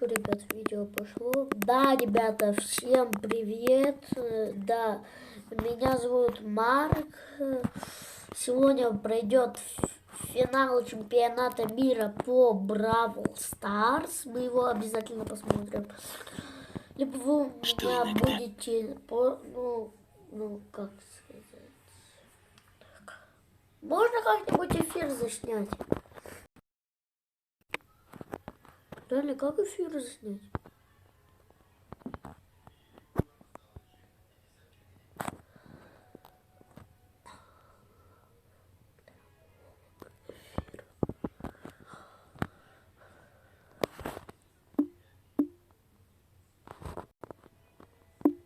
ребят, видео пошло. Да, ребята, всем привет. Да, меня зовут Марк. Сегодня пройдет финал чемпионата мира по Бравл Старс. Мы его обязательно посмотрим. Либо вы у меня будете как сказать. Можно как-нибудь эфир заснять? Реально, как эфир заснять?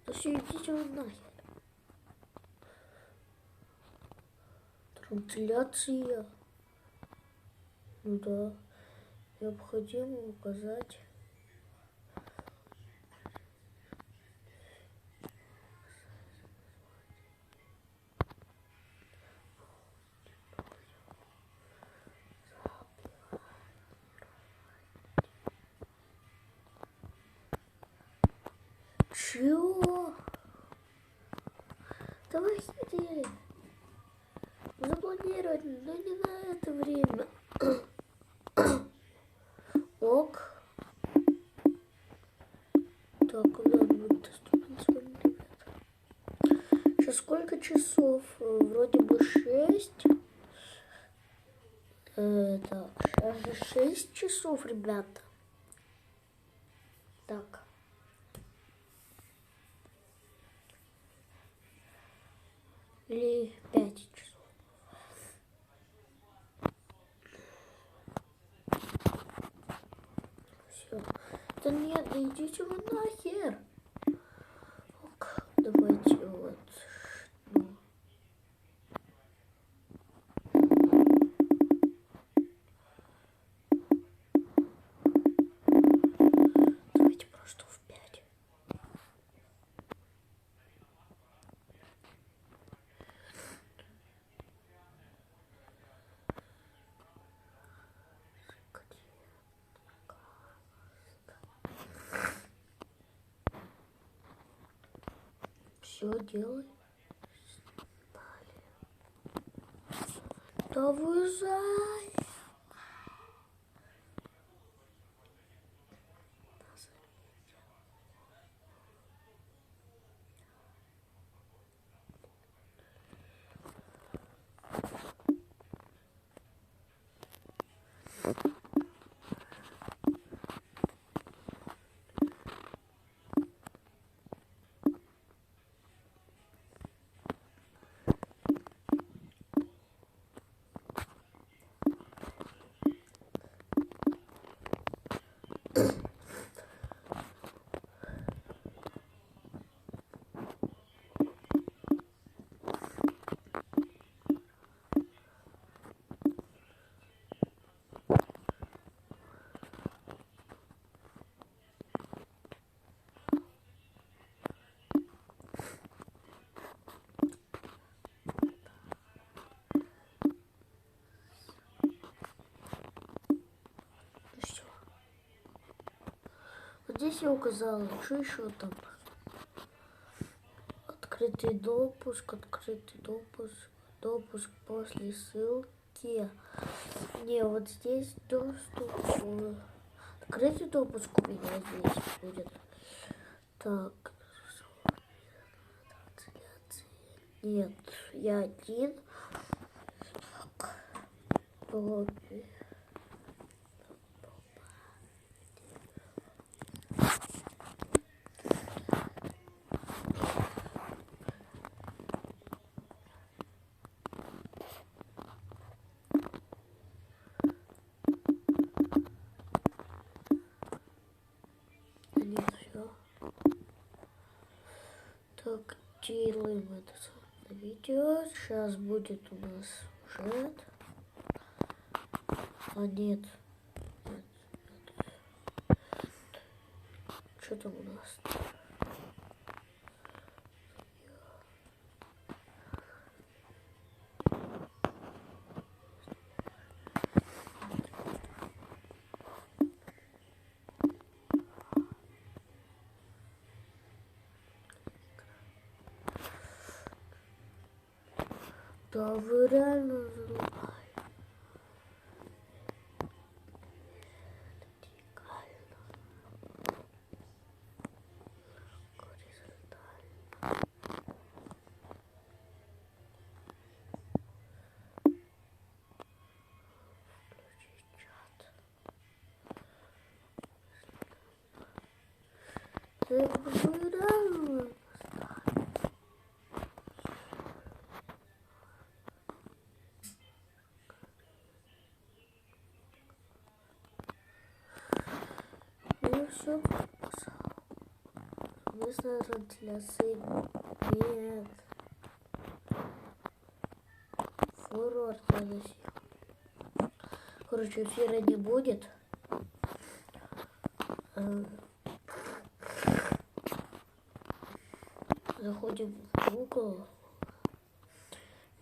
Да все, идите вы нахер. Трансляция. Ну да. Необходимо указать. Чего? Давай хотели. Запланировать, но не на это время. Ок. Так, куда он будет доступен сегодня, ребята? Сейчас сколько часов? Вроде бы 6. Так, сейчас же 6 часов, ребята. Так. Или 5 часов. Все. Да нет, да идите вы нахер. Ок, давайте вот. Давайте просто в 5. Все делай. Да выезжай. Вот здесь я указала, что еще там? Открытый допуск, допуск после ссылки. Не, вот здесь доступ. Открытый допуск у меня здесь будет. Так. Нет, я один. Так. Лобби. Так, делаем это видео. Сейчас будет у нас сюжет. А нет. Что там у нас? Да вы реально задолбали. Я все подписал. Местная трансляция нет. Фурор заносил. Короче, эфира не будет. Заходим в Google.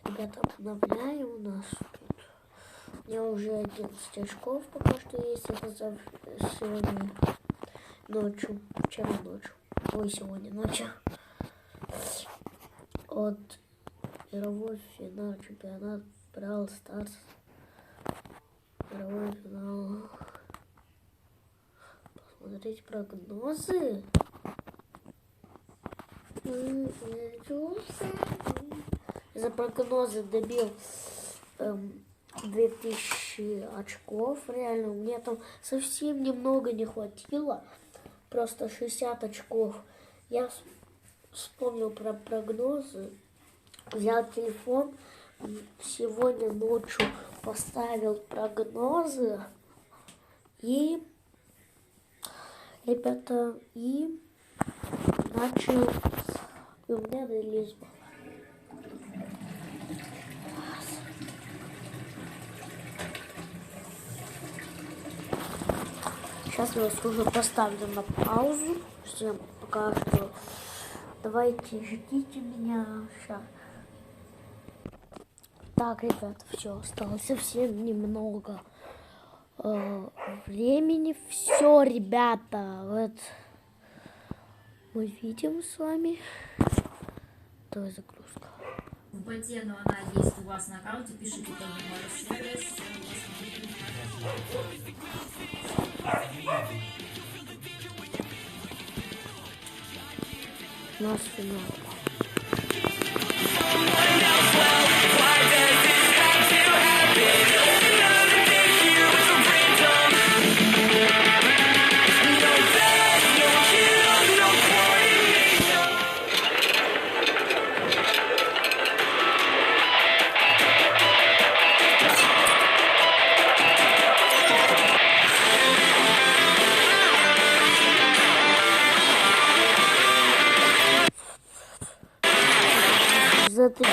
Ребята, обновляем у нас тут. У меня уже 11 очков пока что есть. Это за сегодня ночью. Вчера ночью. Ой, сегодня ночью. От мировой финал чемпионат Brawl Stars. Мировой финал. Посмотреть прогнозы. За прогнозы добил 2000 очков. Реально, мне там совсем немного не хватило. Просто 60 очков. Я вспомнил про прогнозы. Взял телефон. Сегодня ночью поставил прогнозы. И, ребята, и начал. И у меня релиз был. Сейчас я вас уже поставлю на паузу. Всем пока что. Давайте ждите меня. Сейчас. Так, ребята, все, осталось совсем немного времени. Все, ребята, вот мы видим с вами. Давай загрузка. В боте, но она есть у вас на аккаунте, пишите по сервис. У нас финал. За 3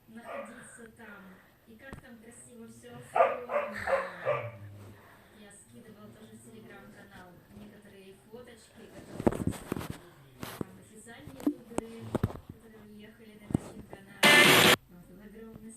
Находиться там. И как там красиво все оформлено. Я скидывала тоже в телеграм-канал некоторые фоточки, которые там официальные ютуберы, которые уехали на этот чемпионат. Вот огромный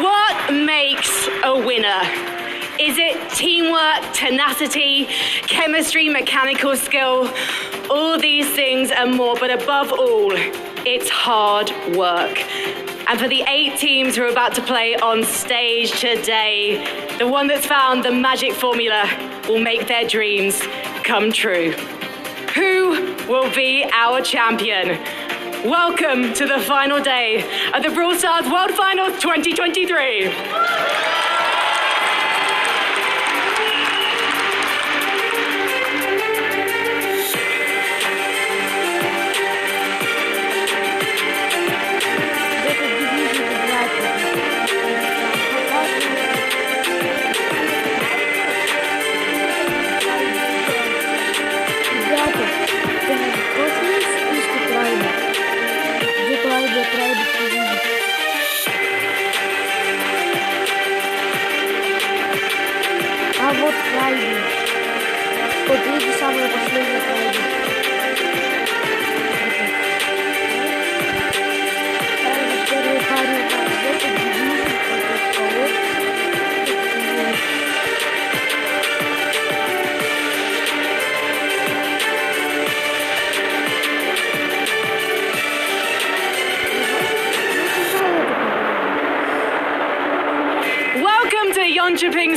What makes a winner? Is it teamwork, tenacity, chemistry, mechanical skill? All these things and more, but above all, it's hard work. And for the 8 teams who are about to play on stage today, the one that's found the magic formula will make their dreams come true. Who will be our champion? Welcome to the final day of the Brawl Stars World Finals 2023.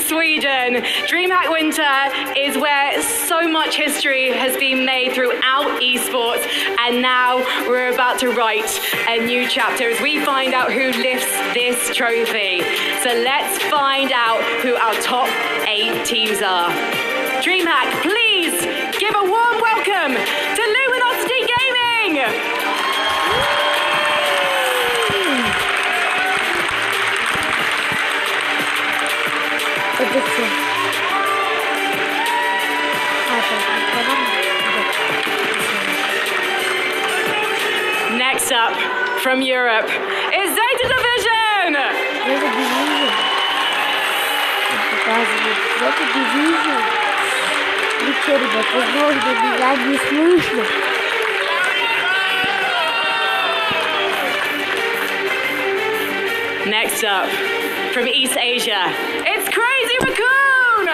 Sweden. DreamHack Winter is where so much history has been made throughout esports, and now we're about to write a new chapter as we find out who lifts this trophy. So let's find out who our top 8 teams are. DreamHack, please give a warm welcome to Luminosity Gaming! Next up, from Europe, is Zeta Division! Next up, from East Asia, it's Crazy Raccoon!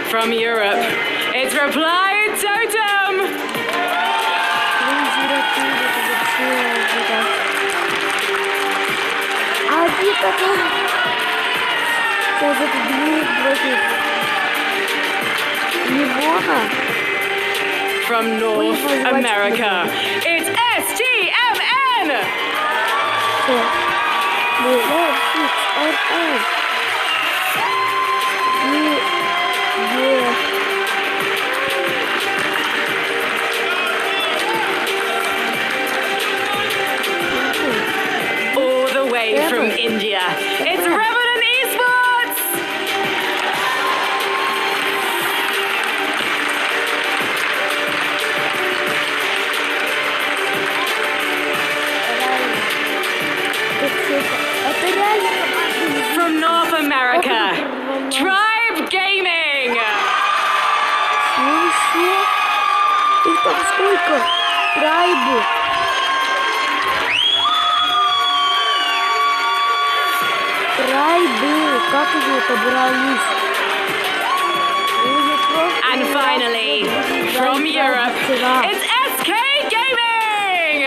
From Europe, it's Reply Totem! From North America, it's STMN! All the way from India, it's Revenant Esports! From North America, Tribe Gaming! And finally, from Europe, it's SK Gaming!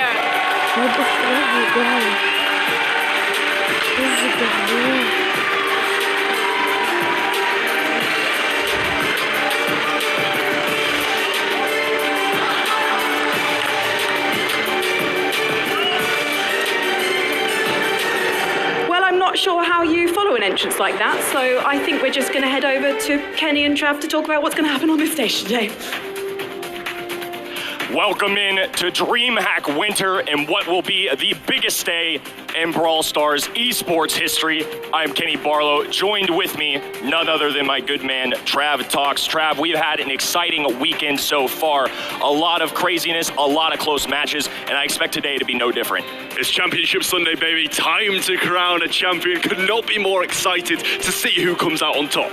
Well, I'm not sure how you follow an entrance like that, so I think we're just going to head over to Kenny and Trav to talk about what's going to happen on this stage today. Welcome in to DreamHack Winter and what will be the biggest day in Brawl Stars esports history. I'm Kenny Barlow, joined with me, none other than my good man, Trav Talks. Trav, we've had an exciting weekend so far. A lot of craziness, a lot of close matches, and I expect today to be no different. It's Championship Sunday, baby. Time to crown a champion. Could not be more excited to see who comes out on top.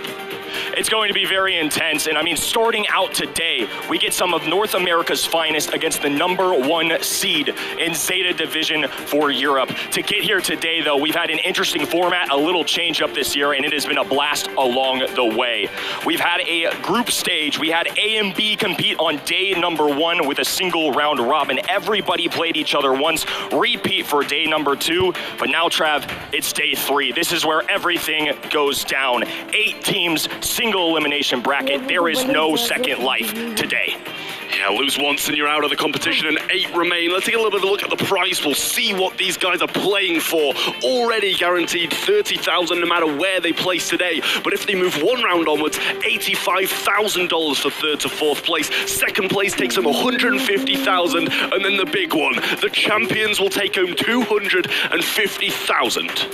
It's going to be very intense, and I mean, starting out today, we get some of North America's finest against the #1 seed in Zeta Division for Europe. To get here today, though, we've had an interesting format, a little change up this year, and it has been a blast along the way. We've had a group stage. We had A and B compete on day #1 with a single round robin. Everybody played each other once, repeat for day #2, but now, Trav, it's day 3. This is where everything goes down. 8 teams, single elimination bracket. There is no second life today. Yeah, lose once and you're out of the competition, and 8 remain. Let's take a little bit of a look at the prize pool, see what these guys are playing for. Already guaranteed 30,000 no matter where they place today. But if they move 1 round onwards, $85,000 for 3rd to 4th place. 2nd place takes home 150,000, and then the big one, the champions will take home 250,000.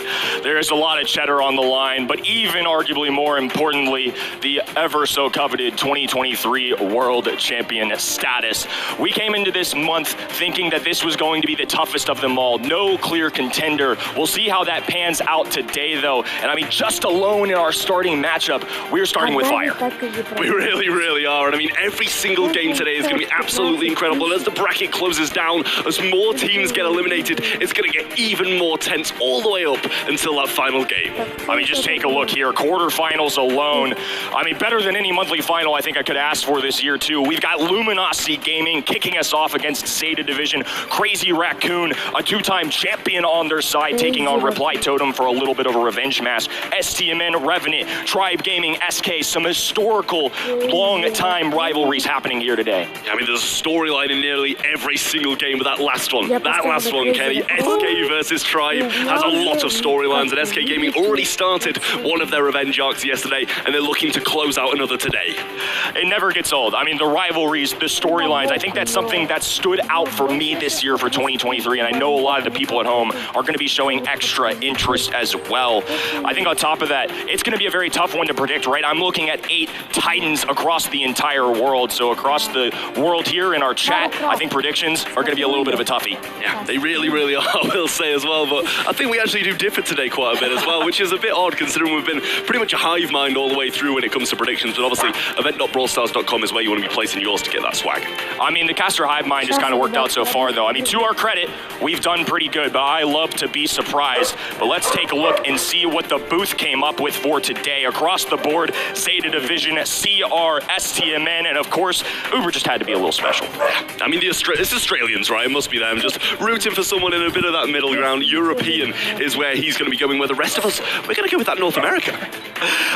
There is a lot of cheddar on the line, but even arguably more importantly, the ever so coveted 2023 World Champion status. We came into this month thinking that this was going to be the toughest of them all. No clear contender. We'll see how that pans out today, though. And I mean, just alone in our starting matchup, we're starting with fire. We really, really are. And I mean, every single game today is going to be absolutely incredible. And as the bracket closes down, as more teams get eliminated, it's going to get even more tense all the way up until that final game. I mean, just take a look here. Quarterfinals alone. I mean, better than any monthly final I think I could ask for this year, too. We've got Luminosity Gaming kicking us off against Zeta Division. Crazy Raccoon, a two-time champion on their side, taking on Reply Totem for a little bit of a revenge match. STMN, Revenant, Tribe Gaming, SK, some historical long-time rivalries happening here today. I mean, there's a storyline in nearly every single game, but that last one, Kenny, SK versus Tribe, has a lot of storylines, and SK Gaming already started one of their revenge arcs yesterday, and they're looking to close out another today. It never gets old. I mean, the rivalries, the storylines, I think that's something that stood out for me this year for 2023, and I know a lot of the people at home are going to be showing extra interest as well. I think on top of that, it's going to be a very tough one to predict, right? I'm looking at 8 Titans across the entire world, so across the world here in our chat, I think predictions are going to be a little bit of a toughie. Yeah, they really, really are, I will say as well, but I think we actually do differ today quite a bit as well, which is a bit odd considering we've been pretty much a hive mind all the way through when it comes to predictions, but obviously event.brawlstars.com is where you want to be placing yours to get that swag. I mean, the caster hive mind has kind of worked out so far, though. I mean, to our credit, we've done pretty good, but I love to be surprised. But let's take a look and see what the booth came up with for today. Across the board, Zeta Division, CR, STMN, and of course, Uber just had to be a little special. I mean, it's Australians, right? It must be them. Just rooting for someone in a bit of that middle ground. European is where he's going to be going, where the rest of us, we're going to go with that North America.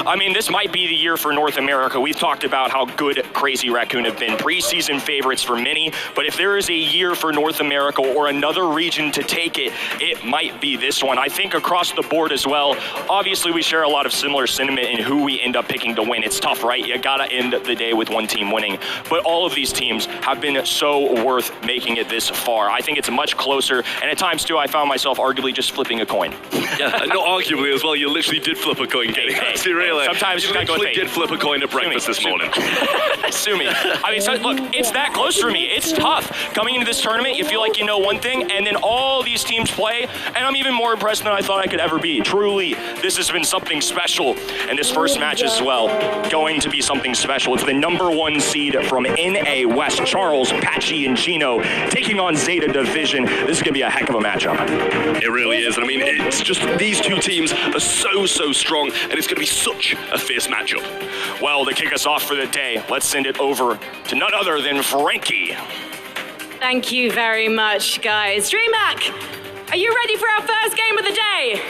I mean, this might be the year for North America. We've talked about how good Crazy Raccoon have been, preseason favorites for many, but if there is a year for North America or another region to take it, it might be this one. I think across the board as well, obviously we share a lot of similar sentiment in who we end up picking to win. It's tough, right? You gotta end the day with one team winning, but all of these teams have been so worth making it this far. I think it's much closer, and at times too, I found myself arguably just flipping a coin. Yeah, and not arguably as well, you literally did flip a coin, Kenny. Hey, really? Sometimes you literally did flip a coin at breakfast this morning. Sue me. I mean, so, look, it's that close for me. It's tough. Coming into this tournament, you feel like you know one thing, and then all these teams play, and I'm even more impressed than I thought I could ever be. Truly, this has been something special, and this first match as well, going to be something special. It's the #1 seed from NA West, Charles, Patchy, and Chino, taking on Zeta Division. This is going to be a heck of a matchup. It really is. And I mean, it's just these two teams are so strong, and it's going to be such a fierce matchup. Well, to kick us off for the day, let's send it over to none other than Frankie. Thank you very much, guys. DreamHack, are you ready for our first game of the day?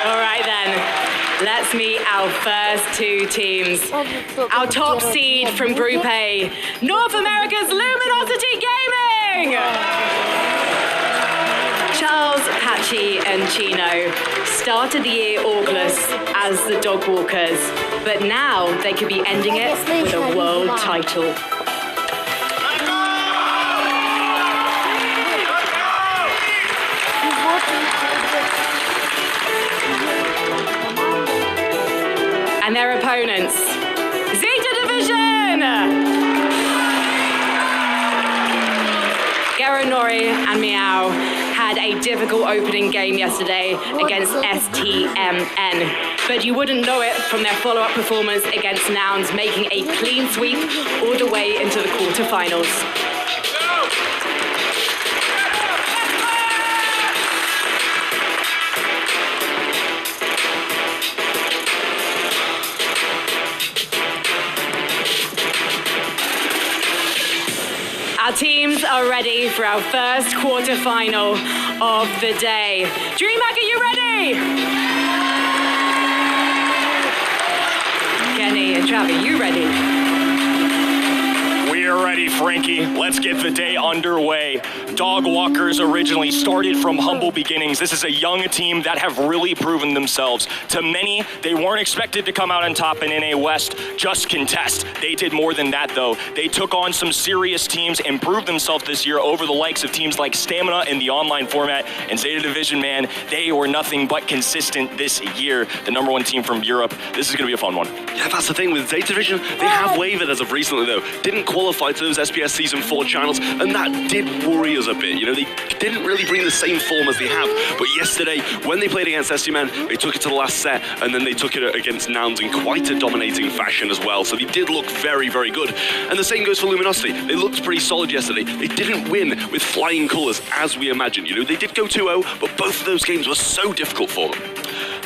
All right, then. Let's meet our first 2 teams. Our top seed from Group A, North America's Luminosity Gaming! Charles, Patchy, and Chino started the year August as the Dog Walkers, but now they could be ending it with a world title. And their opponents, Zeta Division! Garo Nori and Meow had a difficult opening game yesterday against STMN, but you wouldn't know it from their follow-up performance against Nouns, making a clean sweep all the way into the quarterfinals. Our teams are ready for our first quarterfinal of the day. DreamHack, are you ready? Kenny and Trav, are you ready? We you're ready, Frankie. Let's get the day underway. Dog Walkers originally started from humble beginnings. This is a young team that have really proven themselves. To many, they weren't expected to come out on top in NA West, just contest. They did more than that, though. They took on some serious teams and proved themselves this year over the likes of teams like Stamina in the online format and Zeta Division, man. They were nothing but consistent this year. The #1 team from Europe. This is going to be a fun one. Yeah, that's the thing with Zeta Division. They have wavered as of recently, though. Didn't qualify to those SBS Season 4 channels, and that did worry us a bit. You know, they didn't really bring the same form as they have. But yesterday, when they played against SUMN, they took it to the last set, and then they took it against Nouns in quite a dominating fashion as well. So they did look very, very good. And the same goes for Luminosity. They looked pretty solid yesterday. They didn't win with flying colours, as we imagined. You know, they did go 2-0, but both of those games were so difficult for them.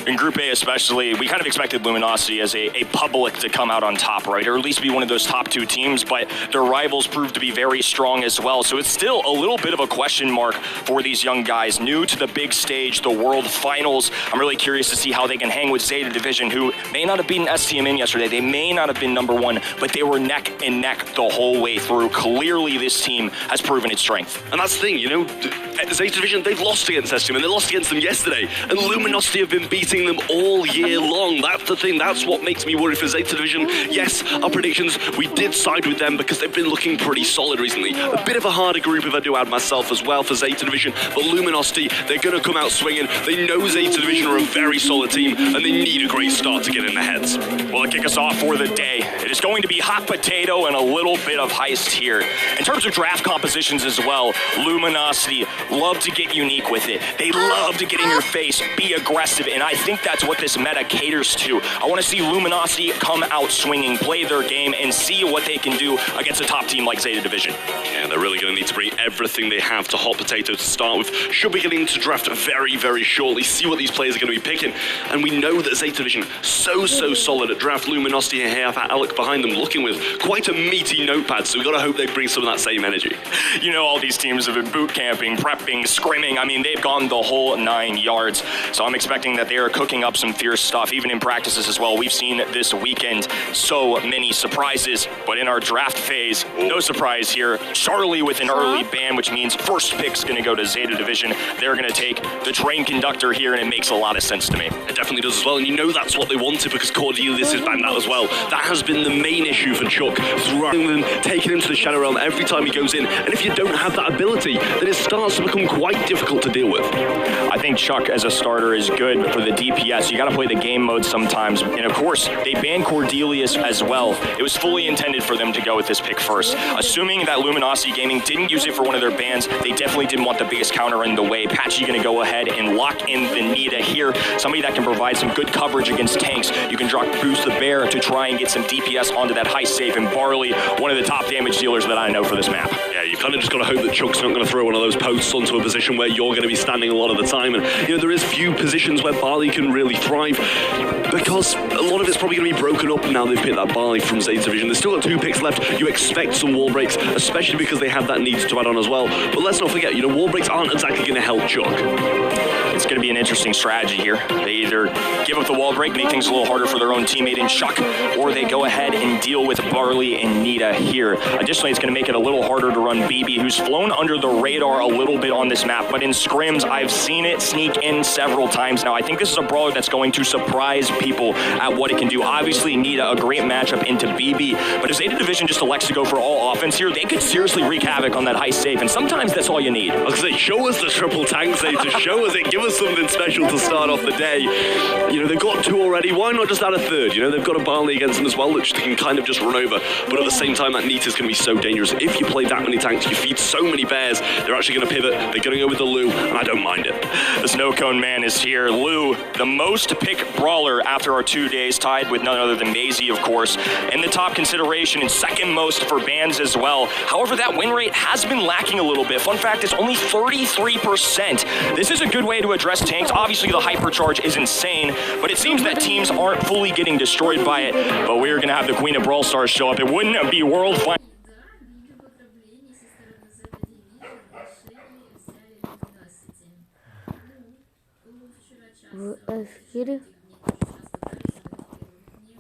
In Group A especially, we kind of expected Luminosity as a public to come out on top, right? Or at least be one of those top 2 teams, but their rivals proved to be very strong as well. So it's still a little bit of a question mark for these young guys. New to the big stage, the World Finals. I'm really curious to see how they can hang with Zeta Division, who may not have beaten STMN yesterday. They may not have been #1, but they were neck and neck the whole way through. Clearly, this team has proven its strength. And that's the thing, you know, Zeta Division, they've lost against STMN. They lost against them yesterday. And Luminosity have been beating them all year long. That's the thing. That's what makes me worry for Zeta Division. Yes, our predictions, we did side with them because they've been looking pretty solid recently. A bit of a harder group if I do add myself as well for Zeta Division. But Luminosity, they're going to come out swinging. They know Zeta Division are a very solid team, and they need a great start to get in their heads. Well, to kick us off for the day, it is going to be hot potato and a little bit of heist here. In terms of draft compositions as well, Luminosity love to get unique with it. They love to get in your face, be aggressive, and I think that's what this meta caters to. I want to see Luminosity come out swinging, play their game, and see what they can do against a top team like Zeta Division. Yeah, they're really going to need to bring everything they have to Hot Potato to start with. Should be getting into draft very, very shortly, see what these players are going to be picking. And we know that Zeta Division, so solid at draft. Luminosity here have Alec behind them, looking with quite a meaty notepad, so we've got to hope they bring some of that same energy. You know, all these teams have been boot camping, prepping, scrimming. I mean, they've gone the whole 9 yards. So I'm expecting that they are cooking up some fierce stuff, even in practices as well. We've seen this weekend so many surprises, but in our draft phase, no surprise here. Charlie with an early ban, which means first pick's going to go to Zeta Division. They're going to take the train conductor here, and it makes a lot of sense to me. It definitely does as well, and you know that's what they wanted because Cordelius is banned out as well. That has been the main issue for Chuck, throwing them, taking him to the Shadow Realm every time he goes in, and if you don't have that ability, then it starts to become quite difficult to deal with. I think Chuck as a starter is good for the DPS. You got to play the game mode sometimes, and of course, they banned Cordelius as well. It was fully intended for them to go with this pick first. Assuming that Luminosity Gaming didn't use it for one of their bans, they definitely didn't want the biggest counter in the way. Patchy going to go ahead and lock in Vanita here, somebody that can provide some good coverage against tanks. You can drop Boost the Bear to try and get some DPS onto that high safe, and Barley, one of the top damage dealers that I know for this map. Yeah, you kind of just got to hope that Chuck's not going to throw one of those posts onto a position where you're going to be standing a lot of the time. And, you know, there is few positions where Barley can really thrive because a lot of it's probably going to be broken up now they've picked that Barley from Zeta Division. They've still got 2 picks left. You expect some wall breaks, especially because they have that need to add on as well. But let's not forget, you know, wall breaks aren't exactly going to help Chuck. It's going to be an interesting strategy here. They either give up the wall break, make things a little harder for their own teammate in Chuck, or they go ahead and deal with Barley and Nita here. Additionally, it's going to make it a little harder to run BB, who's flown under the radar a little bit on this map, but in scrims, I've seen it sneak in several times now. I think this is a brawler that's going to surprise people at what it can do. Obviously, Nita, a great matchup into BB, but if Zeta Division just elects to go for all offense here, they could seriously wreak havoc on that high safe, and sometimes that's all you need. I was going to say, show us the triple tank, Zeta, show us it, give us something special to start off the day. You know, they've got 2 already, why not just add a 3rd? You know, they've got a Barley against them as well, which they can kind of just run over, but at the same time, that Nita's going to be so dangerous. If you play that many tanks, you feed so many bears, they're actually going to pivot, they're going to go with the Lou, and I don't mind it. The Snow Cone Man is here. Lou, the most picked brawler after our 2 days, tied with none other than Maisie, of course, and the top consideration and second most for bans as well. However, that win rate has been lacking a little bit. Fun fact, it's only 33%. This is a good way to address tanks. Obviously, the hypercharge is insane, but it seems that teams aren't fully getting destroyed by it. But we're going to have the Queen of Brawl Stars show up. It wouldn't be World Final. В эфире.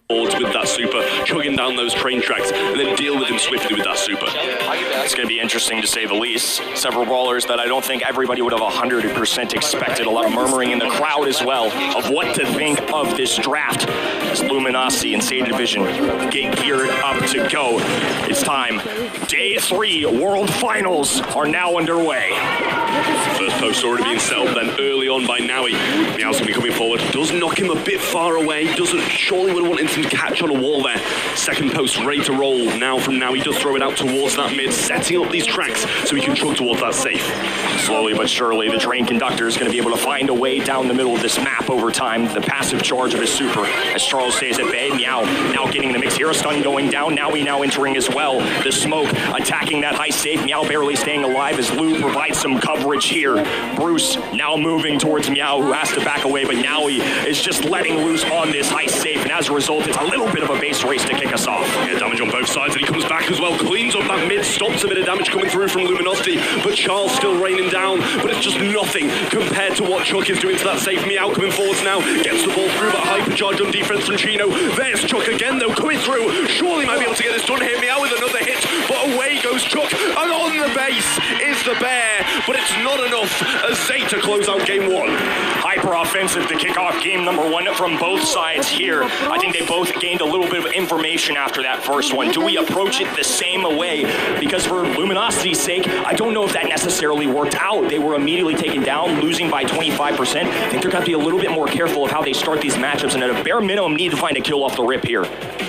boards with that super, chugging down those train tracks, and then deal with him swiftly with that super. It's going to be interesting to say the least. Several brawlers that I don't think everybody would have 100% expected. A lot of murmuring in the crowd as well of what to think of this draft as Luminosity and Zeta Division get geared up to go. It's time. Day 3 World Finals are now underway. First post already being set up then early on by Nowie. Meow's going to be coming forward. Does knock him a bit far away. Doesn't surely would have wanted him to catch on a wall there. Second post ready to roll now from Nowie. Does throw it out towards that mid, setting up these tracks so he can chug towards that safe. Slowly but surely, the train conductor is going to be able to find a way down the middle of this map over time. The passive charge of his super as Charles stays at bay. Meow now getting the mix here. A stun going down. Nowie now entering as well. The smoke attacking that high safe. Meow barely staying alive as Lou provides some coverage here. Bruce now moving towards Meow, who has to back away, but Nowie is just letting loose on this high safe, and as a result, it's a little bit of a base race to kick us off. Yeah, damage on both sides, and he comes back as well, cleans up that mid, stops a bit of damage coming through from Luminosity, but Charles still raining down, but it's just nothing compared to what Chuck is doing to that safe. Meow coming forwards now, gets the ball through, but hypercharge on defense from Chino. There's Chuck again, though, coming through. Surely might be able to get this done here. Meow with another hit, but away goes Chuck, and on the base is the bear, but it's not enough as Zeta close out game 1. Hyper offensive to kick off game number 1 from both sides here. I think they both gained a little bit of information after that first one. Do we approach it the same way? Because for Luminosity's sake, I don't know if that necessarily worked out. They were immediately taken down, losing by 25%. I think they're going to be a little bit more careful of how they start these matchups, and at a bare minimum, need to find a kill off the rip here.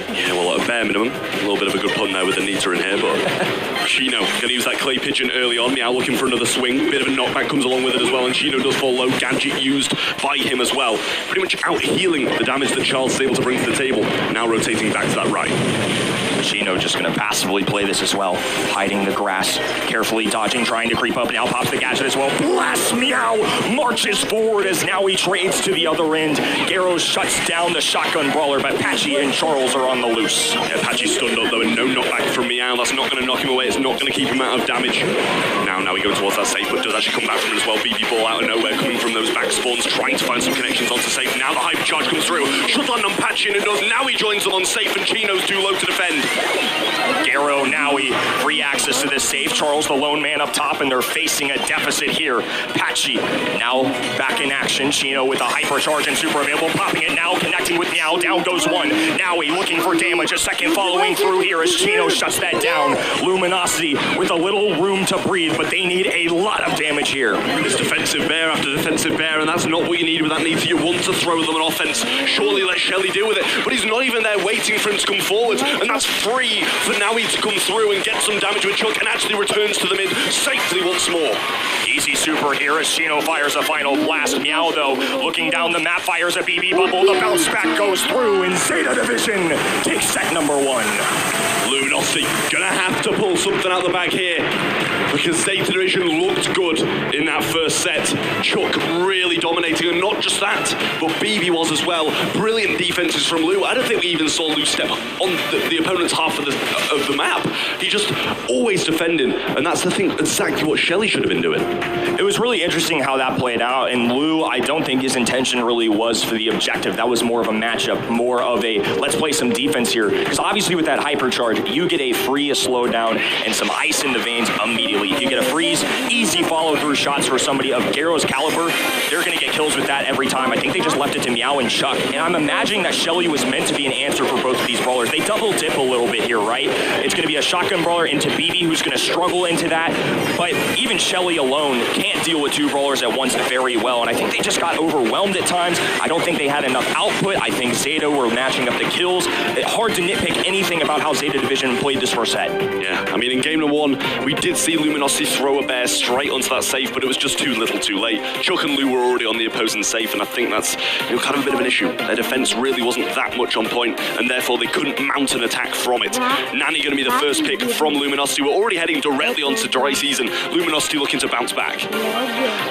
Yeah, well, at a bare minimum, a little bit of a good pun there with the Nita in here, but Chino going to use that clay pigeon early on. Meow looking for another swing. Bit of a knockback comes along with it as well, and Chino does fall low. Gadget used by him as well. Pretty much out healing the damage that Charles is able to bring to the table. Now rotating back to that right. Chino just going to passively play this as well, hiding the grass, carefully dodging, trying to creep up. Now pops the gadget as well. Blast Meow marches forward as now he trades to the other end. Garrow shuts down the shotgun brawler, but Patchy and Charles are on the loose. Yeah, Patchy's stunned up though, and no knockback from Meow. That's not going to knock him away. It's not going to keep him out of damage. Now we go towards that safe, but does actually come back from it as well. BB ball out of nowhere, coming from those back spawns, trying to find some connections onto safe. Now the hyper charge comes through. Shut on Patchy, and it does. Now he joins them on safe, and Chino's too low to defend. Garrow, Nowie, free access to this safe. Charles, the lone man up top, and they're facing a deficit here. Patchy now back in action. Chino with a hypercharge and super available, popping it now, connecting with Meow. Down goes one. Nowie looking for damage. A second following through here as Chino shuts that down. Luminosity with a little room to breathe, but they need a lot of damage here. It's defensive bear after defensive bear, and that's not what you need with that need. You want to throw them an offense. Surely let Shelly deal with it, but he's not even there waiting for him to come forward, and that's free for Nowie to come through and get some damage with Chuck, and actually returns to the mid safely once more. Easy super here as Chino fires a final blast. Meow, though, looking down the map, fires a BB bubble. The bounce back goes through, and Zeta Division takes set number 1. Luminosity gonna have to pull something out the bag here, because Zeta Division looked good in that first set. Chuck really dominating, and not just that, but BB was as well. Brilliant defenses from Lou. I don't think we even saw Lou step on the opponent's half of the map. He just always defending, and that's the thing, exactly what Shelly should have been doing. It was really interesting how that played out, and Lou, I don't think his intention really was for the objective. That was more of a matchup, more of a let's play some defense here, because obviously with that hypercharge, you get a free slowdown and some ice in the veins immediately. You get a freeze, easy follow-through shots for somebody of Garrow's caliber. They're going to get kills with that every time. I think they just left it to Meow and Chuck, and I'm imagining that Shelly was meant to be an answer for both of these brawlers. They double dip a little bit here, right? It's going to be a shotgun brawler into BB, who's going to struggle into that, but even Shelly alone can't deal with 2 brawlers at once very well, and I think they just got overwhelmed at times. I don't think they had enough output. I think Zeta were matching up the kills. It's hard to nitpick anything about how Zeta Division played this first set. Yeah, I mean, in game number 1, we did see Luminosity throw a bear straight onto that safe, but it was just too little too late. Chuck and Lou were already on the opposing safe, and I think that's kind of a bit of an issue. Their defense really wasn't that much on point, and therefore they couldn't mount an attack from it. Nani going to be the first pick from Luminosity. We're already heading directly onto dry season. Luminosity looking to bounce back.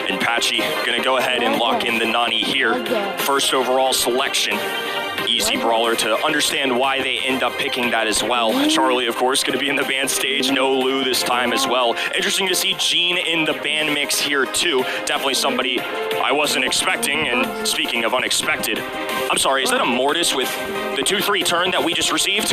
And Patchy going to go ahead and lock in the Nani here. First overall selection. easy brawler to understand why they end up picking that as well. Charlie, of course, going to be in the band stage. No Lou this time as well. Interesting to see Gene in the band mix here too. Definitely somebody I wasn't expecting. And speaking of unexpected, I'm sorry, is that a Mortis with the 2-3 turn that we just received?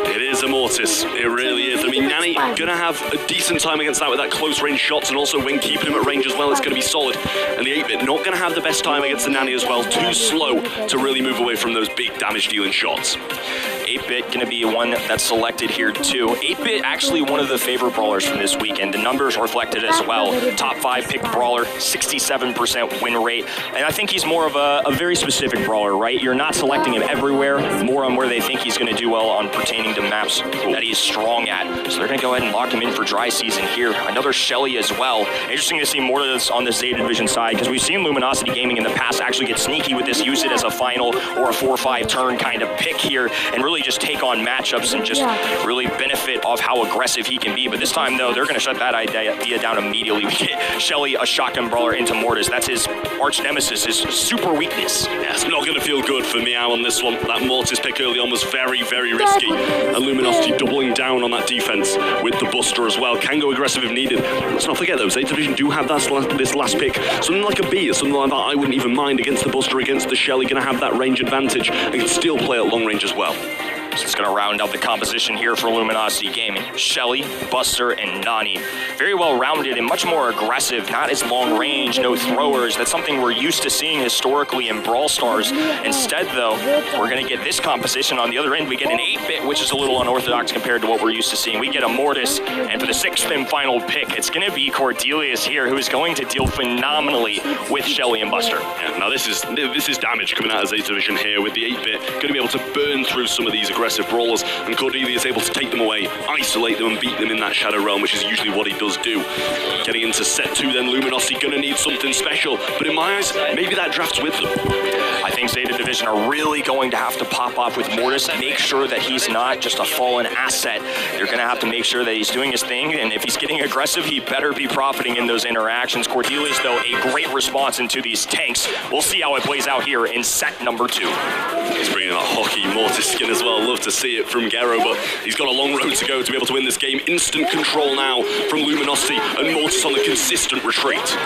It is a Mortis. It really is. I mean, Nani going to have a decent time against that with that close range shots, and also when keeping him at range as well, it's going to be solid. And the 8-bit not going to have the best time against the Nani as well. Too slow to really move away from those big damage dealing shots. 8-bit going to be one that's selected here too. 8-bit actually one of the favorite brawlers from this weekend. The numbers reflected as well. Top 5 pick brawler, 67% win rate. And I think he's more of a very specific brawler, right? You're not selecting him everywhere, more on where they think he's going to do well on pertaining to maps that he's strong at. So they're going to go ahead and lock him in for dry season here. Another Shelly as well. Interesting to see more of this on the Zeta Division side, because we've seen Luminosity Gaming in the past actually get sneaky with this, use it as a final or a 4-5 turn kind of pick here, and really just take on matchups and just really benefit off how aggressive he can be. But this time, though, they're going to shut that idea down immediately. We get Shelly, a shotgun brawler, into Mortis. That's his arch nemesis, his super weakness. Yeah, it's not going to feel good for Meow on this one. That Mortis pick early on was very, very risky. And Luminosity doubling down on that defense with the Buster as well. Can go aggressive if needed. Let's not forget, though, Zeta Division do have this last pick. Something like a B or something like that, I wouldn't even mind against the Buster, against the Shelly. Going to have that range advantage and can still play at long range as well. So it's going to round out the composition here for Luminosity Gaming. Shelly, Buster, and Nani. Very well rounded and much more aggressive. Not as long range, no throwers. That's something we're used to seeing historically in Brawl Stars. Instead, though, we're going to get this composition on the other end. We get an 8-bit, which is a little unorthodox compared to what we're used to seeing. We get a Mortis, and for the 6th and final pick, it's going to be Cordelius here, who is going to deal phenomenally with Shelly and Buster. Yeah, now this is damage coming out of Zeta Division here with the 8-bit. Going to be able to burn through some of these aggressive brawlers, and Cordelia is able to take them away, isolate them, and beat them in that Shadow Realm, which is usually what he does do. Getting into set 2 then, Luminosity gonna need something special, but in my eyes, maybe that draft's with them. I think Zeta Division are really going to have to pop off with Mortis, make sure that he's not just a fallen asset. They're gonna have to make sure that he's doing his thing, and if he's getting aggressive, he better be profiting in those interactions. Cordelius, though, a great response into these tanks. We'll see how it plays out here in set number 2. He's bringing that hockey Mortis skin as well. Love to see it from Gero, but he's got a long road to go to be able to win this game. Instant control now from Luminosity, and Mortis on the consistent retreat.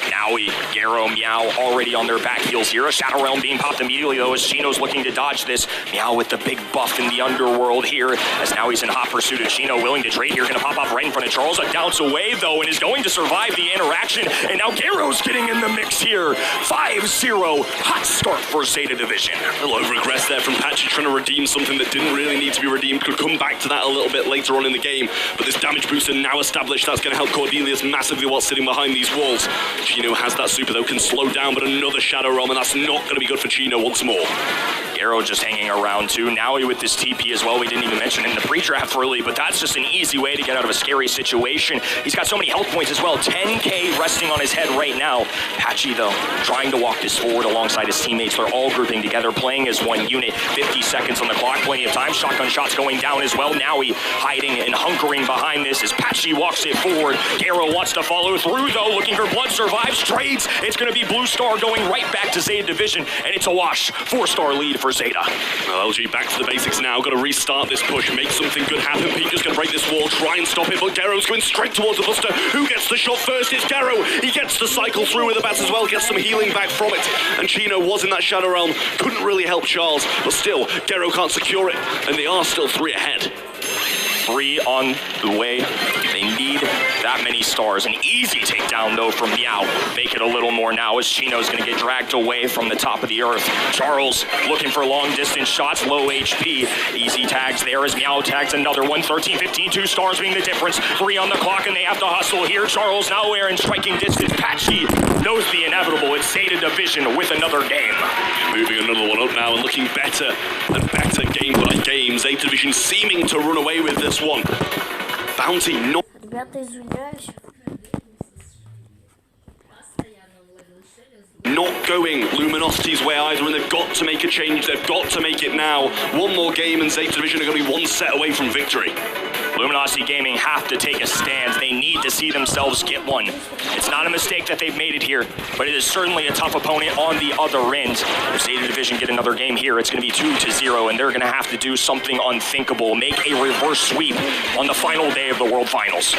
Naui, Gero, Meow already on their back heels here. A Shadow Realm being popped immediately, though, as Chino's looking to dodge this. Meow with the big buff in the underworld here, as now he's in hot pursuit of Chino, willing to trade here. Going to pop off right in front of Charles. A bounce away, though, and is going to survive the interaction. And now Gero's getting in the mix here. 5-0. Hot start for Zeta Division. A little over-aggress there from Patchy, trying to redeem something that didn't really need to be redeemed. Could come back to that a little bit later on in the game. But this damage booster now established, that's going to help Cordelius massively while sitting behind these walls. Chino has that super, though, can slow down, but another Shadow Realm, and that's not going to be good for Chino once more. Gero just hanging around, too. Naui with this TP as well. We didn't even mention in the pre-draft, really, but that's just an easy way to get out of a scary situation. He's got so many health points as well. 10K resting on his head right now. Patchy, though, trying to walk this forward alongside his teammates. They're all grouping together, playing as one unit. 50 seconds on the clock, plenty of time. Shotgun shots going down as well. Naui hiding and hunkering behind this as Patchy walks it forward. Gero wants to follow through, though, looking for blood, survives, trades. It's going to be Blue Star going right back to Zeta Division, and it's a wash. 4-star lead for Zeta. Well, LG back to the basics now. Got to restart this push, make something good happen. Pete just going to break this wall, try and stop it, but Gero's going straight towards the Buster. Who gets the shot first? It's Gero. He gets the cycle through with the bats as well, gets some healing back from it. And Chino was in that Shadow Realm, couldn't really help Charles, but still, Gero can't secure it, and they are still 3 ahead. 3 on the way. They need that many stars. An easy takedown, though, from Meow. Make it a little more now as Chino's going to get dragged away from the top of the earth. Charles looking for long-distance shots, low HP. Easy tags there as Meow tags another one. 13, 15, 2 stars being the difference. 3 on the clock, and they have to hustle here. Charles nowhere in striking distance. Patchy knows the inevitable. It's Zeta Division with another game. Moving another one up now and looking better and better game by game. Zeta Division seeming to run away with this one. Bounty not... Ребята, извиняюсь. Not going Luminosity's way either, and they've got to make a change. They've got to make it now. One more game and Zeta Division are going to be 1 set away from victory. Luminosity Gaming have to take a stand. They need to see themselves get one. It's not a mistake that they've made it here, but it is certainly a tough opponent on the other end. If Zeta Division get another game here, it's going to be 2-0, and they're going to have to do something unthinkable, make a reverse sweep on the final day of the World Finals.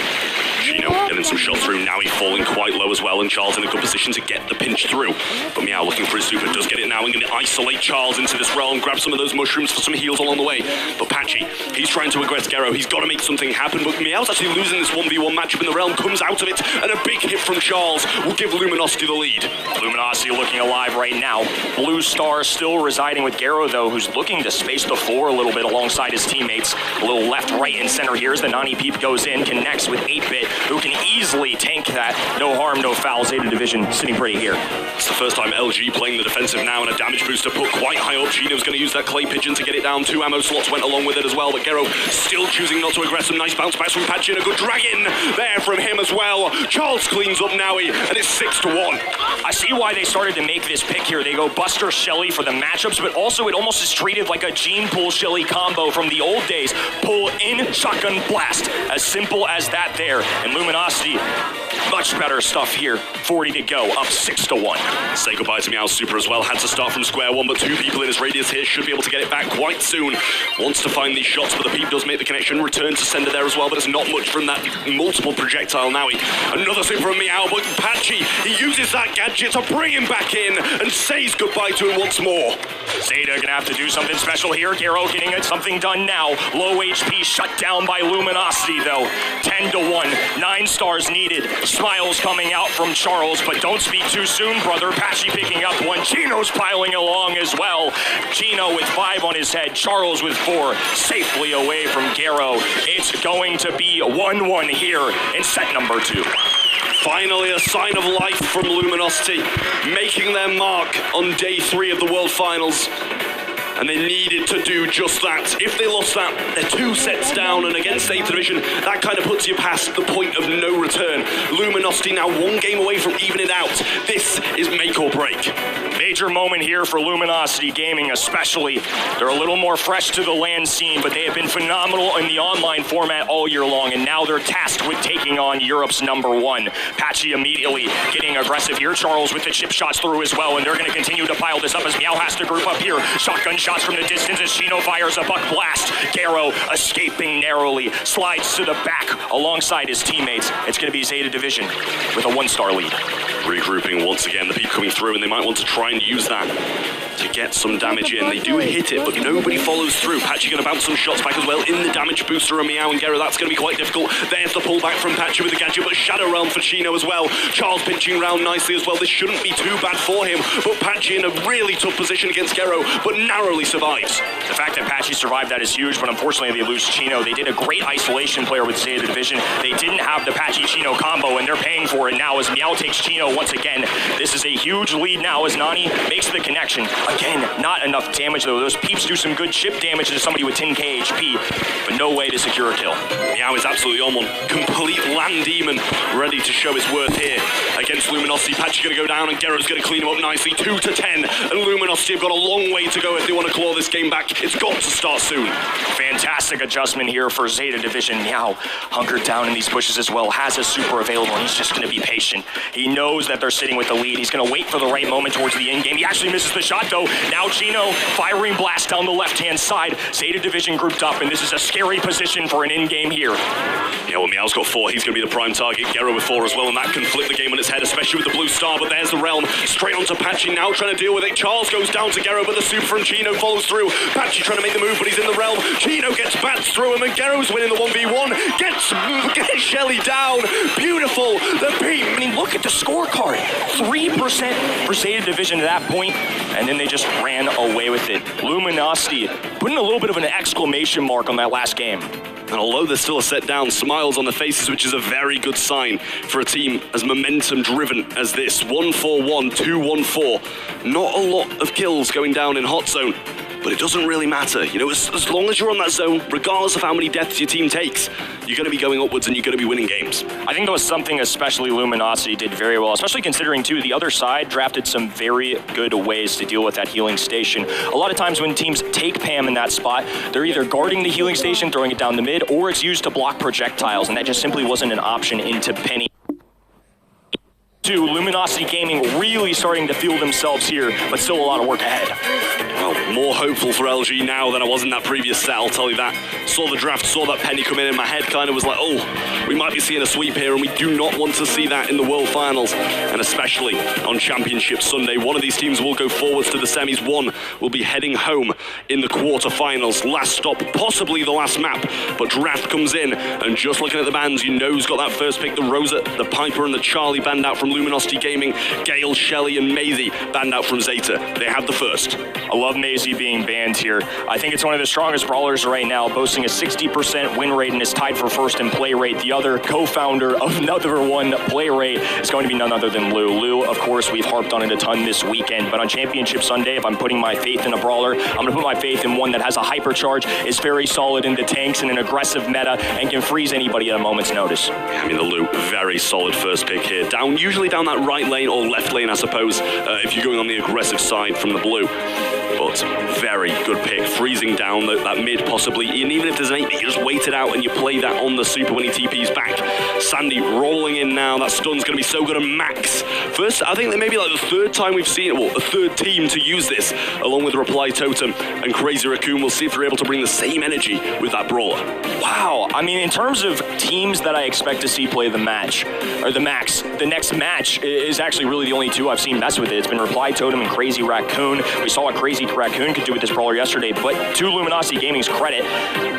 Chino getting some shots through. Now he's falling quite low as well, and Charles in a good position to get the pinch through. But Meow looking for his super, does get it now, and going to isolate Charles into this realm, grab some of those mushrooms for some heals along the way. But Patchy, he's trying to aggress Gero. He's got to make something happen, but Meow's actually losing this 1v1 matchup in the realm, comes out of it, and a big hit from Charles will give Luminosity the lead. Luminosity looking alive right now. Blue Star still residing with Gero, though, who's looking to space the floor a little bit alongside his teammates. A little left, right, and center here as the Nani Peep goes in, connects with 8-Bit, who can easily tank that. No harm, no foul. Zeta Division sitting pretty here. It's the first time LG playing the defensive now, and a damage booster put quite high up. Chino's going to use that clay pigeon to get it down. 2 ammo slots went along with it as well, but Gero still choosing not to aggress. Some nice bounce backs from Patchy, and a good dragon there from him as well. Charles cleans up Nowie, and it's 6-1. I see why they started to make this pick here. They go Buster Shelly for the matchups, but also it almost is treated like a Gene Pull Shelly combo from the old days. Pull in, shotgun blast. As simple as that there. And Luminosity, much better stuff here. 40 to go, up 6-1. Say goodbye to Meow's super as well. Had to start from square one, but 2 people in his radius here should be able to get it back quite soon. Wants to find these shots, but the Peep does make the connection. Return to sender there as well, but it's not much from that multiple projectile now. Another super from Meow, but Patchy, he uses that gadget to bring him back in and says goodbye to him once more. Zeta gonna have to do something special here. Gero getting something done now. Low HP shut down by Luminosity though. 10-1, 9 stars needed. Smiles coming out from Charles, but don't speak too soon, brother. Patchy picking up 1. Chino's piling along as well. Chino with 5 on his head. Charles with 4, safely away from Gero. It's going to be 1-1 here in set number 2. Finally, a sign of life from Luminosity, making their mark on day 3 of the World Finals. And they needed to do just that. If they lost that, they're 2 sets down, and against Zeta Division, that kind of puts you past the point of no return. Luminosity now 1 game away from even it out. This is make or break. Major moment here for Luminosity Gaming especially. They're a little more fresh to the LAN scene, but they have been phenomenal in the online format all year long, and now they're tasked with taking on Europe's #1. Patchy immediately getting aggressive here. Charles with the chip shots through as well, and they're going to continue to pile this up as Meow has to group up here. Shotgun shots from the distance as Chino fires a buck blast. Gero escaping narrowly, slides to the back alongside his teammates. It's going to be Zeta Division with a 1-star lead. Regrouping once again, the Peep coming through, and they might want to try and use that to get some damage in. They do hit it, but nobody follows through. Patchy going to bounce some shots back as well in the damage booster, and Meow and Gero, that's going to be quite difficult. There's the pullback from Patchy with the gadget, but Shadow Realm for Chino as well. Charles pinching round nicely as well. This shouldn't be too bad for him, but Patchy in a really tough position against Gero, but narrowly survives. The fact that Patchy survived that is huge, but unfortunately they lose Chino. They did a great isolation player with Zeta Division. They didn't have the Patchy-Chino combo, and they're paying for it now as Meow takes Chino once again. This is a huge lead now as Nani makes the connection. Again, not enough damage though. Those Peeps do some good chip damage to somebody with 10k HP, but no way to secure a kill. Meow is absolutely on one. Complete land demon, ready to show his worth here against Luminosity. Patchy's going to go down, and Gero's going to clean him up nicely. 2-10, and Luminosity have got a long way to go if they want to claw this game back. It's got to start soon. Fantastic adjustment here for Zeta Division. Meow hunkered down in these bushes as well, has a super available, and he's just going to be patient. He knows that they're sitting with the lead. He's going to wait for the right moment towards the end game. He actually misses the shot though. Now Chino firing blast down the left-hand side. Zeta Division grouped up, and this is a scary position for an in-game here. Yeah, well, Meow's got 4. He's going to be the prime target. Gero with 4 as well, and that can flip the game on its head, especially with the blue star. But there's the realm. Straight onto Patchy now, trying to deal with it. Charles goes down to Gero, but the super from Chino follows through. Patchy trying to make the move, but he's in the realm. Chino gets bats through him, and Gero's winning the 1v1. Gets Shelly down. Beautiful. The Peep. I mean, look at the scorecard. 3% for Zeta Division at that point, and then they just ran away with it. Luminosity putting a little bit of an exclamation mark on that last game. And although there's still a set down, smiles on their faces, which is a very good sign for a team as momentum-driven as this. 1-4-1, 2-1-4. Not a lot of kills going down in Hot Zone. but it doesn't really matter. You know, as long as you're on that zone, regardless of how many deaths your team takes, you're going to be going upwards and you're going to be winning games. I think that was something especially Luminosity did very well, especially considering, too, the other side drafted some very good ways to deal with that healing station. A lot of times when teams take Pam in that spot, they're either guarding the healing station, throwing it down the mid, or it's used to block projectiles, and that just simply wasn't an option into Penny. Luminosity Gaming really starting to feel themselves here, but still a lot of work ahead. Well, more hopeful for LG now than I was in that previous set, I'll tell you that. Saw the draft, saw that Penny come in my head kind of was like, oh, we might be seeing a sweep here, and we do not want to see that in the World Finals, and especially on Championship Sunday. One of these teams will go forwards to the semis, one will be heading home in the quarterfinals. Last stop, possibly the last map, but draft comes in, and just looking at the bands, you know who's got that first pick, the Rosa, the Piper, and the Charlie band out from Luminosity Gaming. Gale, Shelley, and Maisie banned out from Zeta. They have the first. I love Maisie being banned here. I think it's one of the strongest brawlers right now, boasting a 60% win rate and is tied for first in play rate. The other co-founder of another one play rate is going to be none other than Lou. Lou, of course, we've harped on it a ton this weekend, but on Championship Sunday, if I'm putting my faith in a brawler, I'm going to put my faith in one that has a hypercharge, is very solid in the tanks and an aggressive meta, and can freeze anybody at a moment's notice. I mean, the Lou, very solid first pick here. Usually down that right lane or left lane, I suppose, if you're going on the aggressive side from the blue. But very good pick, freezing down that mid possibly, and even if there's an 8, you just wait it out and you play that on the super when he TP's back. Sandy rolling in now, that stun's going to be so good, and Max. First, I think that maybe like the third time we've seen it, well, the third team to use this, along with Reply Totem and Crazy Raccoon. We'll see if they're able to bring the same energy with that brawler. Wow, I mean, in terms of teams that I expect to see play the match, or the max, the next match is actually really the only two I've seen mess with it. It's been Reply Totem and Crazy Raccoon. We saw what Crazy Raccoon could do with this brawler yesterday, but to Luminosity Gaming's credit,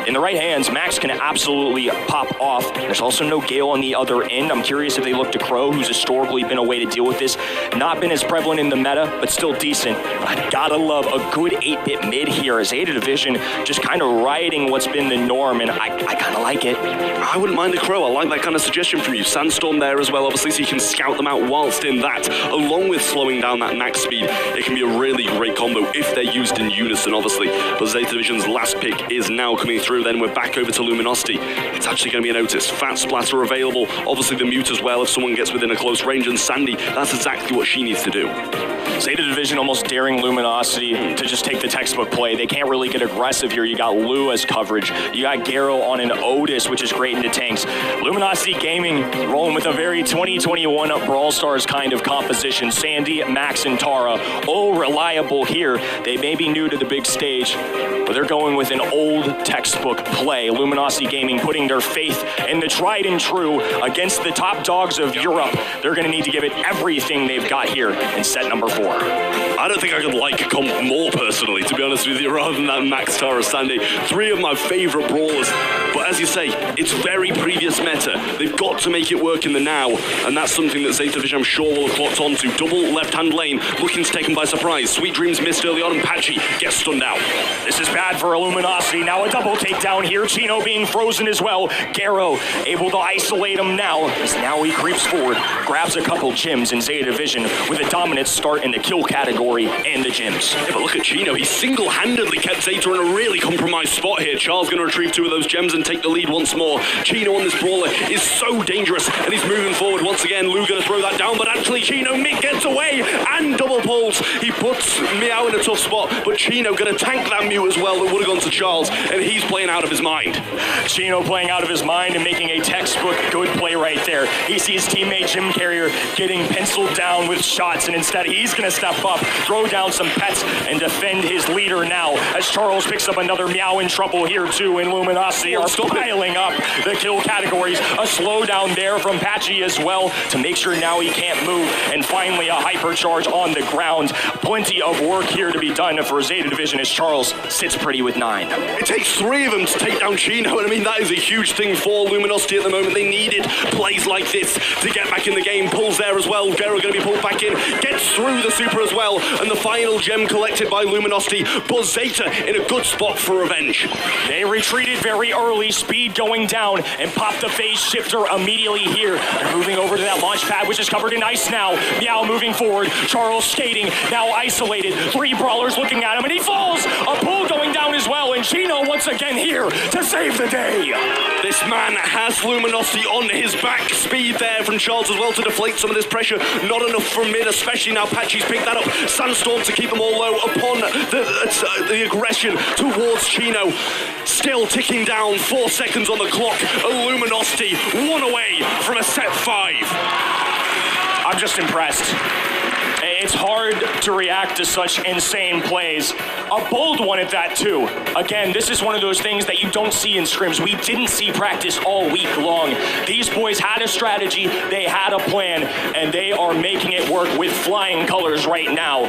in the right hands, Max can absolutely pop off. There's also no Gale on the other end. I'm curious if they look to Crow, who's historically been a way to deal with this. Not been as prevalent in the meta, but still decent. I gotta love a good 8-bit mid here. Zeta Division just kind of riding what's been the norm, and I kind of like it. I wouldn't mind a Crow. I like that kind of suggestion from you. Sandstorm there as well, obviously, so you can scout them out whilst in that, along with slowing down that max speed. It can be a really great combo if they're used in unison, obviously. But Zeta Division's last pick is now coming through. Then we're back over to Luminosity. It's actually going to be a notice. Fat Splatter available. Obviously the mute as well if someone gets within a close range. And Sandy, that's exactly what she needs to do. Zeta Division almost daring Luminosity to just take the textbook play. They can't really get aggressive here. You got Lou as coverage. You got Garo on an Otis, which is great into tanks. Luminosity Gaming rolling with a very 2021 Brawl Stars kind of composition. Sandy, Max, and Tara, all reliable here. They may be new to the big stage, but they're going with an old textbook play. Luminosity Gaming putting their faith in the tried and true against the top dogs of Europe. They're going to need to give it everything they've got here in set number 4. I don't think I could like a comp more personally, to be honest with you, rather than that Max, Tara, Sandy. 3 of my favourite brawlers. But as you say, it's very previous meta. They've got to make it work in the now, and that's something that Zeta Division, I'm sure, will have clocked onto. Double left-hand lane, looking to take him by surprise. Sweet Dreams missed early on, and Patchy gets stunned out. This is bad for Luminosity. Now a double takedown here. Chino being frozen as well. Garo able to isolate him now, as now he creeps forward, grabs a couple gems in Zeta Division with a dominant start in the kill category and the gems. Yeah, but look at Chino. He single-handedly kept Zeta in a really compromised spot here. Charles going to retrieve 2 of those gems and take the lead once more. Chino on this brawler is so dangerous, and he's moving forward once again. Lou going to throw that down, but actually Chino gets away and double pulls. He puts Meow in a tough spot, but Chino going to tank that mute as well that would have gone to Charles, and he's playing out of his mind. Chino playing out of his mind and making a textbook good play right there. He sees teammate Jim Carrier getting penciled down with shots, and instead he's going to step up, throw down some pets, and defend his leader now, as Charles picks up another Meow in trouble here too, and Luminosity are piling up the kill categories. A slowdown there from Patchy as well to make sure now he can't move, and finally a hypercharge on the ground. Plenty of work here to be done for Zeta Division as Charles sits pretty with 9. It takes 3 of them to take down Chino, and I mean, that is a huge thing for Luminosity at the moment. They needed plays like this to get back in the game. Pulls there as well. Garo going to be pulled back in, gets through the super as well, and the final gem collected by Luminosity, but Zeta in a good spot for revenge. They retreated very early, speed going down, and popped the phase shifter immediately here. They're moving over to that launch pad with which is covered in ice now. Meow moving forward. Charles skating, now isolated. 3 brawlers looking at him, and he falls. A pull going down as well, and Chino once again here to save the day. This man has Luminosity on his back. Speed there from Charles as well to deflate some of this pressure. Not enough from mid, especially now Patchy's picked that up. Sandstorm to keep them all low upon the aggression towards Chino. Still ticking down, 4 seconds on the clock. Luminosity, 1 away from a set 5. I'm just impressed. It's hard to react to such insane plays. A bold one at that, too. Again, this is one of those things that you don't see in scrims. We didn't see practice all week long. These boys had a strategy, they had a plan, and they are making it work with flying colors right now.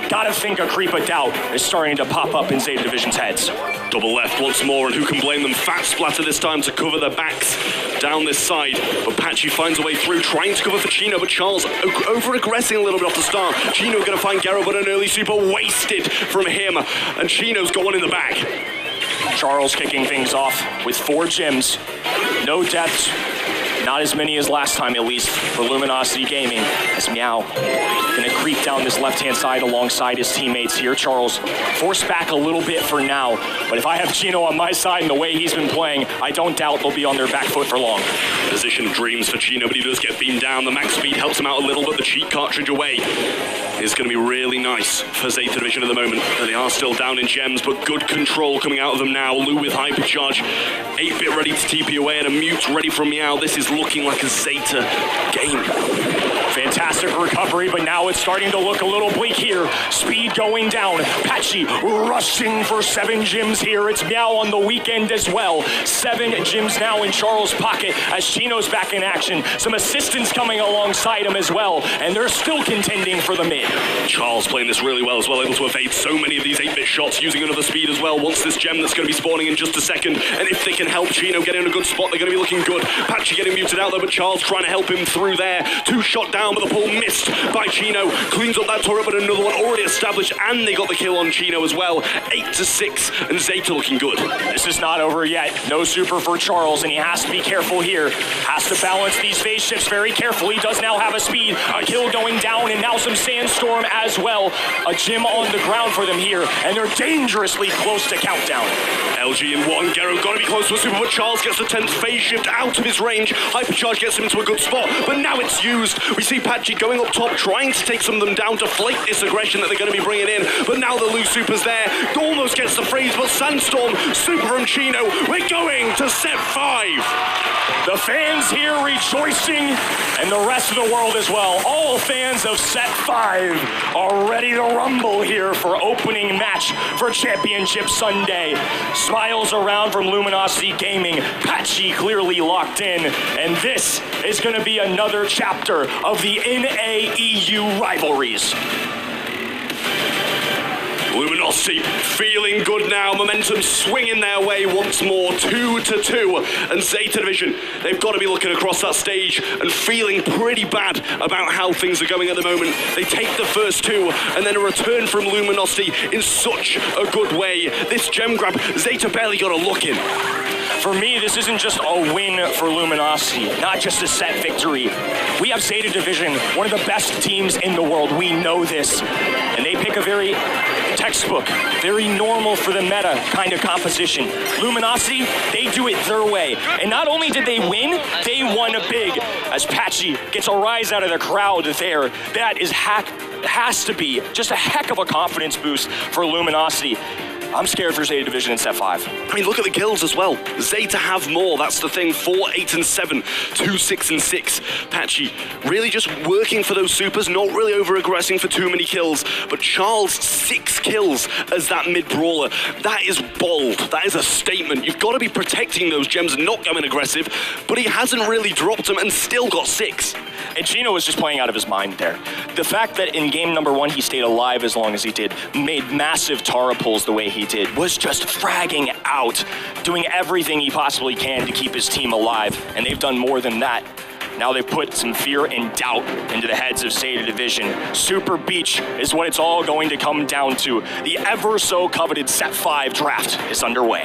Gotta think a creep of doubt is starting to pop up in Zeta Division's heads. Double left once more, and who can blame them? Fat Splatter this time to cover their backs down this side. But Patchy finds a way through, trying to cover for Chino, but Charles over-aggressing a little bit off the start. Chino going to find Garo, but an early super wasted from him, and Chino's got one in the back. Charles kicking things off with 4 gems. No depth. Not as many as last time, at least, for Luminosity Gaming. As Meow gonna creep down this left-hand side alongside his teammates here. Charles forced back a little bit for now, but if I have Chino on my side and the way he's been playing, I don't doubt they'll be on their back foot for long. Position dreams for Chino, but he does get beamed down. The max speed helps him out a little, but the cheat cartridge away is going to be really nice for Zeta Division at the moment. They are still down in gems, but good control coming out of them now. Lou with hypercharge, 8-bit ready to TP away, and a mute ready from Meow. This is looking like a Zeta game. Fantastic recovery, but now it's starting to look a little bleak here. Speed going down. Patchy rushing for 7 gems here. It's Meow on the weekend as well. 7 gems now in Charles' pocket as Chino's back in action. Some assistance coming alongside him as well, and they're still contending for the mid. Charles playing this really well as well, able to evade so many of these 8-bit shots, using another speed as well. Wants this gem that's going to be spawning in just a second, and if they can help Chino get in a good spot, they're going to be looking good. Patchy getting muted out though, but Charles trying to help him through there. 2 shot down, but the pull missed by Chino. Cleans up that turret, but another one already established, and they got the kill on Chino as well. 8-6, and Zeta looking good. This is not over yet. No super for Charles, and he has to be careful here. Has to balance these phase shifts very carefully. He does now have a speed. A kill going down, and now some Sandstorm as well. A gem on the ground for them here, and they're dangerously close to countdown. LG in 1, Garo got to be close to a super, but Charles gets the 10th phase shift out of his range. Hypercharge gets him into a good spot, but now it's used. We see Patchy going up top, trying to take some of them down, deflate this aggression that they're going to be bringing in, but now the loose super's there. Almost gets the freeze, but Sandstorm, super from Chino. We're going to set 5. The fans here rejoicing, and the rest of the world as well. All fans of set 5 are ready to rumble here for opening match for Championship Sunday. Smiles around from Luminosity Gaming. Patchy clearly locked in, and this is going to be another chapter of the NAEU rivalries. Luminosity feeling good now, momentum swinging their way once more, 2-2, and Zeta Division, they've got to be looking across that stage and feeling pretty bad about how things are going at the moment. They take the first 2, and then a return from Luminosity in such a good way. This gem grab, Zeta barely got a look in. For me, this isn't just a win for Luminosity, not just a set victory. We have Zeta Division, one of the best teams in the world. We know this. And they pick a very textbook, very normal for the meta kind of composition. Luminosity, they do it their way. And not only did they win, they won big. As Patchy gets a rise out of the crowd there. That has to be just a heck of a confidence boost for Luminosity. I'm scared for Zeta Division in set 5. I mean, look at the kills as well. Zeta have more, that's the thing. 4, 8, and 7, 2, 6, and 6. Patchy really just working for those supers, not really over-aggressing for too many kills. But Charles, 6 kills as that mid-brawler. That is bold. That is a statement. You've got to be protecting those gems and not going aggressive. But he hasn't really dropped them and still got 6. And Chino was just playing out of his mind there. The fact that in game number 1 he stayed alive as long as he did, made massive Tara pulls the way he did, was just fragging out, doing everything he possibly can to keep his team alive. And they've done more than that. Now they've put some fear and doubt into the heads of Zeta Division. Super Beach is what it's all going to come down to. The ever so coveted set 5 draft is underway.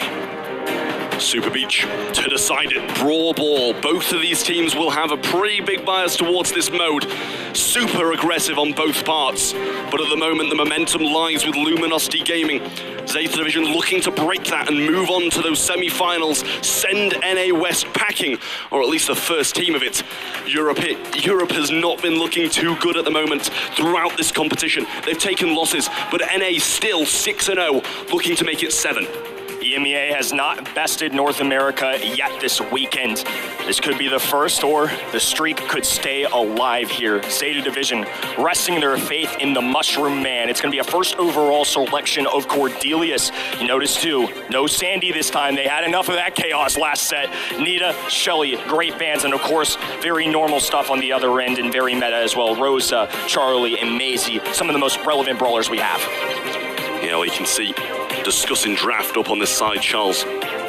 Super Beach to decide it. Brawl ball. Both of these teams will have a pretty big bias towards this mode. Super aggressive on both parts. But at the moment, the momentum lies with Luminosity Gaming. Zeta Division looking to break that and move on to those semi-finals. Send NA West packing, or at least the first team of it. Europe has not been looking too good at the moment throughout this competition. They've taken losses, but NA still 6-0, looking to make it 7. EMEA has not bested North America yet this weekend. This could be the first, or the streak could stay alive here. Zeta Division resting their faith in the Mushroom Man. It's going to be a first overall selection of Cordelius. You notice too, no Sandy this time. They had enough of that chaos last set. Nita, Shelly, great bands, and of course, very normal stuff on the other end and very meta as well. Rosa, Charlie, and Maisie, some of the most relevant brawlers we have. Yeah, well, you can see discussing draft up on this side. Charles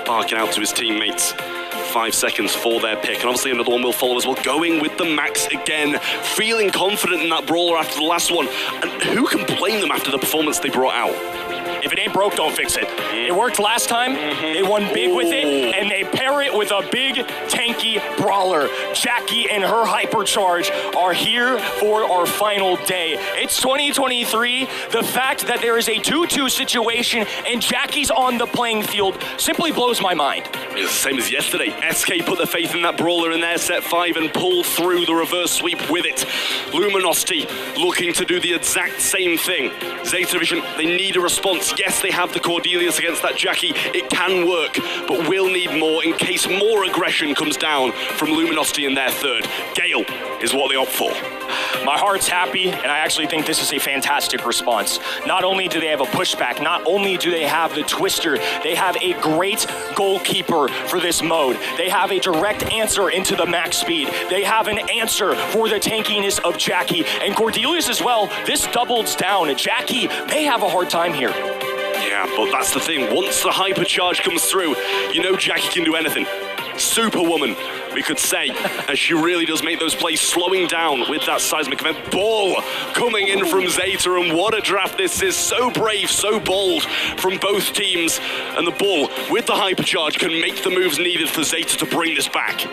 barking out to his teammates. 5 seconds for their pick, and obviously another one will follow as well. Going with the Max again, feeling confident in that brawler after the last one. And who can blame them after the performance they brought out? If it ain't broke, don't fix it. It worked last time. They won big with it, and they pair it with a big, tanky brawler. Jackie and her hypercharge are here for our final day. It's 2023. The fact that there is a 2-2 situation and Jackie's on the playing field simply blows my mind. It's the same as yesterday. SK put their faith in that brawler in their set 5 and pulled through the reverse sweep with it. Luminosity looking to do the exact same thing. Zeta Division, they need a response. Yes, they have the Cordelius against that Jackie. It can work, but we'll need more in case more aggression comes down from Luminosity in their third. Gale is what they opt for. My heart's happy, and I actually think this is a fantastic response. Not only do they have a pushback, not only do they have the twister, they have a great goalkeeper for this mode. They have a direct answer into the max speed. They have an answer for the tankiness of Jackie. And Cordelius as well, this doubles down. Jackie may have a hard time here. Yeah, but that's the thing. Once the hypercharge comes through, you know Jackie can do anything. Superwoman, we could say, as she really does make those plays, slowing down with that seismic event. Ball coming in from Zeta, and what a draft this is. So brave, so bold from both teams. And the Bull, with the hypercharge, can make the moves needed for Zeta to bring this back.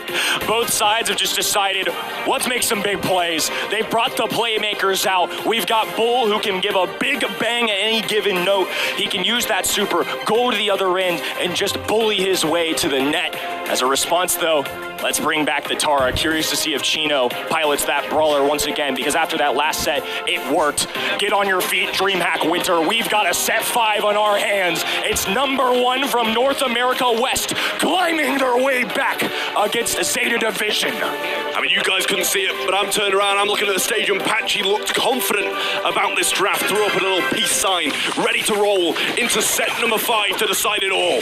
Both sides have just decided, let's make some big plays. They brought the playmakers out. We've got Bull, who can give a big bang at any given note. He can use that super, go to the other end, and just bully his way to the net. As a response, though, let's bring back the Tara. Curious to see if Chino pilots that brawler once again, because after that last set, it worked. Get on your feet, DreamHack Winter. We've got a set 5 on our hands. It's number 1 from North America West, climbing their way back against Zeta Division. I mean, you guys couldn't see it, but I'm turned around, I'm looking at the stage, and Patchy looked confident about this draft, threw up a little peace sign, ready to roll into set number 5 to decide it all.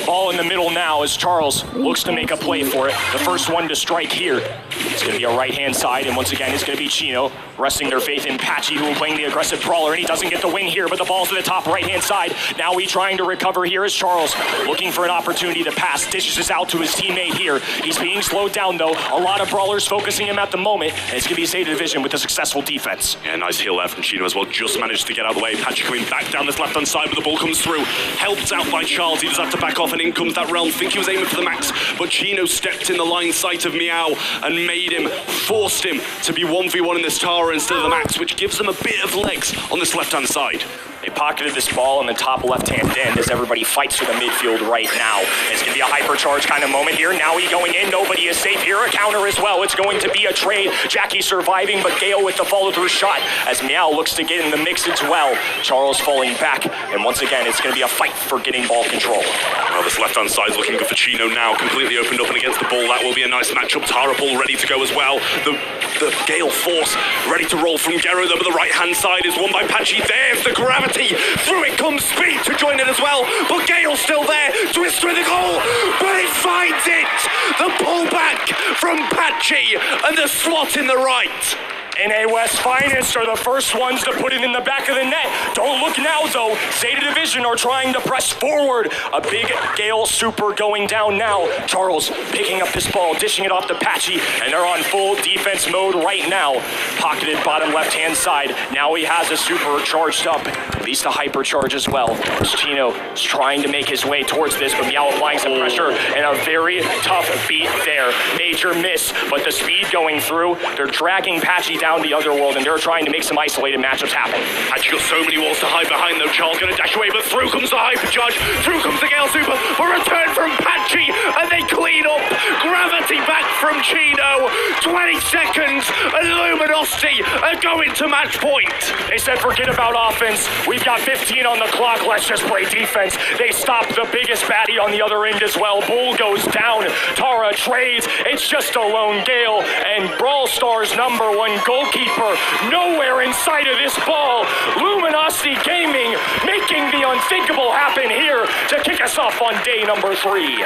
Ball in the middle now as Charles looks to make a play for it. The first one to strike here. It's going to be a right-hand side, and once again, it's going to be Chino resting their faith in Patchy, who will playing the aggressive brawler, and he doesn't get the win here, but the ball's to the top right-hand side. Now he's trying to recover here as Charles looking for an opportunity to pass. Dishes this out to his teammate here. He's being slowed down, though. A lot of brawlers focusing him at the moment, and it's going to be Zeta Division with a successful defense. Yeah, nice heal there from Chino as well. Just managed to get out of the way. Patchy coming back down this left-hand side, but the ball comes through. Helped out by Charles. He does have to back off, and in comes that Realm. Think he was aiming for the max, but Chino stepped in the line sight of Meow and made him, forced him to be 1v1 in this tower instead of the max, which gives them a bit of legs on this left-hand side. They pocketed this ball in the top left-hand end as everybody fights for the midfield right now. It's going to be a hypercharge kind of moment here. Now he going in. Nobody is safe here. A counter as well. It's going to be a trade. Jackie surviving, but Gale with the follow-through shot as Meow looks to get in the mix as well. Charles falling back, and once again, it's going to be a fight for getting ball control. Well, this left-hand side is looking good for Chino now. Completely opened up and against the ball. That will be a nice matchup. Tara Bull ready to go as well. The Gale force ready to roll from Gero, though, but the right-hand side is won by Patchy. There's the gravity. Through it comes Speed to join it as well, but Gale's still there. Twister in the goal, but he finds it. The pullback from Patchy and the slot in the right. NA West Finest are the first ones to put it in the back of the net. Don't look now, though. Zeta Division are trying to press forward. A big Gale Super going down now. Charles picking up this ball, dishing it off to Patchy, and they're on full defense mode right now. Pocketed bottom left-hand side. Now he has a super charged up. At least a hypercharge as well. Chino is trying to make his way towards this, but Meow applying some pressure and a very tough beat there. Major miss, but the speed going through, they're dragging Patchy down the other world, and they're trying to make some isolated matchups happen. Patchy got so many walls to hide behind, though. Charles gonna dash away, but through comes the hypercharge. Through comes the Gale Super. A return from Patchy, and they clean up. Gravity back from Chino. 20 seconds, and Luminosity are going to match point. They said forget about offense. We've got 15 on the clock. Let's just play defense. They stop the biggest baddie on the other end as well. Bull goes down. Tara trades. It's just a lone Gale. And Brawl Stars #1 goalkeeper nowhere inside of this ball. Luminosity Gaming making the unthinkable happen here to kick us off on day number 3.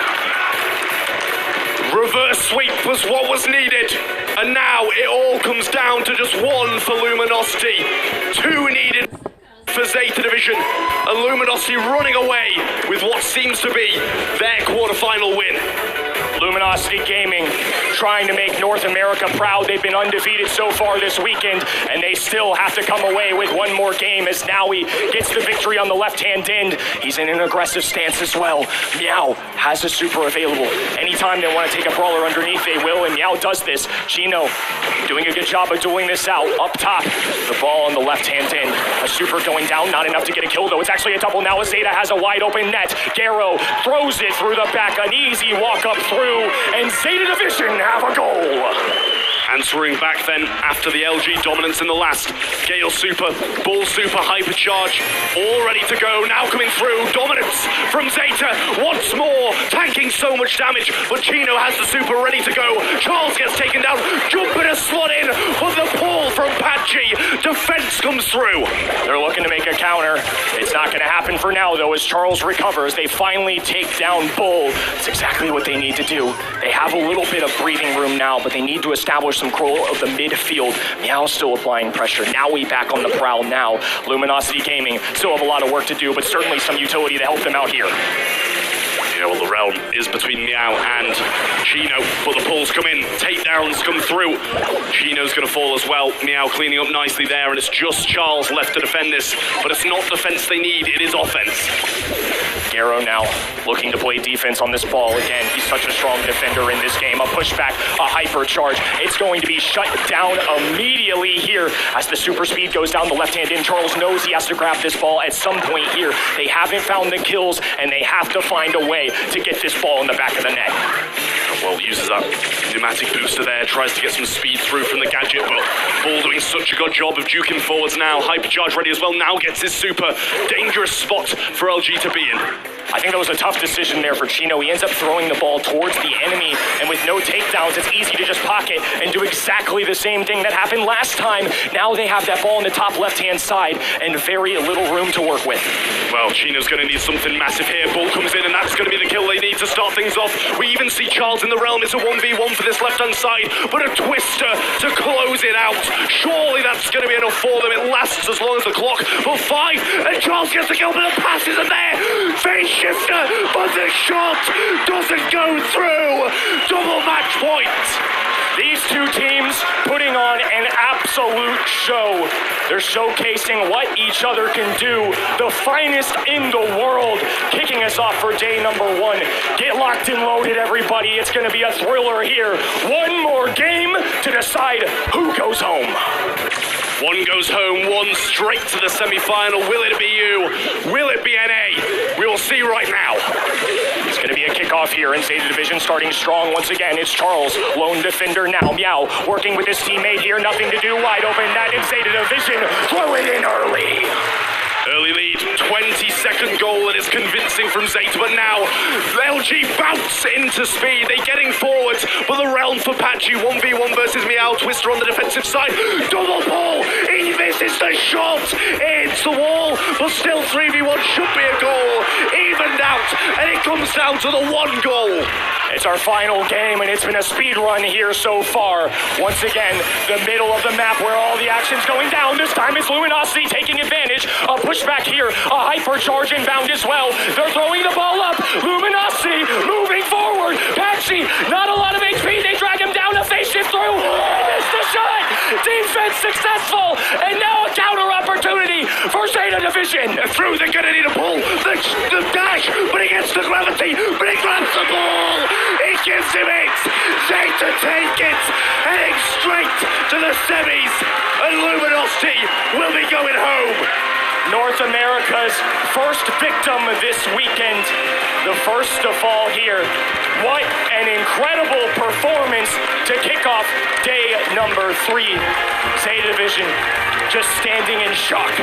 Reverse sweep was what was needed. And now it all comes down to just one for Luminosity. 2 needed for Zeta Division. And Luminosity running away with what seems to be their quarterfinal win. Luminosity Gaming trying to make North America proud. They've been undefeated so far this weekend, and they still have to come away with one more game as Nowie gets the victory on the left-hand end. He's in an aggressive stance as well. Meow has a super available. Anytime they want to take a brawler underneath, they will, and Meow does this. Chino doing a good job of dueling this out. Up top, the ball on the left-hand end. A super going down, not enough to get a kill, though. It's actually a double now as Zeta has a wide-open net. Garo throws it through the back, an easy walk up through, and Zeta Division have a goal. Answering back then after the LG dominance in the last. Gale Super, Bull Super, Hypercharge, all ready to go. Now coming through, dominance from Zeta once more, tanking so much damage, but Chino has the Super ready to go. Charles gets taken down, jumping a slot in for the pull from Patchy. Defense comes through. They're looking to make a counter. It's not going to happen for now, though, as Charles recovers. They finally take down Bull. It's exactly what they need to do. They have a little bit of breathing room now, but they need to establish some control of the midfield. Meow still applying pressure. Now we back on the prowl now. Luminosity Gaming still have a lot of work to do, but certainly some utility to help them out here. Yeah, well, the realm is between Meow and Chino, but the pulls come in, takedowns come through. Chino's going to fall as well. Meow cleaning up nicely there, and it's just Charles left to defend this, but it's not defense they need, it is offense. Garo now looking to play defense on this ball again. He's such a strong defender in this game. A pushback, a hypercharge. It's going to be shut down immediately here as the super speed goes down the left-hand end. Charles knows he has to grab this ball at some point here. They haven't found the kills, and they have to find a way to get this ball in the back of the net. Well, uses that pneumatic booster there, tries to get some speed through from the gadget, but Bull doing such a good job of juking forwards now. Hypercharge ready as well, now gets his super. Dangerous spot for LG to be in. I think that was a tough decision there for Chino. He ends up throwing the ball towards the enemy, and with no takedowns, it's easy to just pocket and do exactly the same thing that happened last time. Now they have that ball on the top left-hand side and very little room to work with. Well, Chino's going to need something massive here. Bull comes in, and that's going to be the kill they need to start things off. We even see Charles in the realm. It's a 1v1 for this left-hand side, but a twister to close it out. Surely that's going to be enough for them. It lasts as long as the clock will 5, and Charles gets the kill, but the pass isn't there. Face shifter, but the shot doesn't go through. Double match point. These two teams putting on an absolute show. They're showcasing what each other can do. The finest in the world. Kicking us off for day number 1. Get locked and loaded, everybody. It's going to be a thriller here. One more game to decide who goes home. One goes home, one straight to the semi-final. Will it be you? Will it be NA? We will see right now. It's going to be a kickoff here in Zeta Division, starting strong once again. It's Charles, lone defender now. Meow working with his teammate here. Nothing to do. Wide open net in Zeta Division. Throw it in early. Early lead, 20-second goal, and it's convincing from Zeta, but now LG bounce into speed. They're getting forwards, but the realm for Patchy, 1v1 versus Meow. Twister on the defensive side, double ball, misses the shot. It's the wall, but still 3v1 should be a goal. Evened out, and it comes down to the 1 goal. It's our final game, and it's been a speed run here so far. Once again, the middle of the map where all the action's going down. This time it's Luminosity taking advantage. A pushback here, a hypercharge inbound as well. They're throwing the ball up. Luminosity moving forward. Patchy, not a lot of HP. They drag him down, a face shift through. They missed the shot. Defense successful, and now a counter opportunity for Zeta Division. Through the gonna need a pull. The dash, but he gets the gravity, but he grabs the ball. He gives him it. Zeta take it, heading straight to the semis, and Luminosity will be going home. North America's first victim this weekend, the first to fall here. What an incredible performance to kick off day number 3. Zeta Division just standing in shock.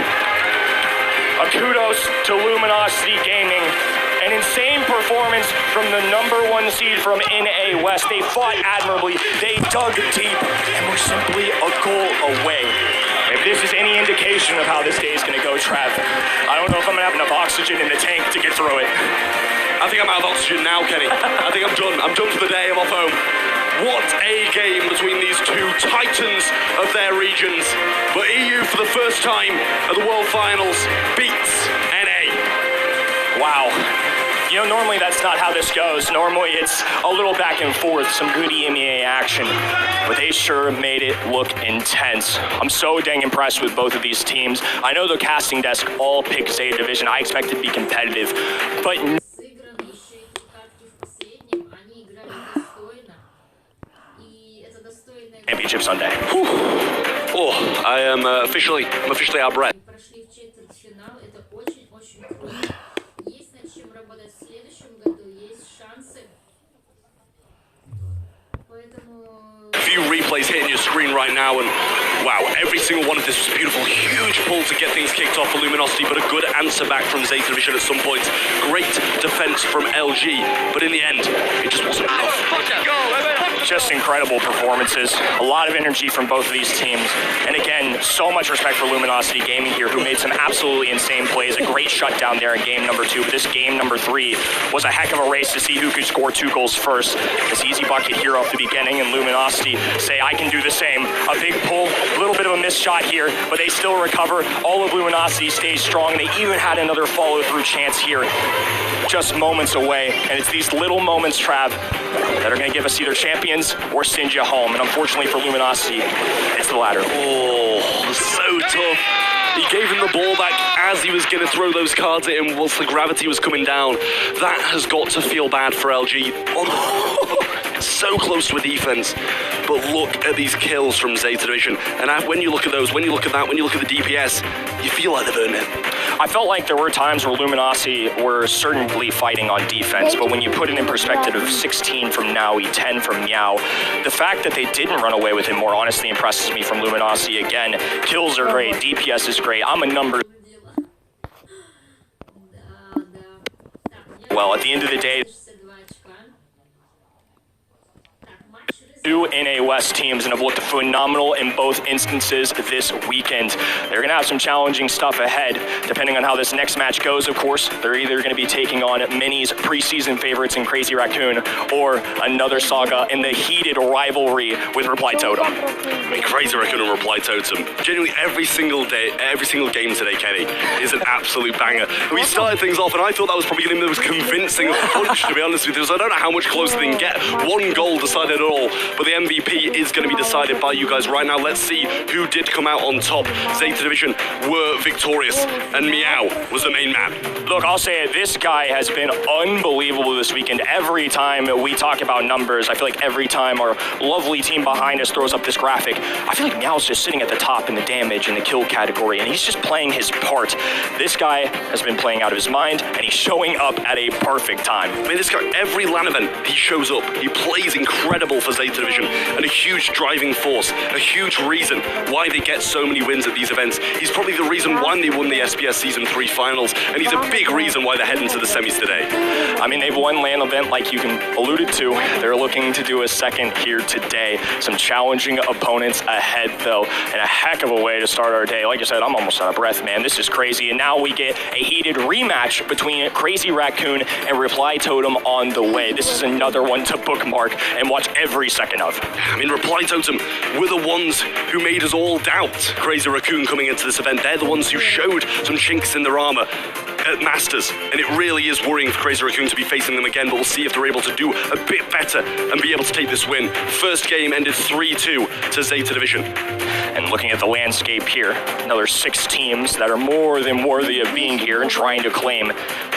A kudos to Luminosity Gaming. An insane performance from the #1 seed from NA West. They fought admirably, they dug deep, and were simply a goal away. If this is any indication of how this day is going to go, Trav, I don't know if I'm going to have enough oxygen in the tank to get through it. I think I'm out of oxygen now, Kenny. I think I'm done. I'm done for the day. I'm off home. What a game between these two titans of their regions. But EU, for the first time at the World Finals, beats NA. Wow. You know, normally that's not how this goes. Normally it's a little back and forth, some good EMEA action. But they sure made it look intense. I'm so dang impressed with both of these teams. I know the casting desk all picked Zeta Division. I expect it to be competitive. But Сыграны еще и катки в последнем, они играли достойно. И это достойное... Championship Sunday. Oh, I'm officially out of breath. Прошли в четвертьфинал, это очень-очень круто. Есть над чем работать в следующем году, есть шансы. Поэтому... A few replays hitting your screen right now, and wow, every single one of this was beautiful. Huge pull to get things kicked off for Luminosity, but a good answer back from Zeta Division at some points. Great defense from LG, but in the end, it just wasn't enough. just incredible performances. A lot of energy from both of these teams. And again, so much respect for Luminosity Gaming here, who made some absolutely insane plays. A great shutdown there in game number 2. But this game number 3 was a heck of a race to see who could score 2 goals first. This easy bucket here off the beginning, and Luminosity say, I can do the same. A big pull, a little bit of a missed shot here, but they still recover. All of Luminosity stays strong, and they even had another follow-through chance here, just moments away. And it's these little moments, Trav, that are going to give us either champions or send you home. And unfortunately for Luminosity, it's the latter. Oh, so tough. He gave him the ball back as he was going to throw those cards at him whilst the gravity was coming down. That has got to feel bad for LG. Oh, so close to a defense. But look at these kills from Zeta Division. And when you look at those, when you look at that, when you look at the DPS, you feel like they've earned it. I felt like there were times where Luminosity were certainly fighting on defense, but when you put it in perspective of 16 from Naui, 10 from Meow, the fact that they didn't run away with him more honestly impresses me from Luminosity. Again, kills are great, DPS is great. I'm a number. Well, at the end of the day, 2 NA West teams and have looked phenomenal in both instances this weekend. They're going to have some challenging stuff ahead, depending on how this next match goes, of course. They're either going to be taking on Mini's preseason favorites in Crazy Raccoon, or another saga in the heated rivalry with Reply Totem. I mean, Crazy Raccoon and Reply Totem. Genuinely, every single game today, Kenny, is an absolute banger. We started things off, and I thought that was probably going to be the most convincing punch, to be honest with you, because I don't know how much closer they can get. 1 goal decided it all. But the MVP is going to be decided by you guys right now. Let's see who did come out on top. Zeta Division were victorious, and Meow was the main man. Look, I'll say it, this guy has been unbelievable this weekend. Every time we talk about numbers, I feel like every time our lovely team behind us throws up this graphic, I feel like Meow's just sitting at the top in the damage and the kill category, and he's just playing his part. This guy has been playing out of his mind, and he's showing up at a perfect time. I mean, this guy, every LAN event, he shows up. He plays incredible for Zeta division and a huge driving force, a huge reason why they get so many wins at these events. He's probably the reason why they won the SPS Season 3 finals, and he's a big reason why they're heading to the semis today. I mean, they've won LAN event like you alluded to. They're looking to do a second here today. Some challenging opponents ahead, though, and a heck of a way to start our day. Like I said, I'm almost out of breath, man. This is crazy. And now we get a heated rematch between Crazy Raccoon and Reply Totem on the way. This is another one to bookmark and watch every second of. I mean, Reply Totem were the ones who made us all doubt Crazy Raccoon coming into this event. They're the ones who showed some chinks in their armor at Masters, and it really is worrying for Crazy Raccoon to be facing them again, but we'll see if they're able to do a bit better and be able to take this win. First game ended 3-2 to Zeta Division. And looking at the landscape here, another 6 teams that are more than worthy of being here and trying to claim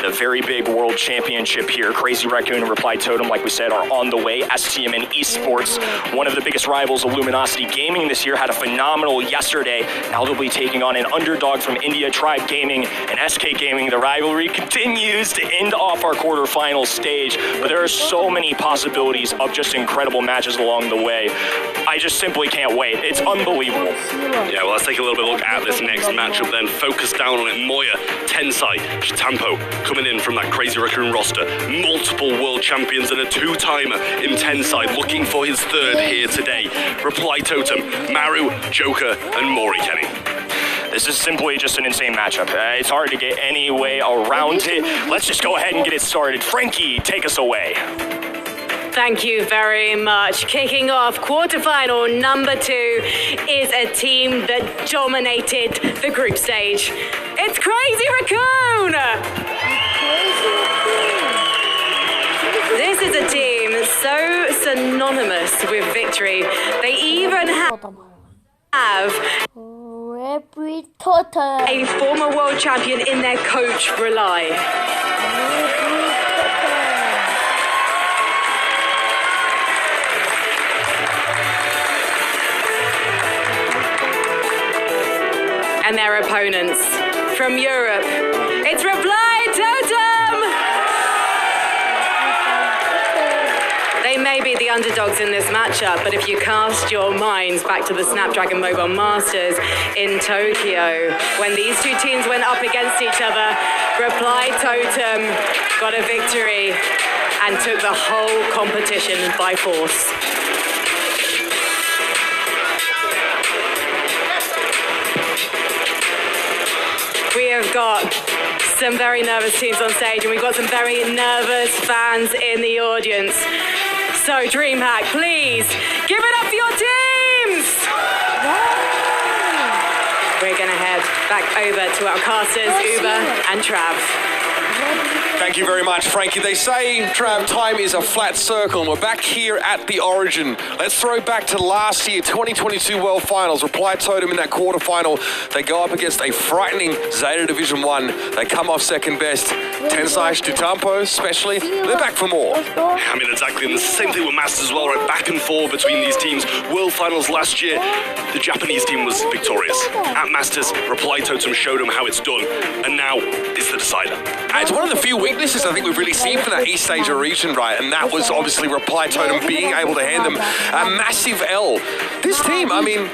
the very big world championship here. Crazy Raccoon and Reply Totem, like we said, are on the way. STMN Esports, one of the biggest rivals of Luminosity Gaming this year, had a phenomenal yesterday. Now they'll be taking on an underdog from India, Tribe Gaming, and SK Gaming. The rivalry continues to end off our quarterfinal stage, but there are so many possibilities of just incredible matches along the way. I just simply can't wait. It's unbelievable. Yeah, well, let's take a little bit of a look at this next matchup then. Focus down on it. Moya, Tensai, Chitampo coming in from that Crazy Raccoon roster. Multiple world champions and a 2-timer in Tensai, looking for his 3rd here today. Reply Totem, Maru, Joker, and Mori, Kenny. This is simply just an insane matchup. It's hard to get any way around it. Let's just go ahead and get it started. Frankie, take us away. Thank you very much. Kicking off quarterfinal number 2 is a team that dominated the group stage. It's Crazy Raccoon! This is a team so synonymous with victory. They even have a former world champion in their coach, Rely. And their opponents from Europe, it's Reply Totem! They may be the underdogs in this matchup, but if you cast your minds back to the Snapdragon Mobile Masters in Tokyo, when these 2 teams went up against each other, Reply Totem got a victory and took the whole competition by force. We have got some very nervous teams on stage, and we've got some very nervous fans in the audience. So DreamHack, please give it up for your teams! We're gonna head back over to our casters, Uber and Trav. Thank you very much, Frankie. They say, Trav, time is a flat circle, and we're back here at the Origin. Let's throw back to last year, 2022 World Finals. Reply Totem in that quarterfinal. They go up against a frightening Zeta Division 1. They come off second best. Tensai, Chitampo especially, they're back for more. I mean, exactly. And the same thing with Masters as well, right? Back and forth between these teams. World Finals last year, the Japanese team was victorious. At Masters, Reply Totem showed them how it's done, and now it's the decider. And it's one of the few weaknesses I think we've really seen from that East Asia region, right? And that was obviously Reply Totem being able to hand them a massive L. This team, I mean,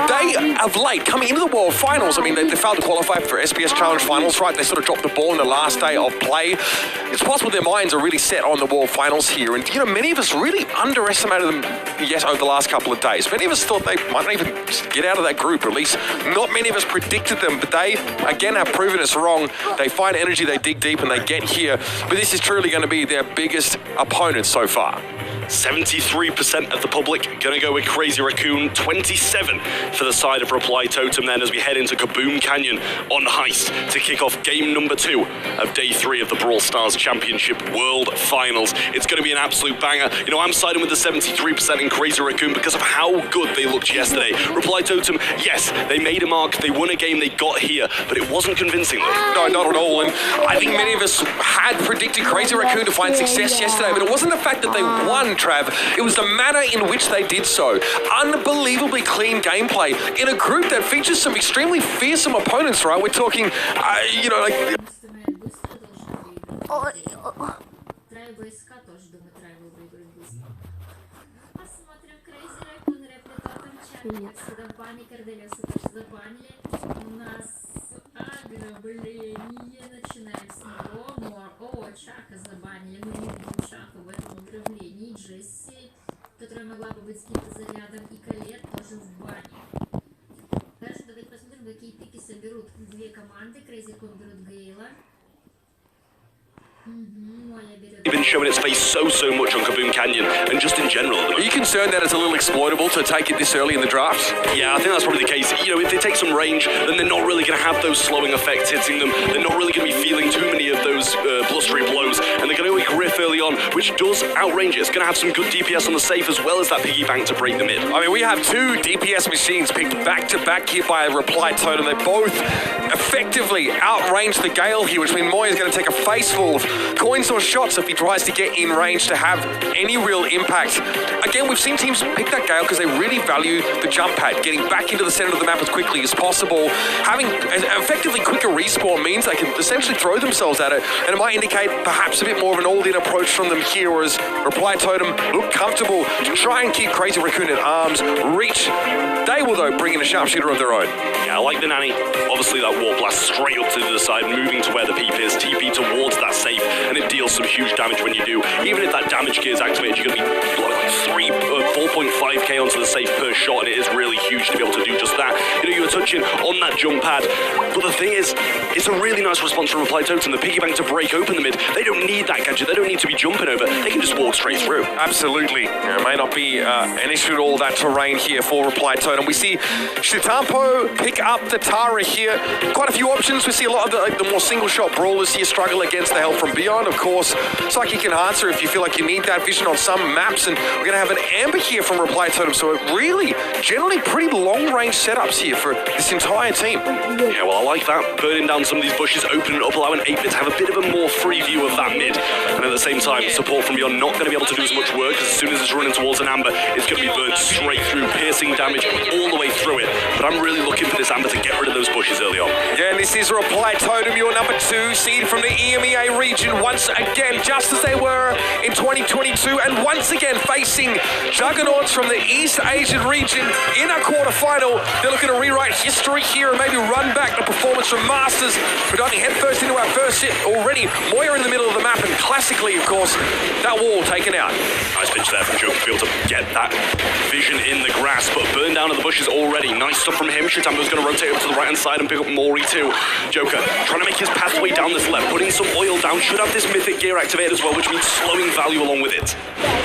they of late, coming into the World Finals, I mean, they failed to qualify for SPS Challenge Finals, right? They sort of dropped the ball on the last day of play. It's possible their minds are really set on the World Finals here. And, you know, many of us really underestimated them, yes, over the last couple of days. Many of us thought they might not even get out of that group, or at least not many of us predicted them. But they, again, have proven us wrong. They find energy, they dig deep, and they get here. But this is truly going to be their biggest opponent so far. 73% of the public going to go with Crazy Raccoon, 27 for the side of Reply Totem then as we head into Kaboom Canyon on Heist to kick off game number 2 of day 3 of the Brawl Stars Championship World Finals. It's going to be an absolute banger. You know, I'm siding with the 73% in Crazy Raccoon because of how good they looked yesterday. Reply Totem, yes, they made a mark, they won a game, they got here, but it wasn't convincing them. No, not at all. And I think many of us had predicted Crazy Raccoon to find success yesterday, but it wasn't the fact that they won, Trav. It was the manner in which they did so. Unbelievably clean gameplay in a group that features some extremely fearsome opponents, right? We're talking, you know, like... Привет. Компания Корделиуса тоже забанили. У нас ограбление. Начинаем с него. О, Чака забанили. Мы не видим Чака в этом ограблении. Джесси, которая могла бы быть с кем-то зарядом. И Калет тоже в бане. Хорошо, давайте посмотрим, какие пики соберут две команды. Crazy Con берут Гейла. Been showing its face so much on Kaboom Canyon and just in general at the Are moment. you concerned that it's a little exploitable to take it this early in the draft? Yeah, I think that's probably the case. You know, if they take some range, then they're not really going to have those slowing effects hitting them. They're not really going to be feeling too many of those blustery blows, and they're going to griff early on, which does outrange it. It's going to have some good DPS on the safe as well as that piggy bank to break the mid. I mean, we have two DPS machines picked back-to-back here by a Reply Totem. They both effectively outrange the Gale here, which means Moya's going to take a face full of coins or shots if he tries to get in range to have any real impact. Again, we've seen teams pick that Gale because they really value the jump pad, getting back into the center of the map as quickly as possible. Having an effectively quicker respawn means they can essentially throw themselves at it, and it might indicate perhaps a bit more of an all-in approach from them here, whereas Reply Totem look comfortable to try and keep Crazy Raccoon at arm's reach. They will, though, bring in a sharpshooter of their own. Yeah, I like the nanny. Obviously, that wall blast straight up to the side, moving to where the peep is, TP towards that safe, and it deals some huge damage when you do. Even if that damage gear is activated, you're going to be like 4.5k onto the safe per shot, and it is really huge to be able to do just that. You know, you were touching on that jump pad, but the thing is, it's a really nice response from Reply Totem. The piggy bank to break open the mid, they don't need that gadget, they don't need to be jumping over, they can just walk straight through. Absolutely. It may not be an issue at all, that terrain here for Reply Totem. We see Shitampo pick up the Tara here. Quite a few options. We see a lot of the more single-shot brawlers here struggle against the Hell from Beyond. Of course, Psychic Enhancer if you feel like you need that vision on some maps. And we're going to have an Amber here from Reply Totem. So it really, generally pretty long-range setups here for this entire team. Yeah, well, I like that. Burning down some of these bushes, opening up, allowing 8-bit to have a bit of a more free view of that mid. And at the same time, support from Beyond not going to be able to do as much work, because as soon as it's running towards an Amber, it's going to be burned straight through, piercing damage all the way through it. But I'm really looking for this Amber to get rid of those bushes early on. Yeah, and this is Reply Totem, your number 2 seed from the EMEA region, once again, just as they were in 2022, and once again facing juggernauts from the East Asian region in a quarterfinal. They're looking to rewrite history here and maybe run back the performance from Masters, but diving headfirst into our first hit already. Moya in the middle of the map, and classically, of course, that wall taken out. Nice pitch there from Joker to be able to get that vision in the grass, but burn down of the bushes already. Nice stuff from him. Shitambo's going to rotate over to the right-hand side and pick up Mori too. Joker trying to make his pathway down this left, putting some oil down. Should have this mythic gear activated as well, which means slowing value along with it.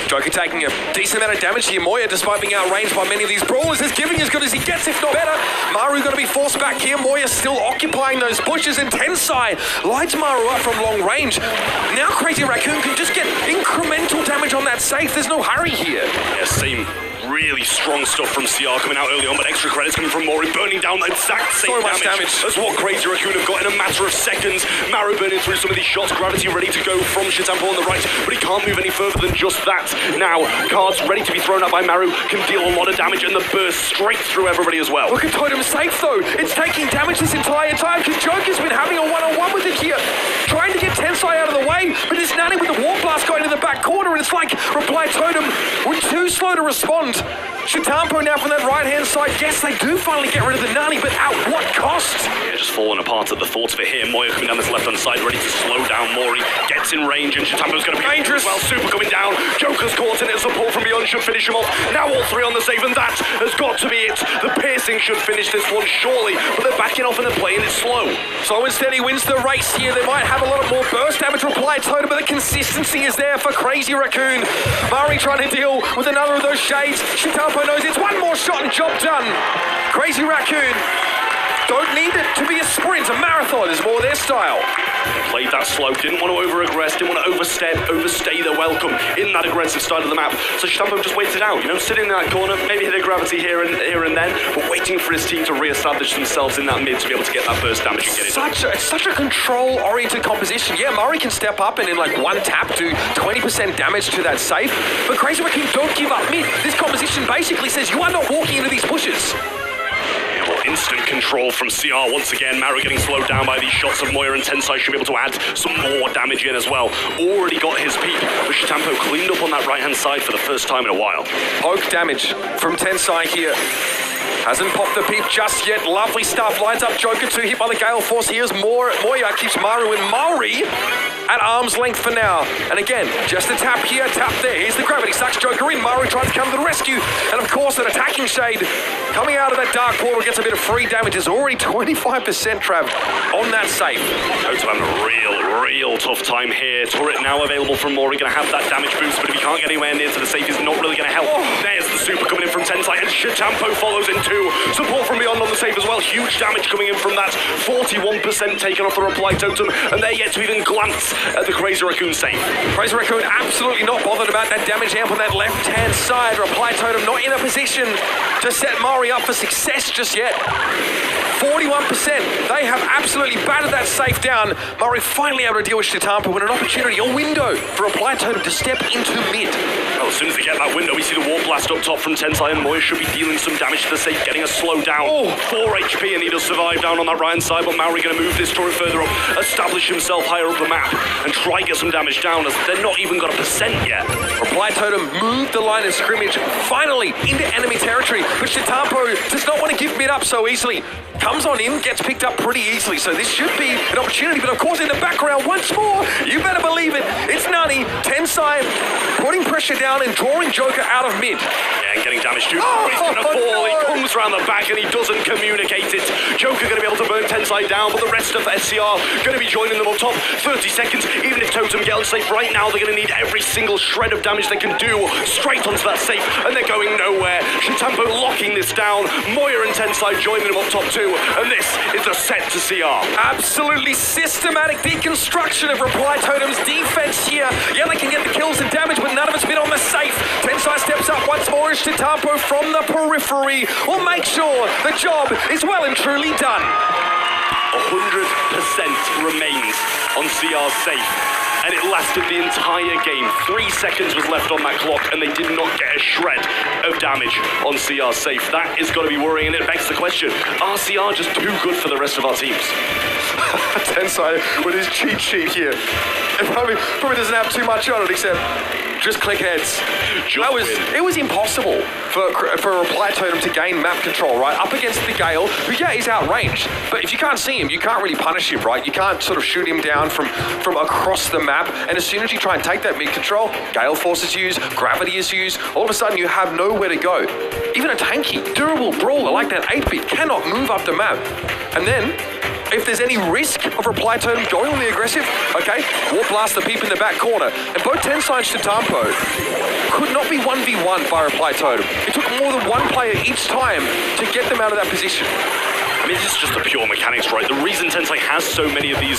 Joker taking a decent amount of damage here. Moya, despite being outranged by many of these brawlers, is giving as good as he gets, if not better. Maru going to be forced back here. Moya still occupying those bushes, and Tensai lights Maru up from long range. Now Crazy Raccoon can just get incremental damage on that safe. There's no hurry here. Yeah, same. Really strong stuff from CR coming out early on, but extra credits coming from Mori, burning down the exact same damage. That's what Crazy Raccoon have got in a matter of seconds. Maru burning through some of these shots, Gravity ready to go from Shitampo on the right, but he can't move any further than just that. Now, cards ready to be thrown out by Maru, can deal a lot of damage, and the burst straight through everybody as well. Look at Totem's safe though. It's taking damage this entire time, because Joker's been having a one-on-one with it here, trying to get Tensai out of the way, but this Nanny with the wall blast going to the back corner, and it's like Reply Totem were too slow to respond. Shitampo now from that right-hand side. Yes, they do finally get rid of the Nani, but at what cost? Yeah, just falling apart at the thoughts for him. Moya coming down this left-hand side, ready to slow down Mori. Gets in range, and Shitampo's going to be dangerous. Well, Super coming down. Joker's caught in it. Support from Beyond should finish him off. Now all three on the save, and that has got to be it. The piercing should finish this one, surely, but they're backing off and they're playing it slow. So instead he wins the race here. They might have a lot more burst damage Reply Totem, but the consistency is there for Crazy Raccoon. Mari trying to deal with another of those shades. Shitampo knows it's one more shot and job done. Crazy Raccoon don't need it to be a sprint. A marathon is more their style. Played that slow, didn't want to over-aggress, didn't want to overstay their welcome in that aggressive side of the map. So Shitampo just waited out, you know, sitting in that corner, maybe hit a Gravity here and then, but waiting for his team to re-establish themselves in that mid to be able to get that burst damage and get it done. It's such a control-oriented composition. Yeah, Murray can step up and in like one tap do 20% damage to that safe, but Crazy Raccoon don't give up mid. This composition basically says you are not walking into these bushes. Instant control from CR once again. Maru getting slowed down by these shots of Moya, and Tensai should be able to add some more damage in as well. Already got his peak, but Shitampo cleaned up on that right-hand side for the first time in a while. Poke damage from Tensai here. Hasn't popped the peep just yet. Lovely stuff. Lines up Joker, 2 hit by the Gale Force. Here's Moya keeps Maru and Maori at arm's length for now. And again, just a tap here, tap there. Here's the gravity, sucks Joker in. Maru tries to come to the rescue. And of course, an attacking Shade coming out of that dark portal gets a bit of free damage. There's already 25% Trav on that safe. Totem having a real tough time here. Turret now available from Mori, going to have that damage boost, but if he can't get anywhere near to the safe, he's not really going to help. There's the super coming in from Tensai, and Shitampo follows in too. Support from beyond on the safe as well. Huge damage coming in from that. 41% taken off the reply totem, and they're yet to even glance at the Crazy Raccoon safe. Crazy Raccoon absolutely not bothered about that damage amp on that left-hand side. Reply totem not in a position to set Mari up for success just yet. 41%. They have absolutely battered that safe down. Murray finally able to deal with Shitampo when an opportunity, a window for Reply Totem to step into mid. Well, as soon as they get that window, we see the War Blast up top from Tensai, and Moya should be dealing some damage to the safe, getting a slow down. 4 HP, and he does survive down on that right-hand side, but Maori going to move this turret further up, establish himself higher up the map, and try to get some damage down, as they're not even got a percent yet. Reply Totem moved the line of scrimmage finally into enemy territory, but Shitampo does not want to give mid up so easily. Comes on in, gets picked up pretty easily, so this should be an opportunity, but of course in the background, once more, you better believe it, it's Nani, Tensai putting pressure down and drawing Joker out of mid. Yeah, and getting damage too. He's going to fall, no. He comes around the back and he doesn't communicate it. Joker going to be able to burn Tensai down, but the rest of SCR going to be joining them on top. 30 seconds, even if Totem gets safe right now, they're going to need every single shred of damage they can do straight onto that safe, and they're going nowhere. Shitampo locking this down, Moya and Tensai joining them up top too. And this is a set to CR. Absolutely systematic deconstruction of Reply Totem's defense here. Yeah, they can get the kills and damage, but none of it's been on the safe. Tensai steps up once more as Shitampo from the periphery will make sure the job is well and truly done. 100% remains on CR's safe. And it lasted the entire game. 3 seconds was left on that clock, and they did not get a shred of damage on CR's safe. That is going to be worrying, and it begs the question, are CR just too good for the rest of our teams? Tensai with his cheat sheet here. It probably doesn't have too much on it, except just click heads. It was impossible for Reply Totem to gain map control, right? Up against the Gale, who, yeah, he's outranged. But if you can't see him, you can't really punish him, right? You can't sort of shoot him down from across the map. And as soon as you try and take that mid control, Gale Force is used, Gravity is used, all of a sudden you have nowhere to go. Even a tanky, durable brawler like that 8-bit cannot move up the map. And then, if there's any risk of Reply Totem going on the aggressive, okay, War Blast the peep in the back corner. And both Tensai and Shitampo could not be 1v1 by Reply Totem. It took more than one player each time to get them out of that position. I mean, this is just the pure mechanics, right? The reason Tensai has so many of these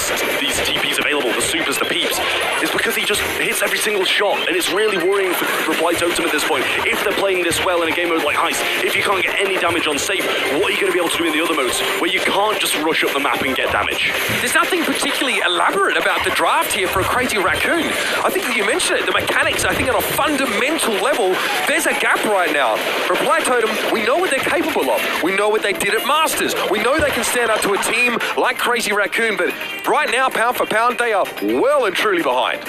TPs available, the supers, the peeps, is because he just hits every single shot, and it's really worrying for Reply Totem at this point. If they're playing this well in a game mode like Heist, if you can't get any damage on safe, what are you going to be able to do in the other modes, where you can't just rush up the map and get damage? There's nothing particularly elaborate about the draft here for a Crazy Raccoon. I think that you mentioned it, the mechanics, I think on a fundamental level, there's a gap right now. Reply Totem, we know what they're capable of. We know what they did at Masters. We know they can stand up to a team like Crazy Raccoon, but right now, pound for pound, they are well and truly behind.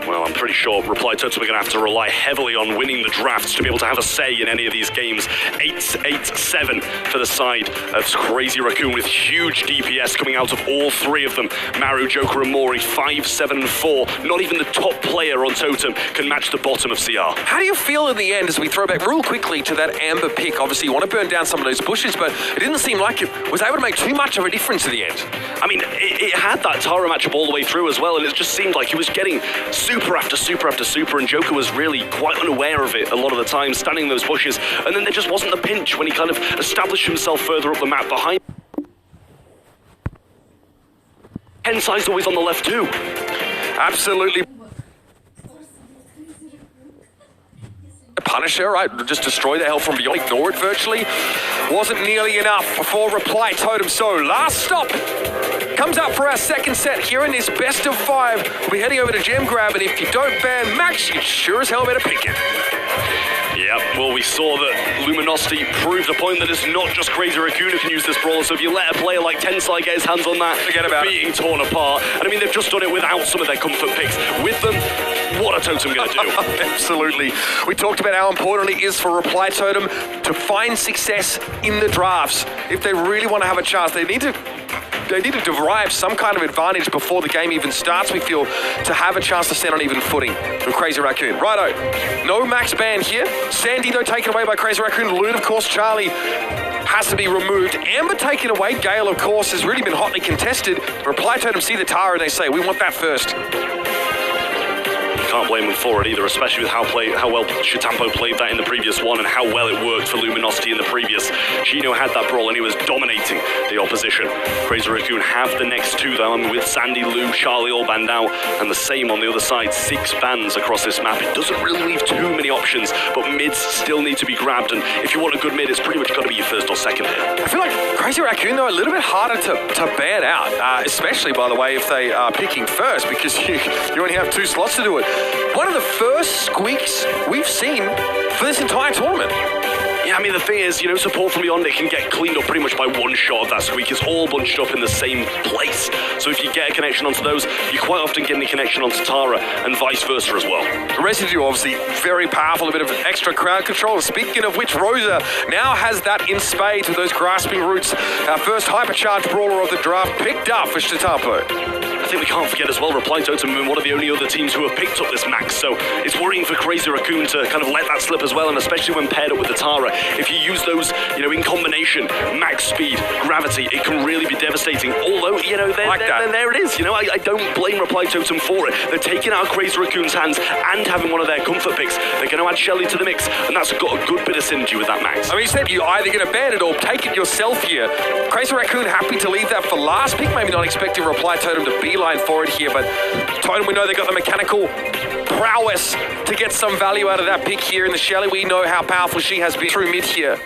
Well, I'm pretty sure Reply Totem are going to have to rely heavily on winning the drafts to be able to have a say in any of these games. 8-8-7 for the side of Crazy Raccoon, with huge DPS coming out of all three of them. Maru, Joker, and Mori, 5-7-4. Not even the top player on Totem can match the bottom of CR. How do you feel in the end as we throw back real quickly to that Amber pick? Obviously, you want to burn down some of those bushes, but it didn't seem like it was able to make too much of a difference in the end. I mean, it had that Tara matchup all the way through as well, and it just seemed like he was getting super after super after super, and Joker was really quite unaware of it a lot of the time, standing in those bushes, and then there just wasn't the pinch when he kind of established himself further up the map behind. Tensai's always on the left too. Absolutely. Punisher, right? Just destroy the health from beyond, ignore it virtually. Wasn't nearly enough before Reply Totem. So last stop comes up for our second set here in this best of 5. We'll be heading over to Gem Grab, and if you don't ban Max, you sure as hell better pick it. Yeah, Yeah, well, we saw that Luminosity proved the point that it's not just Crazy Raccoon who can use this brawler, so if you let a player like Tensai get his hands on that, forget about being torn apart. And I mean, they've just done it without some of their comfort picks. With them, what are Totem going to do? Absolutely. We talked about how important it is for Reply Totem to find success in the drafts. If they really want to have a chance, they need to derive some kind of advantage before the game even starts, we feel, to have a chance to stand on even footing with Crazy Raccoon. Righto, no max ban here. Sandy, though, taken away by Crazy Raccoon. Loon, of course, Charlie has to be removed. Amber taken away. Gale, of course, has really been hotly contested. Reply Totem see the Tara and they say, we want that first. Can't blame them for it either, especially with how well Shitampo played that in the previous one and how well it worked for Luminosity in the previous. Chino had that brawl and he was dominating the opposition. Crazy Raccoon have the next two though, I mean, with Sandy, Lou, Charlie all banned out, and the same on the other side, 6 bans across this map. It doesn't really leave too many options, but mids still need to be grabbed, and if you want a good mid, it's pretty much got to be your first or second hit. I feel like Crazy Raccoon, though, a little bit harder to ban out, especially, by the way, if they are picking first, because you only have 2 slots to do it. One of the first squeaks we've seen for this entire tournament. Yeah, I mean, the thing is, you know, support from beyond, it can get cleaned up pretty much by one shot of that squeak. It's all bunched up in the same place. So if you get a connection onto those, you quite often get a connection onto Tara and vice versa as well. Residue, obviously, very powerful, a bit of extra crowd control. Speaking of which, Rosa now has that in spades with those grasping roots. Our first hypercharged brawler of the draft picked up for Shitampo. I think we can't forget as well, Reply Totem and one of the only other teams who have picked up this max, so it's worrying for Crazy Raccoon to kind of let that slip as well, and especially when paired up with the Tara. If you use those, you know, in combination, max speed, gravity, it can really be devastating. Although, you know, there it is. You know, I don't blame Reply Totem for it. They're taking out Crazy Raccoon's hands and having one of their comfort picks. They're going to add Shelly to the mix, and that's got a good bit of synergy with that max. I mean, you said you're either going to ban it or take it yourself here. Crazy Raccoon happy to leave that for last pick, maybe not expecting Reply Totem to beeline for it here, but Totem, we know they got the mechanical prowess to get some value out of that pick here. In the Shelly, we know how powerful she has been through mid here.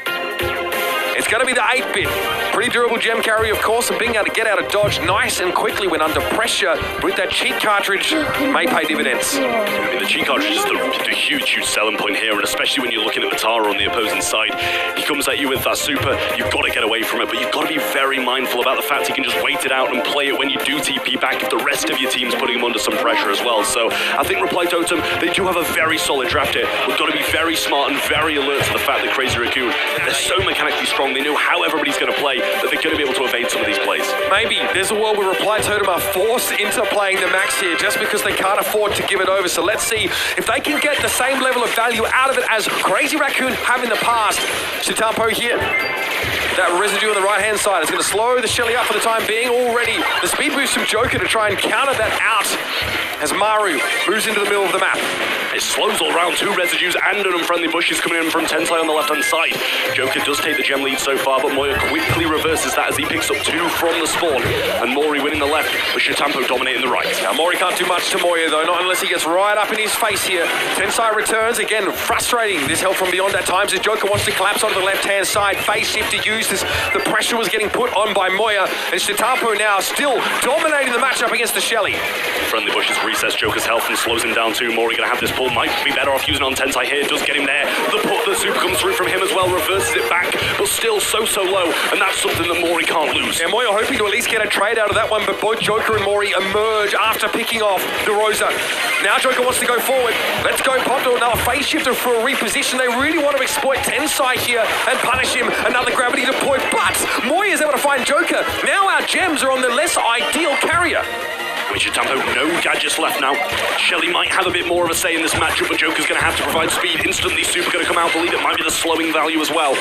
It's going to be the 8-bit. Pretty durable gem carry, of course, and being able to get out of dodge nice and quickly when under pressure with that cheat cartridge may pay dividends. I mean, the cheat cartridge is the huge selling point here, and especially when you're looking at the Tara on the opposing side. He comes at you with that super, you've got to get away from it, but you've got to be very mindful about the fact you can just wait it out and play it when you do TP back if the rest of your team's putting him under some pressure as well. So I think Reply Totem, they do have a very solid draft here. We've got to be very smart and very alert to the fact that Crazy Raccoon, they're so mechanically strong, they know how everybody's going to play, that they're going to be able to evade some of these plays. Maybe there's a world where Reply Totem are forced into playing the max here just because they can't afford to give it over. So let's see if they can get the same level of value out of it as Crazy Raccoon have in the past. Shitampo here. That residue on the right-hand side is going to slow the Shelly up for the time being. Already the speed boost from Joker to try and counter that out as Maru moves into the middle of the map. It slows all around, 2 residues and an unfriendly bush is coming in from Tensai on the left-hand side. Joker does take the gem lead so far, but Moya quickly reverses that as he picks up 2 from the spawn. And Mori winning the left, with Shitampo dominating the right. Now Mori can't do much to Moya though, not unless he gets right up in his face here. Tensai returns, again frustrating this help from beyond at times as Joker wants to collapse onto the left-hand side. Phase shift to use as the pressure was getting put on by Moya, and Shitampo now still dominating the matchup against the Shelly. Friendly bush has recessed Joker's health and slows him down too. Mori gonna have this pull, might be better off using on Tensai here, does get him there. The super comes through from him as well, reverses it back, but still so low, and that's something that Mori can't lose. And Moya hoping to at least get a trade out of that one, but both Joker and Mori emerge after picking off the Rosa. Now Joker wants to go forward. Let's go pop to another phase shifter for a reposition. They really want to exploit Tensai here and punish him. Another gravity deploy, but Moya is able to find Joker. Now our gems are on the less ideal carrier. Shitampo, no gadgets left now. Shelly might have a bit more of a say in this matchup, but Joker's going to have to provide speed. Instantly, super going to come out. Believe it might be the slowing value as well.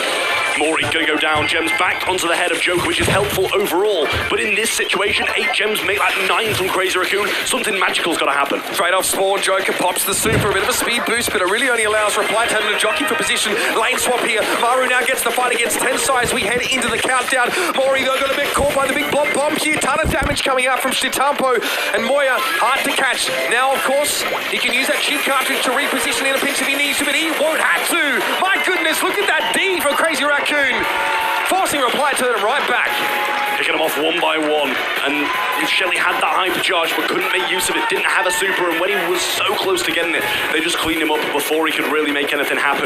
Mori going to go down. Gems back onto the head of Joker, which is helpful overall. But in this situation, 8 gems make that 9 from Crazy Raccoon. Something magical's got to happen. Trade-off spawn, Joker pops the super. A bit of a speed boost, but it really only allows Reply Totem to jockey for position. Lane swap here. Maru now gets the fight against Tensai as we head into the countdown. Mori, though, got a bit caught by the big blob bomb here. Ton of damage coming out from Shitampo. And Moya, hard to catch. Now, of course, he can use that cheat cartridge to reposition in a pinch if he needs to, but he won't have to. My goodness, look at that D for Crazy Raccoon. forcing Reply Totem right back. Picking them off one by one, and Shelly had that hypercharge but couldn't make use of it, didn't have a super, and when he was so close to getting it, they just cleaned him up before he could really make anything happen.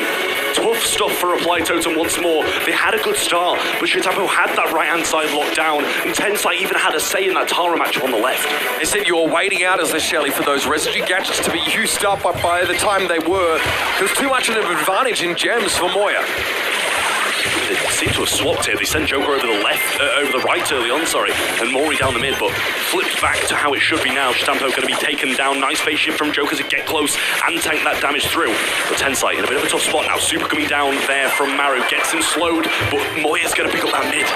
Tough stuff for Reply Totem once more. They had a good start, but Shitampo had that right-hand side locked down, and Tensai even had a say in that Tara matchup on the left. They said you were waiting out as the Shelly for those residue gadgets to be used up, but by the time they were, there was too much of an advantage in gems for Moya. They seem to have swapped here. They sent Joker over the left, over the right early on, sorry, and Mori down the mid, but flipped back to how it should be now. Shitampo going to be taken down. Nice spaceship from Joker to get close and tank that damage through. But Tensai in a bit of a tough spot now. Super coming down there from Maru. Gets him slowed, but Moya's going to pick up that mid.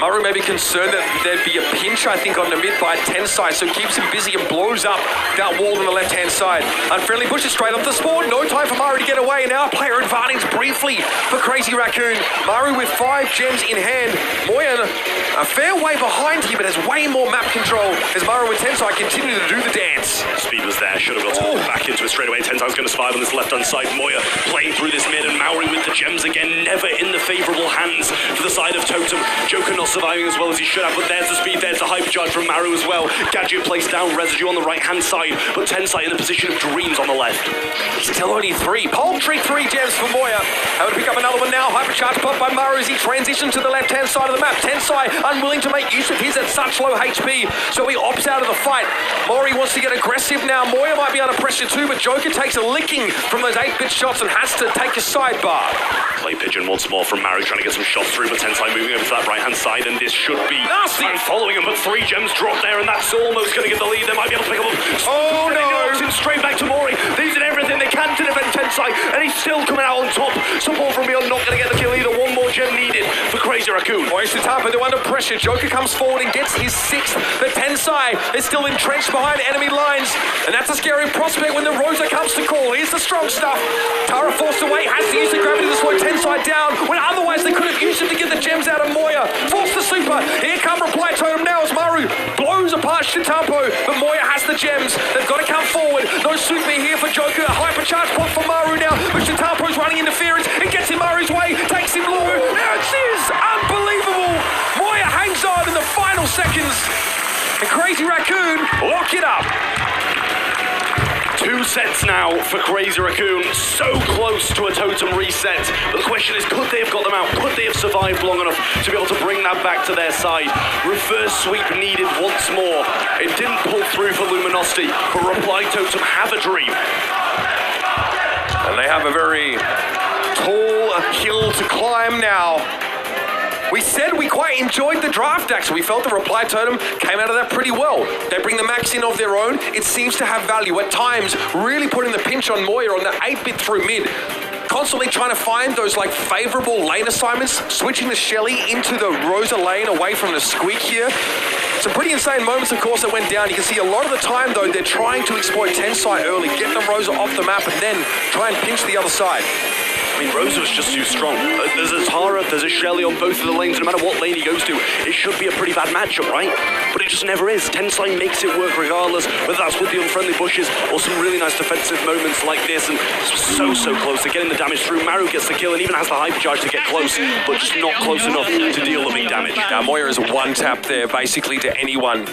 Maru may be concerned that there'd be a pinch, I think, on the mid by Tensai, so keeps him busy and blows up that wall on the left-hand side. Unfriendly pushes straight off the spawn. No time for Maru to get away. Now player advantage briefly for Crazy Raccoon. Maru with 5 gems in hand. Moya a fair way behind here, but has way more map control as Maru and Tensai continue to do the dance. Speed was there. Should have got back into it straight away. Tensai's going to survive on this left-hand side. Moya playing through this mid, and Maru with the gems again. Never in the favourable hands for the side of Totem. Joker not surviving as well as he should have, but there's the speed, there's the hypercharge from Maru as well. Gadget placed down, residue on the right-hand side, but Tensai in the position of dreams on the left. Still only 3. Paltry 3 gems for Moya. Having to pick up another one now. Hypercharge popped by Maru as he transitions to the left-hand side of the map. Tensai unwilling to make use of his at such low HP, so he opts out of the fight. Mori wants to get aggressive now. Moya might be under pressure too, but Joker takes a licking from those 8-bit shots and has to take a sidebar. Play pigeon once more from Maru, trying to get some shots through, but Tensai moving over to that right-hand side, and this should be nasty. And following him, but 3 gems dropped there, and that's almost going to get the lead. They might be able to pick up. Oh no! Straight back to Mori. They did everything they can to defend Tensai, and he's still coming out on top. Support from beyond not going to get the kill either. One more gem needed for Crazy Raccoon. Boys to top, but they're under pressure. Joker comes forward and gets his 6th, but Tensai is still entrenched behind enemy lines, and that's a scary prospect when the Rosa comes to call. Here's the strong stuff. Tara forced away, has to use the gravity to slow Tensai down, when otherwise they could have used it to get the gems out of Moya. Force the super. Here come Reply Totem now as Maru blows apart Shitampo, but Moya has the gems. They've got to come forward. No super here for Joker. Hypercharge pop for Maru now, but Shitampo's running interference. It gets in Maru's way, takes him low. It is unbelievable. Moya hangs on in the final seconds, and Crazy Raccoon lock it up. 2 sets now for Crazy Raccoon. So close to a Totem reset. But the question is, could they have got them out? Could they have survived long enough to be able to bring that back to their side? Reverse sweep needed once more. It didn't pull through for Luminosity, but Reply Totem have a dream. And they have a very tall hill to climb now. We said we quite enjoyed the draft, actually. We felt the Reply Totem came out of that pretty well. They bring the max in of their own. It seems to have value. At times, really putting the pinch on Moya on the 8-bit through mid. Constantly trying to find those like favorable lane assignments, switching the Shelly into the Rosa lane away from the Squeak here. Some pretty insane moments, of course, that went down. You can see a lot of the time, though, they're trying to exploit Tensai early, get the Rosa off the map, and then try and pinch the other side. I mean, Rosa was just too strong. There's a Tara, there's a Shelly on both of the lanes. No matter what lane he goes to, it should be a pretty bad matchup, right? But it just never is. Tensai makes it work regardless, whether that's with the unfriendly bushes or some really nice defensive moments like this. And this was so close to getting the damage through. Maru gets the kill and even has the hypercharge to get close, but just not close enough to deal the big damage. Now, Moya is a one-tap there, basically, to anyone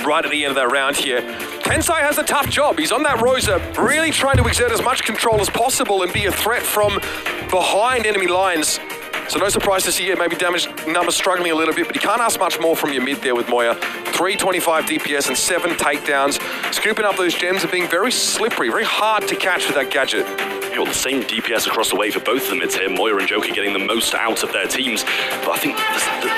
right at the end of that round here. Tensai has a tough job. He's on that Rosa, really trying to exert as much control as possible and be a threat from behind enemy lines. So no surprise to see here, maybe damage numbers struggling a little bit, but you can't ask much more from your mid there with Moya. 325 DPS and 7 takedowns. Scooping up those gems and being very slippery, very hard to catch with that gadget. Well, the same DPS across the way for both of them. It's here, Moya and Joker getting the most out of their teams. But I think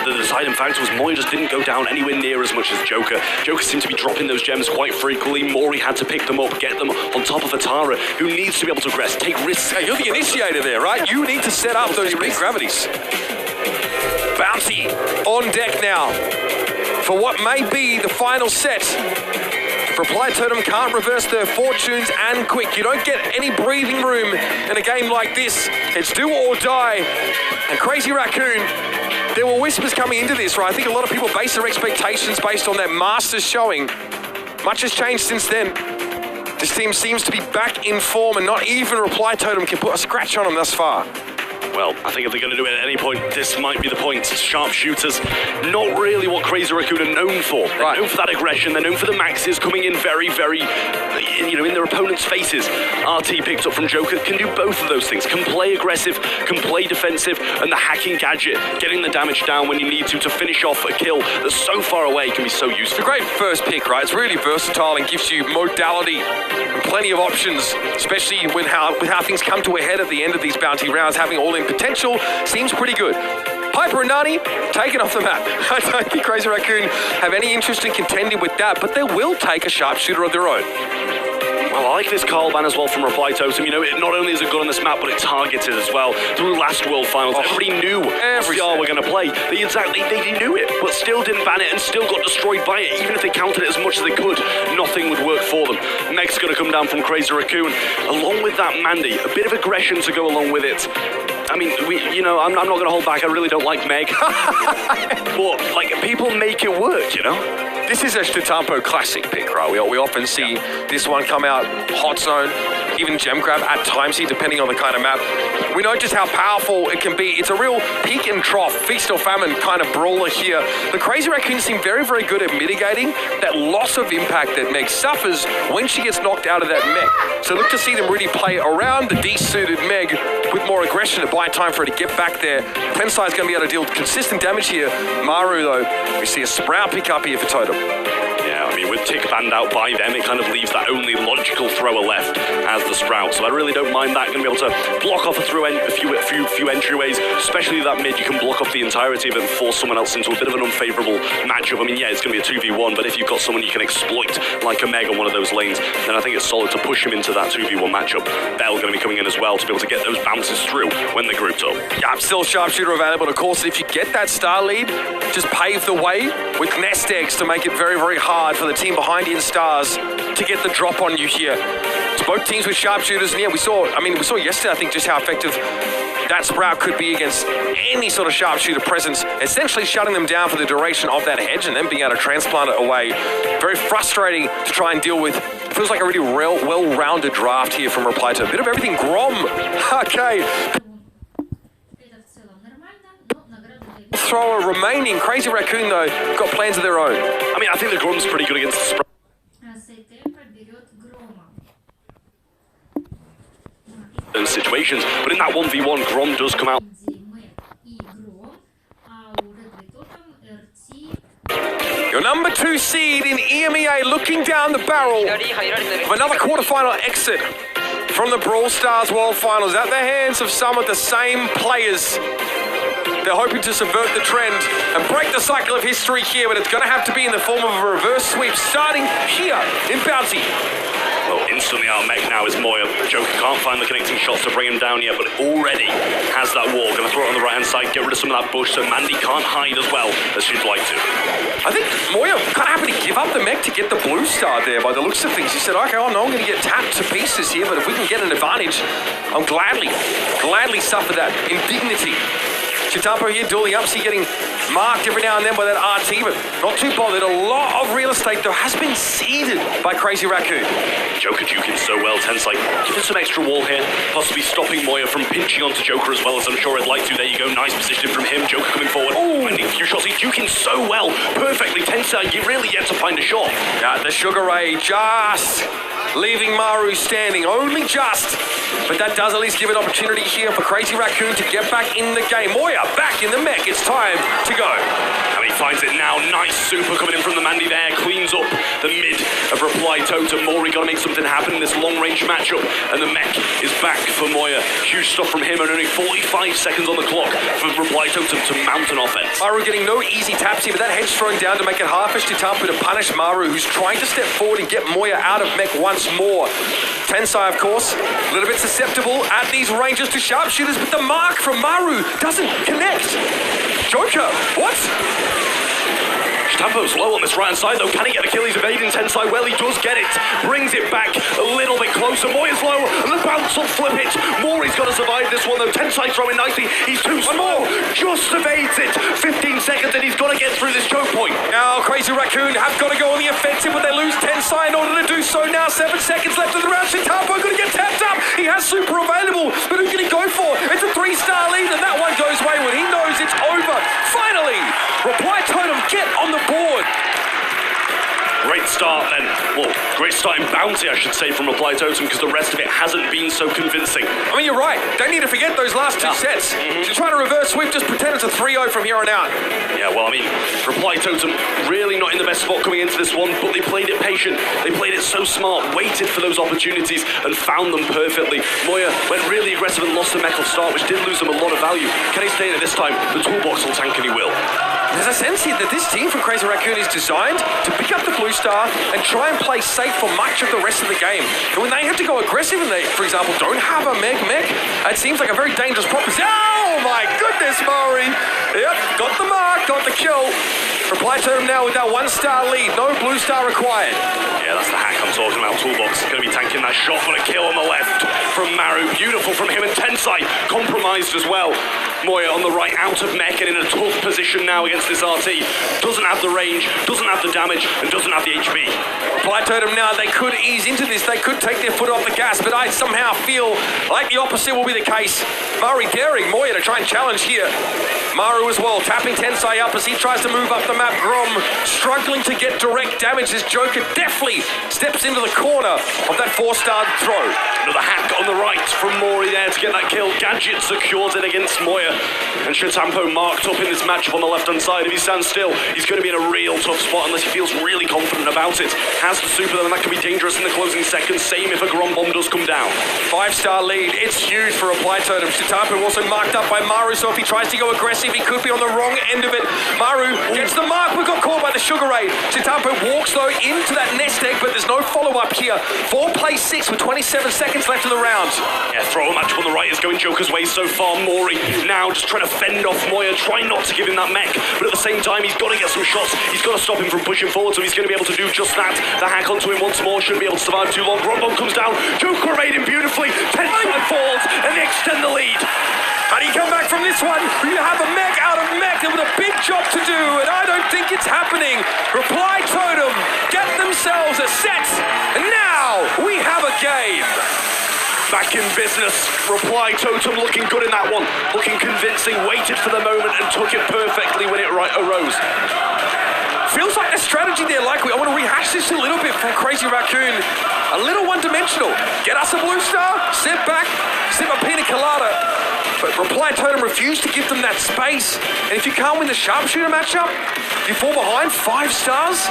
the deciding factor was Moya just didn't go down anywhere near as much as Joker. Joker seemed to be dropping those gems quite frequently. Mori had to pick them up, get them on top of a Tara, who needs to be able to aggress, take risks. Hey, you're the initiator there, right? You need to set up those big gravities. Bouncy on deck now for what may be the final set. Reply Totem can't reverse their fortunes and quick. You don't get any breathing room in a game like this. It's do or die. And Crazy Raccoon, there were whispers coming into this, right? I think a lot of people base their expectations based on their Masters showing. Much has changed since then. This team seems to be back in form and not even Reply Totem can put a scratch on them thus far. Well, I think if they're going to do it at any point, this might be the point. Sharpshooters, not really what Crazy Raccoon are known for. They're known for that aggression. They're known for the maxes coming in very, very, in their opponent's faces. RT picked up from Joker can do both of those things. Can play aggressive, can play defensive, and the hacking gadget, getting the damage down when you need to finish off a kill that's so far away can be so useful. It's a great first pick, right? It's really versatile and gives you modality and plenty of options, especially with how things come to a head at the end of these bounty rounds. Having all-in potential seems pretty good. Hyper and Nani, taken off the map. I don't think Crazy Raccoon have any interest in contending with that, but they will take a sharpshooter of their own. Well, I like this Carl ban as well from Reply Totem. Not only is it good on this map, but it targeted as well. Through last World Finals, everybody knew CR were going to play. They knew it, but still didn't ban it and still got destroyed by it. Even if they counted it as much as they could, nothing would work for them. Meg's going to come down from Crazy Raccoon. Along with that, Mandy, a bit of aggression to go along with it. I mean, I'm not going to hold back. I really don't like Meg. But, people make it work, This is a Shtampo classic pick, right? We often see this one come out hot zone, even gem grab at times here, depending on the kind of map. We know just how powerful it can be. It's a real peak and trough, feast or famine kind of brawler here. The Crazy Raccoons seem very, very good at mitigating that loss of impact that Meg suffers when she gets knocked out of that mech. So look to see them really play around the de-suited Meg with more aggression to buy time for her to get back there. Tensai is going to be able to deal consistent damage here. Maru, though, we see a Sprout pick up here for Totem. Yeah, I mean, with Tick banned out by them, it kind of leaves that only logical thrower left as the Sprout. So I really don't mind that. Going to be able to block off a few entryways, especially that mid. You can block off the entirety of it and force someone else into a bit of an unfavorable matchup. I mean, yeah, it's going to be a 2v1, but if you've got someone you can exploit like a Meg on one of those lanes, then I think it's solid to push him into that 2v1 matchup. Bell going to be coming in as well to be able to get those bounces through when they're grouped up. Yeah, I'm still Sharpshooter available, of course. If you get that star lead, just pave the way with nest eggs to make it very, very hard for the team behind you in stars to get the drop on you here. It's both teams with sharpshooters, and yeah, we saw yesterday, I think, just how effective that Sprout could be against any sort of sharpshooter presence, essentially shutting them down for the duration of that hedge and then being able to transplant it away. Very frustrating to try and deal with. It feels like a really well-rounded draft here from Reply to a bit of everything. Grom, okay. Thrower remaining. Crazy Raccoon, though, got plans of their own. I mean, I think the Grom's pretty good against the Sprout. Situations, but in that 1v1, Grom does come out. Your number 2 seed in EMEA looking down the barrel of another quarterfinal exit from the Brawl Stars World Finals at the hands of some of the same players. They're hoping to subvert the trend and break the cycle of history here, but it's going to have to be in the form of a reverse sweep starting here in Bounty. Well, instantly out mech now is Moya. Joker can't find the connecting shots to bring him down yet, but already has that wall. Going to throw it on the right-hand side, get rid of some of that bush, so Mandy can't hide as well as she'd like to. I think Moya kind of happy to give up the mech to get the blue star there by the looks of things. He said, okay, I'm going to get tapped to pieces here, but if we can get an advantage, I'll gladly suffer that indignity. Chitampo here dueling up, see getting marked every now and then by that RT, but not too bothered. A lot of real estate, though, has been ceded by Crazy Raccoon. Joker juking so well. Tensai giving some extra wall here, possibly stopping Moya from pinching onto Joker as well as I'm sure I'd like to. There you go, nice position from him. Joker coming forward, finding a few shots. He's juking so well, perfectly. Tensai, you really yet to find a shot. Yeah, the Sugar Ray just leaving Maru standing, only just. But that does at least give an opportunity here for Crazy Raccoon to get back in the game. Moya back in the mech. It's time to go. And he finds it now. Nice super coming in from the Mandy there. Cleans up the mid of Reply Totem. Mori got to make something happen in this long-range matchup. And the mech is back for Moya. Huge stuff from him and only 45 seconds on the clock for Reply Totem to mount an offense. Maru getting no easy taps here, but that head's thrown down to make it hard for Chitampo to punish Maru, who's trying to step forward and get Moya out of mech once more. Tensai, of course, a little bit susceptible at these ranges to sharpshooters, but the mark from Maru doesn't connect. Joker, what? Chitampo's low on this right-hand side, though. Can he get the kill? He's evading Tensai. Well, he does get it. Brings it back a little bit closer. Moya's low, and the bounce will flip it. Mori's got to survive this one, though. Tensai throwing nicely. He's too small. Just evades it. 15 seconds, and he's got to get through this choke point. Now, Crazy Raccoon have got to go on the offensive, but they lose Tensai in order to do so. Now, 7 seconds left in the round. Chitapo going to get tapped up. He has super available, but who can he go for? It's a 3-star lead, and that one goes wayward. He knows it's over. Finally, Reply Totem get on the board. Great start then. Well, great starting bounty, I should say, from Reply Totem, because the rest of it hasn't been so convincing. I mean, you're right. Don't need to forget those last 2 sets. If you're trying to reverse sweep, just pretend it's a 3-0 from here on out. Yeah, well, I mean, Reply Totem really not in the best spot coming into this one, but they played it patient. They played it so smart, waited for those opportunities, and found them perfectly. Moya went really aggressive and lost the mech off start, which did lose them a lot of value. Can he stay in it this time? The toolbox will tank, and he will. There's a sense here that this team from Crazy Raccoon is designed to pick up the blue star and try and play safe for much of the rest of the game. And when they have to go aggressive and they, for example, don't have a mech, it seems like a very dangerous proposition. Oh my goodness, Maury! Yep, got the mark, got the kill. Reply Totem now with that 1-star lead. No blue star required. Yeah, that's the hack I'm talking about. Toolbox going to be tanking that shot, but a kill on the left from Maru. Beautiful from him, and Tensai compromised as well. Moya on the right, out of mech and in a tough position now against this RT. Doesn't have the range, doesn't have the damage, and doesn't have the HP. Reply Totem now, they could ease into this. They could take their foot off the gas, but I somehow feel like the opposite will be the case. Murray daring Moya to try and challenge here. Maru as well, tapping Tensai up as he tries to move up the map. Grom struggling to get direct damage. This Joker definitely steps into the corner of that 4-star throw. Another hack on the right from Mori there to get that kill. Gadget secures it against Moya. And Chitampo marked up in this matchup on the left-hand side. If he stands still, he's going to be in a real tough spot unless he feels really confident about it. Has the super, though, and that can be dangerous in the closing seconds. Same if a Grom bomb does come down. 5-star lead. It's huge for Reply Totem. Chitampo also marked up by Maru, so if he tries to go aggressive, he could be on the wrong end of it. Maru gets the mark. We got caught by the Sugar Ray. Chitampo walks, though, into that nest egg, but there's no follow-up here. 4 plays 6 with 27 seconds left in the round. Yeah, throw a match on the right is going Joker's way so far. Mori now just trying to fend off Moya, trying not to give him that mech, but at the same time, he's got to get some shots. He's got to stop him from pushing forward, so he's going to be able to do just that. The hack onto him once more, shouldn't be able to survive too long. Rombom comes down, Joker made him beautifully. Tensai falls, and they extend the lead. How do you come back from this one? You have a mech out of mech with a big job to do, and I don't think it's happening. Reply Totem get themselves a set, and now we have a game. Back in business. Reply Totem looking good in that one. Looking convincing, waited for the moment and took it perfectly when it arose. Feels like the strategy there, I want to rehash this a little bit from Crazy Raccoon. A little one-dimensional. Get us a blue star, sit back, sip a pina colada. But Reply Totem refused to give them that space. And if you can't win the sharpshooter matchup, you fall behind 5 stars.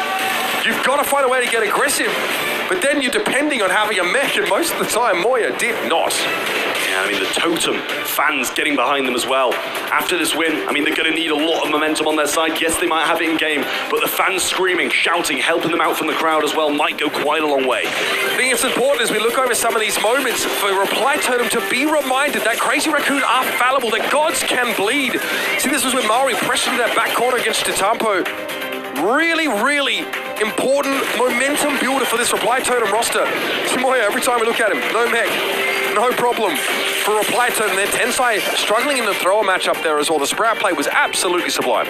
You've got to find a way to get aggressive. But then you're depending on having a mech, and most of the time, Moya did not. Yeah, I mean, the Totem fans getting behind them as well. After this win, I mean, they're going to need a lot of momentum on their side. Yes, they might have it in game, but the fans screaming, shouting, helping them out from the crowd as well might go quite a long way. I think it's important as we look over some of these moments for Reply Totem to be reminded that Crazy Raccoon are fallible, that gods can bleed. See, this was when Maori pressured that back corner against Chitampo. Really, really important momentum builder for this Reply Totem roster. See Moya, every time we look at him, no mech, no problem for Reply Totem there. Tensai struggling in the thrower matchup there as well. The sprout play was absolutely sublime.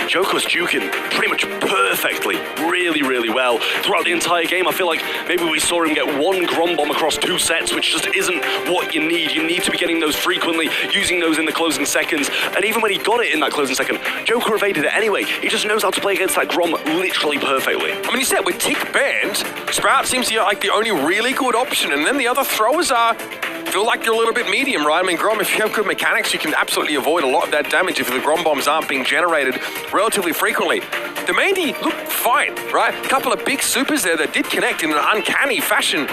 Joker was juking pretty much perfectly, really, really well. Throughout the entire game, I feel like maybe we saw him get 1 Grom Bomb across 2 sets, which just isn't what you need. You need to be getting those frequently, using those in the closing seconds. And even when he got it in that closing second, Joker evaded it anyway. He just knows how to play against that Grom literally perfectly. I mean, you said with Tick banned, Sprout seems to be like the only really good option, and then the other throwers feel like you're a little bit medium, right? I mean, Grom, if you have good mechanics, you can absolutely avoid a lot of that damage if the Grom bombs aren't being generated relatively frequently. The Mandy looked fine, right? A couple of big supers there that did connect in an uncanny fashion,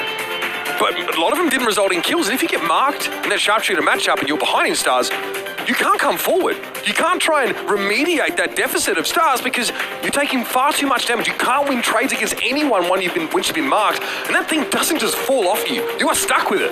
but a lot of them didn't result in kills. And if you get marked in that sharpshooter matchup and you're behind in stars, you can't come forward. You can't try and remediate that deficit of stars because you're taking far too much damage. You can't win trades against anyone once you've been marked, and that thing doesn't just fall off you. You are stuck with it.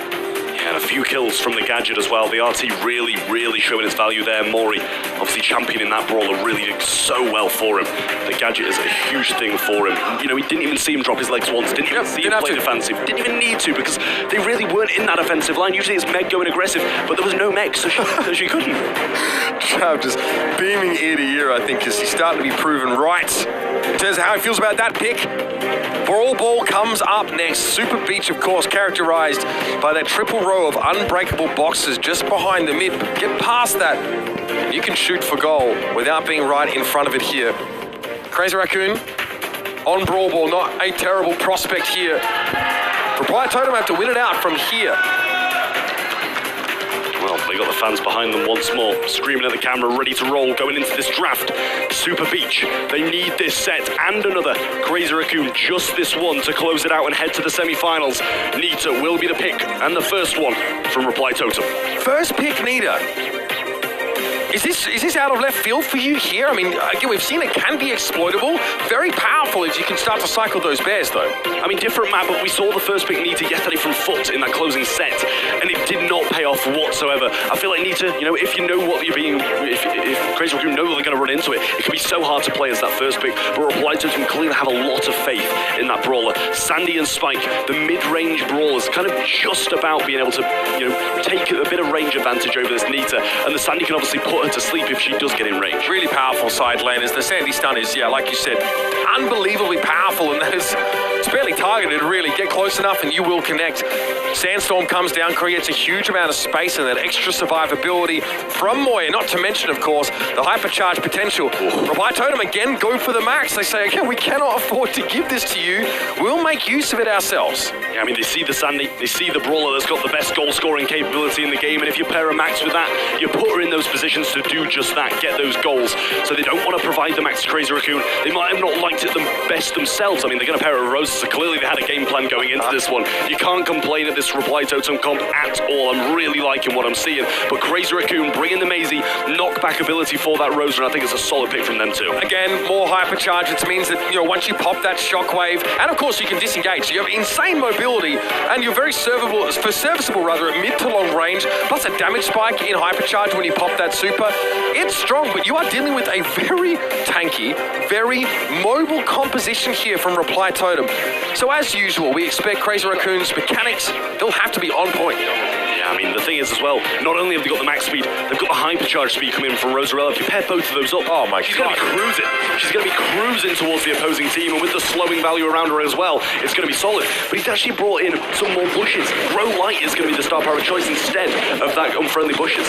Yeah, And a few kills from the Gadget as well. The RT really showing its value there. Mori, obviously championing that brawler, really did so well for him. The Gadget is a huge thing for him. You know, he didn't even see him drop his legs once. Didn't even see him play defensive. Didn't even need to, because they really weren't in that offensive line. Usually it's Meg going aggressive, but there was no Meg, so she couldn't. Trav just beaming ear to ear, I think, because he's starting to be proven right in terms of how he feels about that pick. Brawl Ball comes up next. Super Beach, of course, characterized by that triple row of unbreakable boxes just behind the mid. Get past that, you can shoot for goal without being right in front of it here. Crazy Raccoon on Brawl Ball, not a terrible prospect here. Reply Totem have to win it out from here. Well, they got the fans behind them once more, screaming at the camera, ready to roll, going into this draft. Super Beach, they need this set and another. Crazy Raccoon, just this one to close it out and head to the semi-finals. Nita will be the pick, and the first one from Reply Totem. First pick, Nita. Is this out of left field for you here? I mean, again, we've seen it can be exploitable. Very powerful if you can start to cycle those bears, though. I mean, different map, but we saw the first pick Nita yesterday from Foot in that closing set, and it did not pay off whatsoever. I feel like Nita, you know, if you know what you're being, if Crazy Raccoon know they're going to run into it, it can be so hard to play as that first pick, but Reply Totem clearly have a lot of faith in that brawler. Sandy and Spike, the mid-range brawlers, kind of just about being able to, you know, take a bit of range advantage over this Nita, and the Sandy can obviously put her to sleep if she does get in range. Really powerful side laners. The Sandy stun is, yeah, like you said, unbelievably powerful, and that is, it's barely targeted, really. Get close enough and you will connect. Sandstorm comes down, creates a huge amount of space and that extra survivability from Moya, not to mention, of course, the hypercharge potential. Reply Totem again go for the max. They say, again, we cannot afford to give this to you. We'll make use of it ourselves. Yeah, I mean, they see the Sandy, they see the brawler that's got the best goal-scoring capability in the game, and if you pair a max with that, you put her in those positions to do just that, get those goals. So they don't want to provide the max to Crazy Raccoon. They might have not liked it the best themselves. I mean, they're going to pair a Roses, so clearly they had a game plan going into this one. You can't complain at this Reply Totem comp at all. I'm really liking what I'm seeing. But Crazy Raccoon bringing the Maisie knockback ability for that Rosa, and I think it's a solid pick from them too. Again, more hypercharge. It means that, you know, once you pop that shockwave, and of course you can disengage. So you have insane mobility, and you're very serviceable rather at mid to long range, plus a damage spike in hypercharge when you pop that super. It's strong, but you are dealing with a very tanky, very mobile composition here from Reply Totem. So as usual, we expect Crazy Raccoon's mechanics, they'll have to be on point. Yeah, I mean, the thing is as well, not only have they got the max speed, they've got the hypercharge speed coming in from Rosarella. If you pair both of those up, oh my she's God. going to be cruising. She's going to be cruising towards the opposing team, and with the slowing value around her as well, it's going to be solid. But he's actually brought in some more bushes. Grow Light is going to be the star power of choice instead of that unfriendly bushes.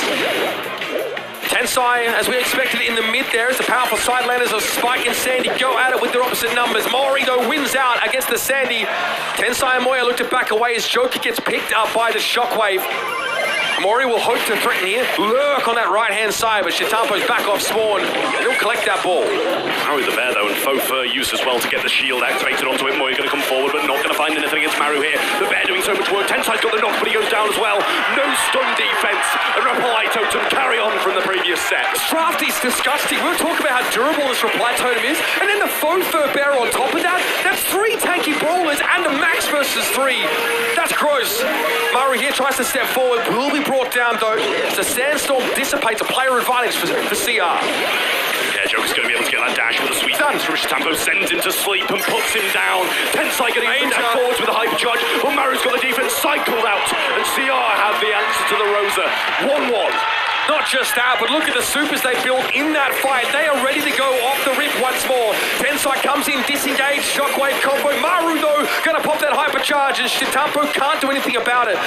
Tensai, as we expected in the mid there, as the powerful side laners of Spike and Sandy go at it with their opposite numbers. Mori, though, wins out against the Sandy. Tensai and Moya look to back away as Joker gets picked up by the shockwave. Mori will hope to threaten here. Lurk on that right-hand side, but Shitampo's back off spawn. He'll collect that ball. Maru the bear, though, and Faux Fur used as well to get the shield activated onto it. Moya going to come forward, but not going to find anything against Maru here. The bear doing so much work. Tensai's got the knock, but he goes down as well. No stun defense. And Reply Totem carry on from the previous set. Drafty's disgusting. We'll talk about how durable this Reply Totem is. And then the Faux Fur bear on top of that. That's 3 tanky brawlers and a max versus 3. That's gross. Maru here tries to step forward. Will be brought down, though, as the Sandstorm dissipates a player advantage for CR. Yeah, Joker's going to be able to get that dash with a sweet dance from Shitampo, sends him to sleep and puts him down. Tensai getting forwards with a hypercharge, but Maru's got the defense cycled out, and CR have the answer to the Rosa. 1-1. Not just that, but look at the supers they built in that fight. They are ready to go off the rip once more. Tensai comes in, disengaged, shockwave combo. Maru, though, going to pop that hypercharge, and Shitampo can't do anything about it.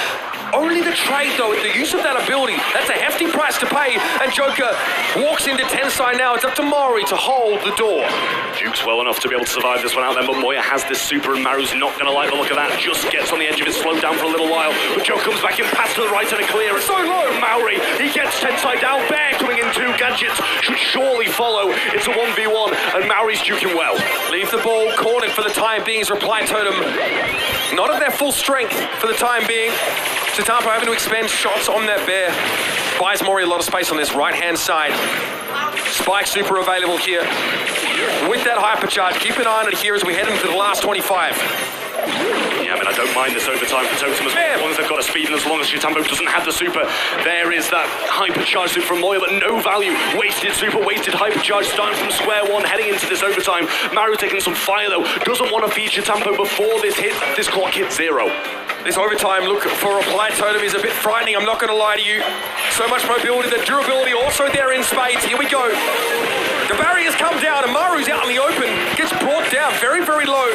Only the trade, though, the use of that ability, that's a hefty price to pay, and Joker walks into Tensai now. It's up to Mori to hold the door. Duke's well enough to be able to survive this one out then, but Moya has this super, and Maru's not going to like the look of that. Just gets on the edge of it, slowed down for a little while, but Joker comes back in, pass to the right and a clear. It's so low. Maori, he gets Tensai down. Bear coming in 2. Gadgets should surely follow. It's a 1v1, and Maori's duking well. Leave the ball cornered for the time being as Reply Totem not at their full strength for the time being. Shitampo having to expend shots on that bear. Buys Mori a lot of space on this right-hand side. Spike super available here. With that hypercharge, keep an eye on it here as we head into the last 25. Yeah, I mean, I don't mind this overtime for Totem as long as they've got a speed and as long as Chitampo doesn't have the super. There is that hypercharge super from Moya, but no value. Wasted super, wasted hypercharge, starting from square one, heading into this overtime. Maru taking some fire though, doesn't want to feed Chitampo before this clock hits 0. This overtime look for Reply Totem is a bit frightening, I'm not going to lie to you. So much mobility, the durability also there in spades. Here we go. The barriers come down and Maru's out in the open. Gets brought down very, very low.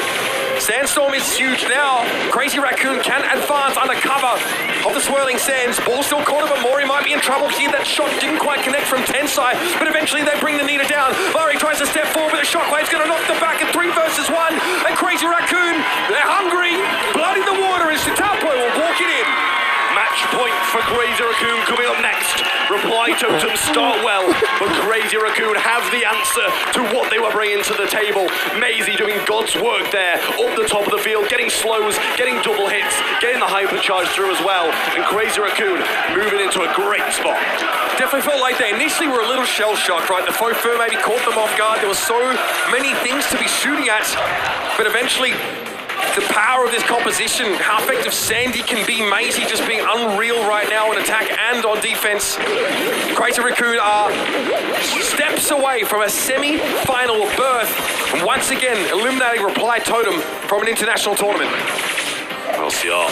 Sandstorm is huge now. Crazy Raccoon can advance under cover of the swirling sands. Ball still caught up, but Mori might be in trouble here. That shot didn't quite connect from Tensai, but eventually they bring the Nita down. Mori tries to step forward, but the shockwave's going to knock them back at 3 versus 1. And Crazy Raccoon, they're hungry. Blood in the water, and Shitapo will walk it in. Match point for Crazy Raccoon coming up next. Reply Totem start well, but Crazy Raccoon have the answer to what they were bringing to the table. Maisie doing God's work there, up the top of the field, getting slows, getting double hits, getting the hypercharge through as well. And Crazy Raccoon moving into a great spot. Definitely felt like they initially were a little shell-shocked, right? The faux fur maybe caught them off guard. There were so many things to be shooting at, but eventually the power of this composition, how effective Sandy can be, Maisie just being unreal right now on attack and on defense. Crazy Raccoon are steps away from a semi-final berth, and once again eliminating Reply Totem from an international tournament. Well, CR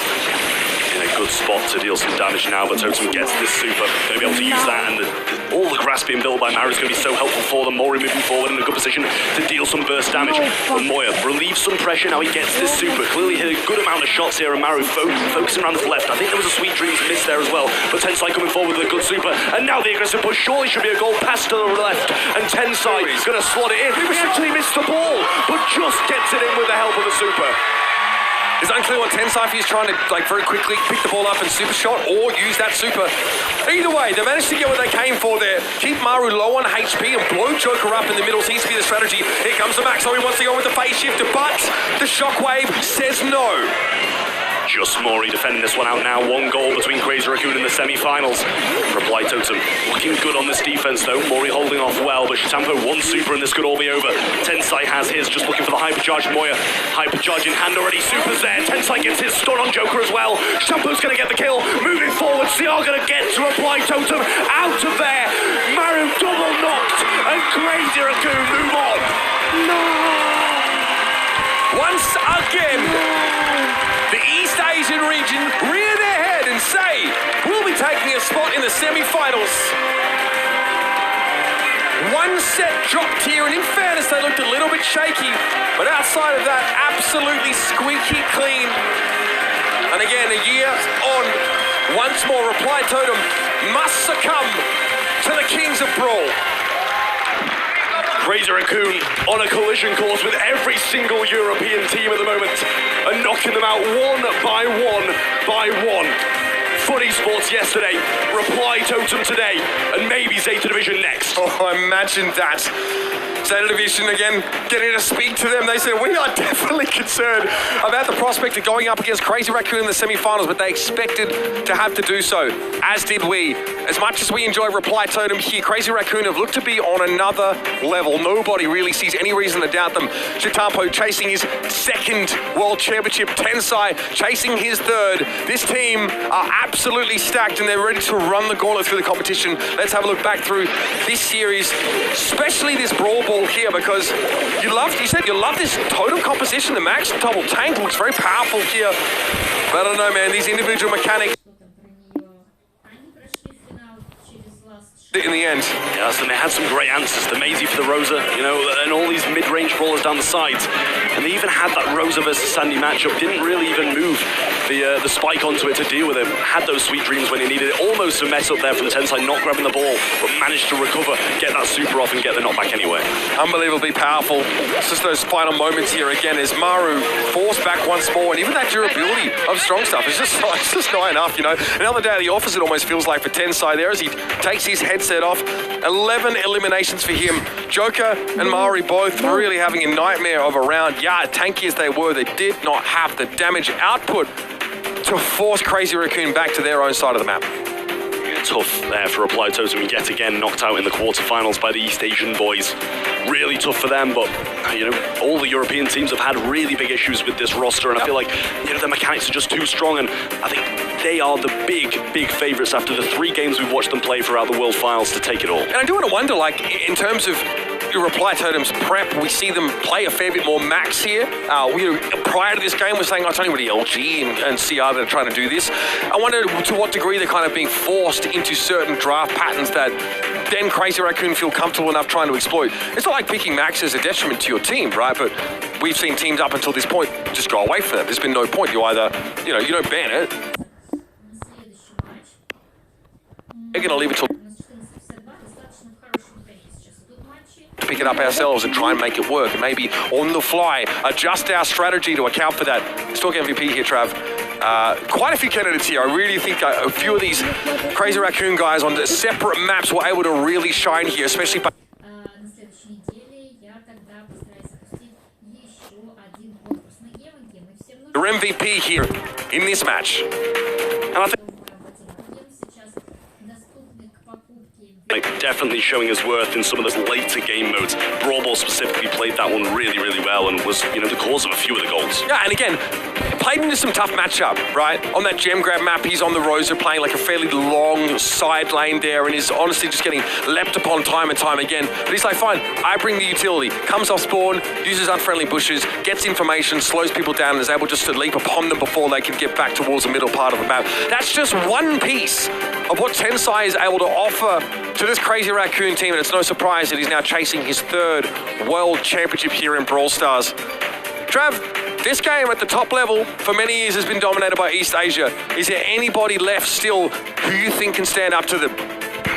in a good spot to deal some damage now, but Totem gets this super. Going to be able to use that, and all the grass being built by Maru is going to be so helpful for them. Mori moving forward in a good position to deal some burst damage. But Moya relieves some pressure, now he gets this super. Clearly hit a good amount of shots here, and Maru focusing around his left. I think there was a Sweet Dreams miss there as well, but Tensai coming forward with a good super, and now the aggressive push surely should be a goal pass to the left, and Tensai is going to slot it in. He actually missed the ball, but just gets it in with the help of the super. It's unclear what Tensai if he's trying to very quickly pick the ball up and super shot or use that super. Either way, they managed to get what they came for there. Keep Maru low on HP and blow Joker up in the middle seems to be the strategy. Here comes the Max, so he wants to go with the phase shifter, but the shockwave says no. Just Mori defending this one out now. 1 goal between Crazy Raccoon in the semi-finals. Reply Totem looking good on this defense though. Mori holding off well, but Shitampo 1 super and this could all be over. Tensai has his, just looking for the hypercharge. Moya, hypercharge in hand already. Super's there. Tensai gets his stun on Joker as well. Shitampo's going to get the kill. Moving forward, CR going to get to Reply Totem. Out of there. Maru double knocked and Crazy Raccoon move on. No! Once again, the East Asian region rear their head and say, we'll be taking a spot in the semi-finals. 1 set dropped here, and in fairness, they looked a little bit shaky, but outside of that, absolutely squeaky clean. And again, a year on, once more, Reply Totem must succumb to the Kings of Brawl. Crazy Raccoon on a collision course with every single European team at the moment and knocking them out one by one. Footy Sports yesterday, Reply Totem today, and maybe Zeta Division next. Oh, imagine that. Zeta Division again, getting to speak to them. They said, we are definitely concerned about the prospect of going up against Crazy Raccoon in the semi-finals, but they expected to have to do so, as did we. As much as we enjoy Reply Totem here, Crazy Raccoon have looked to be on another level. Nobody really sees any reason to doubt them. Shitampo chasing his 2nd World Championship, Tensai chasing his 3rd. This team are absolutely stacked and they're ready to run the gauntlet through the competition. Let's have a look back through this series, especially this Brawl Ball here, because you said you love this totem composition. The Max double tank looks very powerful here. But I don't know, man, these individual mechanics in the end. Yes, and they had some great answers. The Maisie for the Rosa, you know, and all these mid-range brawlers down the sides. And they even had that Rosa versus Sandy matchup. Didn't really even move the spike onto it to deal with him. Had those Sweet Dreams when he needed it. Almost a mess up there from the Tensai, not grabbing the ball, but managed to recover, get that super off and get the knockback anyway. Unbelievably powerful. It's just those final moments here again as Maru forced back once more, and even that durability of strong stuff is just not enough, you know. Another day of the office, it almost feels like for Tensai there as he takes his headset off. 11 eliminations for him. Joker and Maori both really having a nightmare of a round. Yeah, tanky as they were, they did not have the damage output to force Crazy Raccoon back to their own side of the map. tough there for Reply Totem, yet again knocked out in the quarterfinals by the East Asian boys. Really tough for them, but you know, all the European teams have had really big issues with this roster, and I feel like, you know, the mechanics are just too strong, and I think they are the big favourites after the 3 games we've watched them play throughout the World Finals to take it all. And I do want to wonder, like, in terms of your Reply Totem's prep, we see them play a fair bit more max here. Prior to this game, we're saying, it's only really LG and CR that are trying to do this. I wonder to what degree they're kind of being forced into certain draft patterns that then Crazy Raccoon feel comfortable enough trying to exploit. It's not like picking max as a detriment to your team, right? But we've seen teams up until this point just go away from it. There's been no point. You either, you know, you don't ban it. We're going to leave it till to pick it up ourselves and try and make it work, and maybe on the fly adjust our strategy to account for that. Let's talk MVP here, Trav. Quite a few candidates here. I really think a few of these Crazy Raccoon guys on separate maps were able to really shine here, especially by your MVP here in this match. And I think definitely showing his worth in some of those later game modes. Brawl Ball specifically played that one really well and was, you know, the cause of a few of the goals. Yeah, and again, played into some tough matchup, right? On that gem grab map, he's on the Rosa playing like a fairly long side lane there and is honestly just getting leapt upon time and time again. But he's like, fine, I bring the utility. Comes off spawn, uses unfriendly bushes, gets information, slows people down, and is able just to leap upon them before they can get back towards the middle part of the map. That's just one piece of what Tensai is able to offer to this Crazy Raccoon team, and it's no surprise that he's now chasing his 3rd World Championship here in Brawl Stars. Trav, this game at the top level for many years has been dominated by East Asia. Is there anybody left still who you think can stand up to them?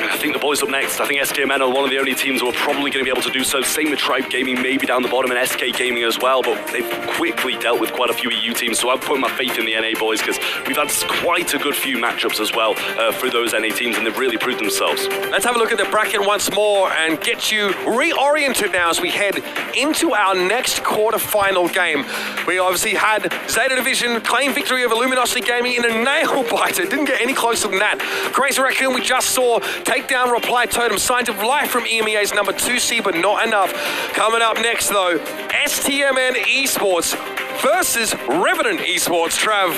I think the boys up next. I think SKMN are one of the only teams who are probably going to be able to do so. Same with Tribe Gaming, maybe down the bottom, and SK Gaming as well, but they've quickly dealt with quite a few EU teams, so I'm putting my faith in the NA boys because we've had quite a good few matchups as well for those NA teams, and they've really proved themselves. Let's have a look at the bracket once more and get you reoriented now as we head into our next quarter-final game. We obviously had Zeta Division claim victory over Luminosity Gaming in a nail-biter. Didn't get any closer than that. Crazy Raccoon, we just saw take down Reply Totem. Signs of life from EMEA's number 2 seed, but not enough. Coming up next, though, STMN Esports versus Revenant Esports. Trav,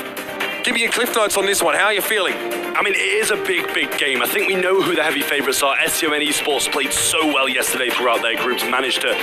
give me your cliff notes on this one. How are you feeling? I mean, it is a big game. I think we know who the heavy favourites are. STMN Esports played so well yesterday throughout their groups, managed to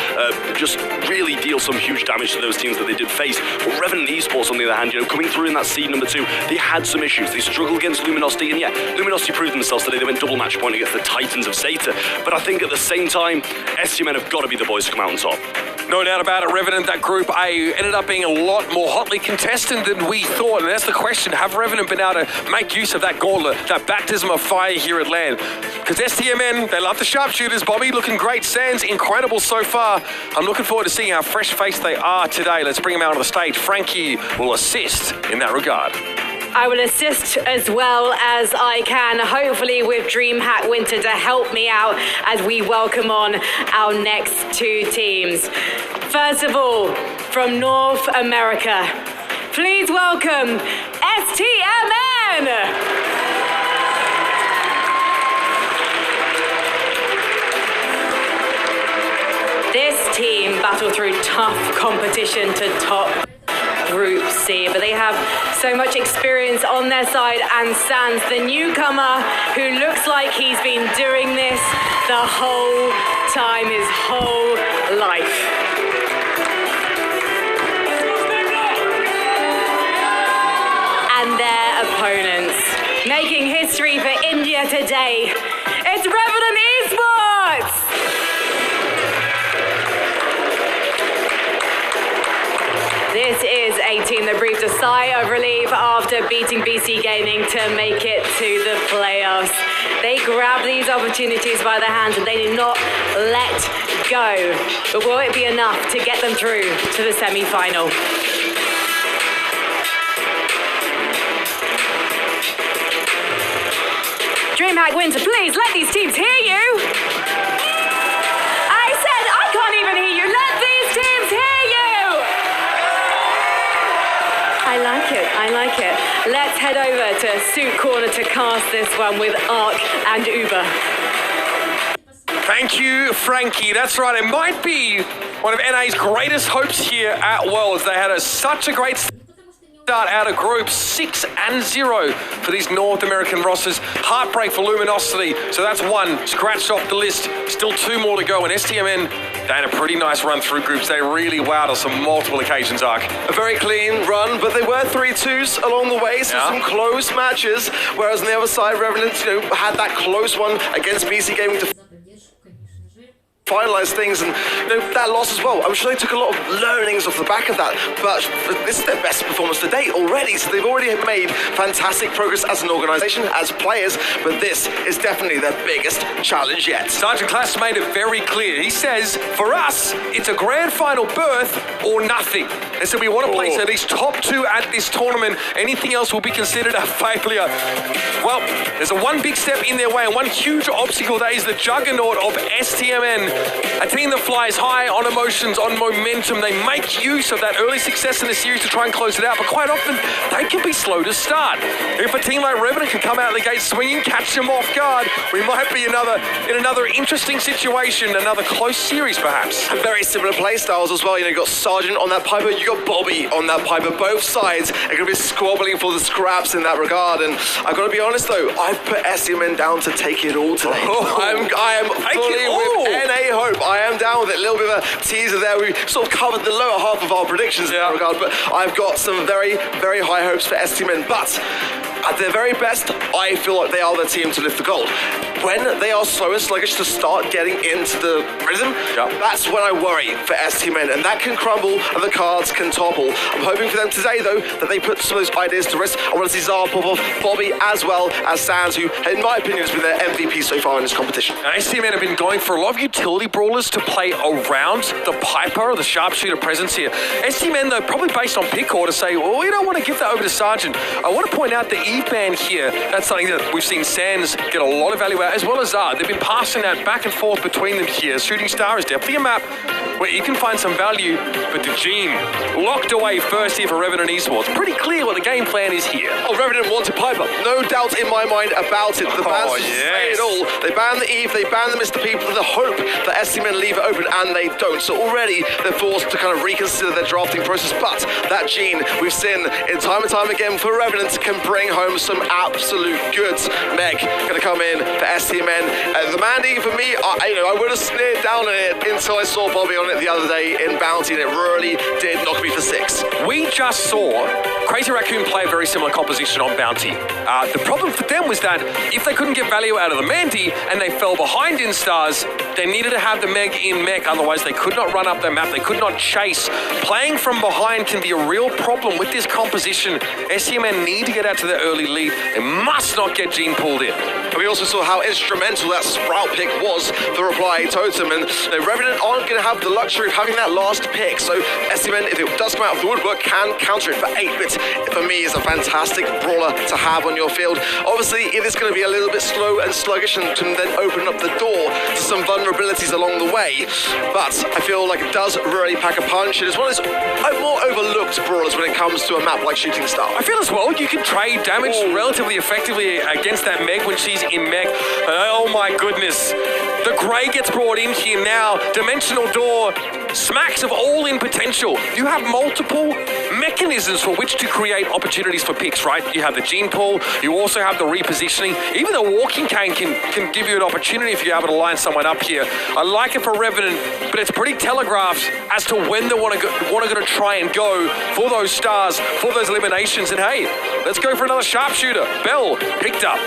just really deal some huge damage to those teams that they did face. But Revenant Esports, on the other hand, you know, coming through in that seed number 2, they had some issues. They struggled against Luminosity, and yeah, Luminosity proved themselves today. They went double match point against the Titans of Zeta. But I think at the same time, STMN have got to be the boys to come out on top. No doubt about it, Revenant, that Group A ended up being a lot more hotly contested than we thought. And that's the question, have Revenant been able to make use of that gauntlet, that baptism of fire here at LAN? Because STMN, they love the sharpshooters. Bobby looking great. Sands, incredible so far. I'm looking forward to seeing how fresh-faced they are today. Let's bring them out on the stage. Frankie will assist in that regard. I will assist as well as I can, hopefully with DreamHack Winter to help me out as we welcome on our next 2 teams. First of all, from North America, please welcome STMN! This team battled through tough competition to top Group C, but they have so much experience on their side, and Sans, the newcomer, who looks like he's been doing this the whole time, his whole life. And their opponents, making history for India today, it's Revenant Esports! This is a team that breathed a sigh of relief after beating BC Gaming to make it to the playoffs. They grabbed these opportunities by the hands and they did not let go. But will it be enough to get them through to the semi-final? DreamHack Winter, please let these teams hear you. I said I can't even hear you. Let these teams hear you. I like it. Let's head over to Suit Corner to cast this one with Ark and Uber. Thank you, Frankie. That's right. It might be one of NA's greatest hopes here at Worlds. They had such a great start out of group 6-0 for these North American rosters. Heartbreak for Luminosity. So that's one scratched off the list. Still two more to go. And STMN, they had a pretty nice run through groups. They really wowed us on multiple occasions, Ark. A very clean run, but they were 3-2s along the way, so some close matches. Whereas on the other side, Revenant, had that close one against BC Gaming to finalize things, and that loss as well. I'm sure they took a lot of learnings off the back of that, but this is their best performance to date already, so they've already made fantastic progress as an organization, as players, but this is definitely their biggest challenge yet. Sergeant Class made it very clear. He says, for us, it's a grand final berth or nothing. And so we want to place at least top two at this tournament. Anything else will be considered a failure. Well, there's a one big step in their way, and one huge obstacle that is the juggernaut of STMN. A team that flies high on emotions, on momentum. They make use of that early success in the series to try and close it out, but quite often they can be slow to start. If a team like Revenant can come out of the gate swinging, catch them off guard, we might be in another interesting situation, another close series perhaps. And very similar play styles as well. You got Sergeant on that Piper, you got Bobby on that Piper. Both sides are going to be squabbling for the scraps in that regard. And I've got to be honest though, I've put STMN down to take it all today. I am fully with NA hope. I am down with it. A little bit of a teaser there. We sort of covered the lower half of our predictions in that regard, but I've got some very, very high hopes for STMN. But at their very best, I feel like they are the team to lift the gold. When they are slow and sluggish to start getting into the rhythm, that's when I worry for STMN, and that can crumble and the cards can topple. I'm hoping for them today, though, that they put some of those ideas to rest. I want to see Zara pop off, Bobby, as well as Sands, who, in my opinion, has been their MVP so far in this competition. STMN have been going for a lot of utility brawlers to play around the Piper or the sharpshooter presence here. STMN, though, probably based on pick order, say, well, we don't want to give that over to Sergeant. I want to point out the Eve band here. That's something that we've seen Sands get a lot of value out, as well as Zara. They've been passing that back and forth between them here. Shooting Star is definitely a map where you can find some value, but the Gene locked away first here for Revenant Esports. Pretty clear what the game plan is here. Oh, Revenant wanted Piper. No doubt in my mind about it. The bans say it all. They ban the Eve, they ban the Mr. People, the hope that STMN leave it open, and they don't. So already they're forced to kind of reconsider their drafting process. But that Gene we've seen in time and time again for Revenant can bring home some absolute goods. Meg gonna come in for STMN. The Mandy for me, I would have sneered down on it until I saw Bobby on it the other day in Bounty, and it really did knock me for six. We just saw Crazy Raccoon play a very similar composition on Bounty. The problem for them was that if they couldn't get value out of the Mandy and they fell behind in stars, they needed to have the Meg in mech, otherwise they could not run up their map, they could not chase. Playing from behind can be a real problem with this composition. STMN need to get out to their early lead. They must not get Gene pulled in. And we also saw how instrumental that Sprout pick was for Reply Totem, and Revenant aren't going to have the luxury of having that last pick, so STMN, if it does come out of the woodwork, can counter it for 8-bit. For me, is a fantastic brawler to have on your field. Obviously, it is going to be a little bit slow and sluggish and can then open up the door to some vulnerabilities along the way, but I feel like it does really pack a punch. It is one of those more overlooked brawlers when it comes to a map like Shooting Star. I feel as well you can trade damage relatively effectively against that Meg when she's in mech. Oh my goodness. The Grey gets brought in here now. Dimensional Door smacks of all-in potential. You have multiple mechanisms for which to create opportunities for picks, right? You have the Gene Pool, you also have the repositioning. Even the Walking Cane can give you an opportunity if you're able to line someone up here. I like it for Revenant, but it's pretty telegraphed as to when they want to try and go for those stars, for those eliminations. And hey, let's go for another sharpshooter. Bell picked up.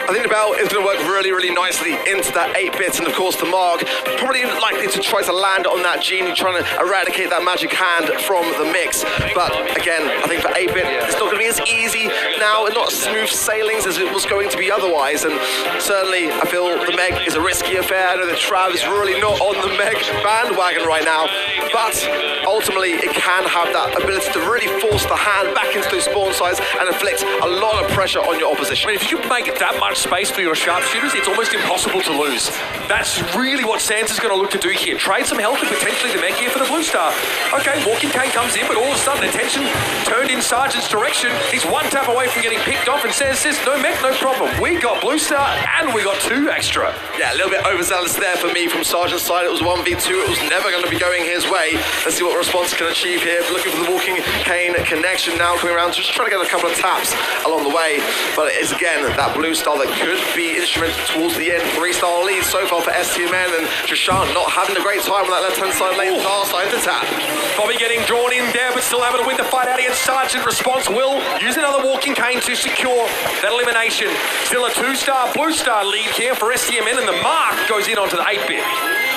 I think the Bell is going to work really, really nicely into that 8-bit, and of course the Mark probably likely to try to land on that Gene, trying to eradicate that magic hand from the mix. But again, I think for 8-bit, it's not going to be as easy now, and not smooth sailings as it was going to be otherwise. And certainly, I feel the Meg is a risky affair. I know that Trav is really not on the Meg bandwagon right now, but ultimately it can have that ability to really force the hand back into those spawn sites and inflict a lot of pressure on your opposition. I mean, if you make that much space for your sharpshooters, it's almost impossible to lose. That's really what Sands is going to look to do here. Trade some health and potentially the mech here for the Blue Star. Okay, Walking Cane comes in, but all of a sudden attention turned in Sergeant's direction. He's one tap away from getting picked off, and Sands says, no mech, no problem. We got Blue Star and we got 2 extra. Yeah, a little bit overzealous there for me from Sergeant's side. It was 1v2. It was never going to be going his way. Let's see what Response can achieve here. Looking for the Walking Cane connection now, coming around, just trying to get a couple of taps along the way. But it is again that Blue Star that could be instrumental towards the end. 3-star lead so far for STMN, and Trishant not having a great time on that left-hand side lane. Far side to tap. Bobby getting drawn in there, but still able to win the fight out against Sergeant. Response will use another Walking Cane to secure that elimination. Still a 2-star Blue Star lead here for STMN, and the mark goes in onto the 8-bit.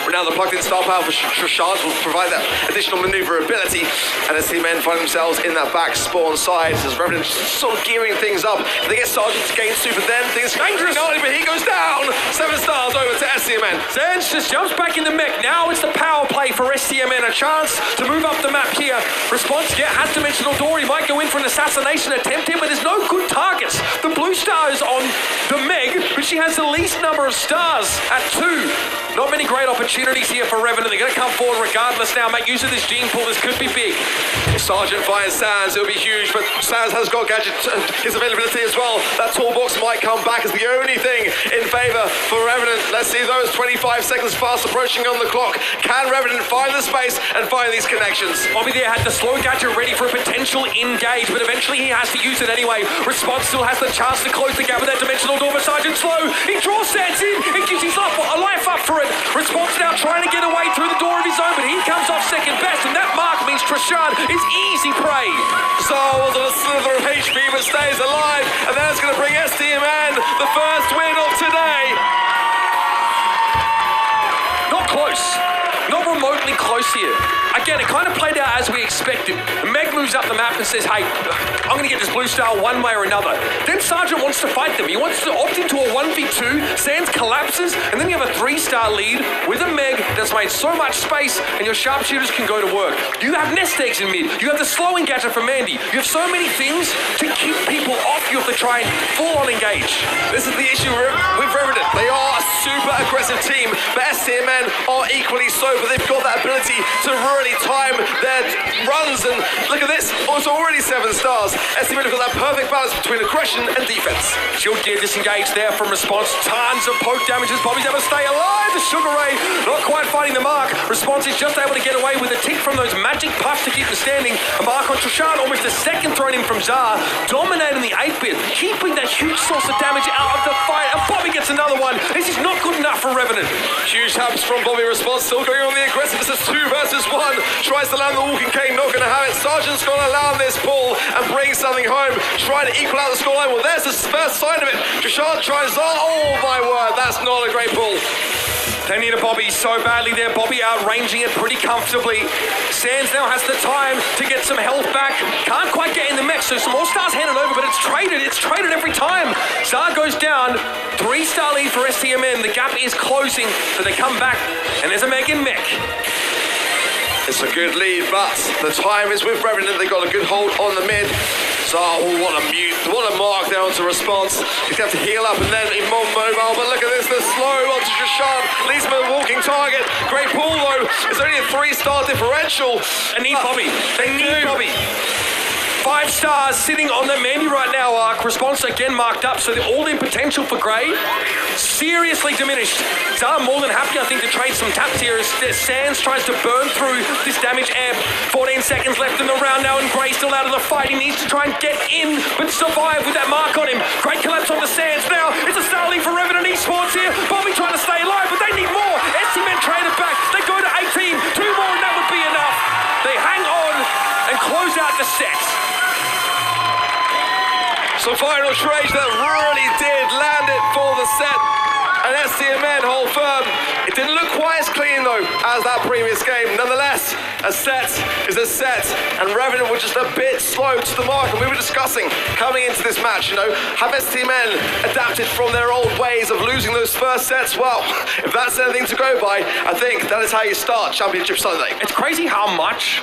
Now the plugged-in star power for Trishant will provide that additional maneuverability, and STMN find themselves in that back spawn side as Revenant sort of gearing things up. If they get Sergeant to gain super, then things dangerous. But he goes down. 7 stars over to STMN. Sands just jumps back in the mech. Now it's the power play for STMN. A chance to move up the map here. Response has dimensional door. He might go in for an assassination attempt here, but there's no good targets. The Blue Star is on the Meg, but she has the least number of stars at 2. Not many great opportunities here for Revenant. They're going to come forward regardless now. Make use of this gene pool. This could be big. If Sergeant finds Sands, it'll be huge, but Sands has got gadget, his availability as well. That toolbox might come back as the only thing in favour for Revenant. Let's see those 25 seconds fast approaching on the clock. Can Revenant find the space and find these connections? Bobby there had the slow gadget ready for a potential engage, but eventually he has to use it anyway. Response still has the chance to close the gap with that dimensional door, but Sergeant slow. He draws Sands in. He gives his life up for it. Response now trying to get away through the door of his own, but he comes off second best, and that mark means Trishant is easy prey. Zarwell's on a slither of HP but stays alive, and that's going to bring STMN the first win of today. Not close. Not remotely close here. Again, it kind of played out as we expected. The Meg moves up the map and says, hey, I'm going to get this Blue Star one way or another. Then Sergeant wants to fight them. He wants to opt into a 1v2. Sands collapses, and then you have a 3-star lead with a Meg that's made so much space, and your sharpshooters can go to work. You have nest eggs in mid. You have the slowing gadget from Mandy. You have so many things to keep people off. You have to try and full-on engage. This is the issue with Revenant. They are a super aggressive team, but STMN are equally so, but they've got that ability to really time their runs, and look at this, also already 7 stars. STMN have got that perfect balance between aggression and defense. Shield gear disengaged there from Response. Tons of poke damages. Bobby's able to stay alive. The Sugar Ray not quite finding the mark. Response is just able to get away with a tick from those magic puffs to keep them standing. A mark on Trishant, almost a second thrown in from Zar, dominating the 8-bit, keeping that huge source of damage out of the fight, and Bobby gets another one. This is not good enough for Revenant. Huge taps from Bobby. Response still going on the aggressive. This is 2 versus 1. Tries to land the Walking Cane, not going to have it. Sergeant's going to land this pull and bring something home. Trying to equal out the scoreline. Well, there's the first sign of it. Trishant tries. Oh my word, that's not a great pull. They need a Bobby so badly there. Bobby outranging it pretty comfortably. Sands now has the time to get some health back. Can't quite get in the mech, so some more stars handed over, but it's traded. It's traded every time. Zar goes down. 3-star lead for STMN. The gap is closing, but they come back, and there's a Meg in mech. It's a good lead, but the time is with Revenant. They got a good hold on the mid. So, what a mark there onto Response. He's going to have to heal up and then mobile, but look at this, the slow onto Trishant. Leads him a walking target. Great pull though. It's only a 3-star differential. They need Bobby. They need Bobby. 5 stars sitting on the Mandy right now. Response again marked up, so all in potential for Grey seriously diminished. Zara more than happy, I think, to trade some taps here as Sands tries to burn through this damage amp. 14 seconds left in the round now, and Grey still out of the fight. He needs to try and get in, but survive with that mark on him. Great collapse on the Sands now. It's a star lead for Revenant Esports here. Bobby trying to stay alive, but they need more. STMN trade it back. They go to 18. 2 more, and that would be enough. They hang on and close out the set. So final trade that really did land it for the set, and STMN hold firm. It didn't look quite as clean though as that previous game. Nonetheless, a set is a set, and Revenant were just a bit slow to the mark. And we were discussing coming into this match, have STMN adapted from their old ways of losing those first sets? Well, if that's anything to go by, I think that is how you start Championship Sunday. It's crazy how much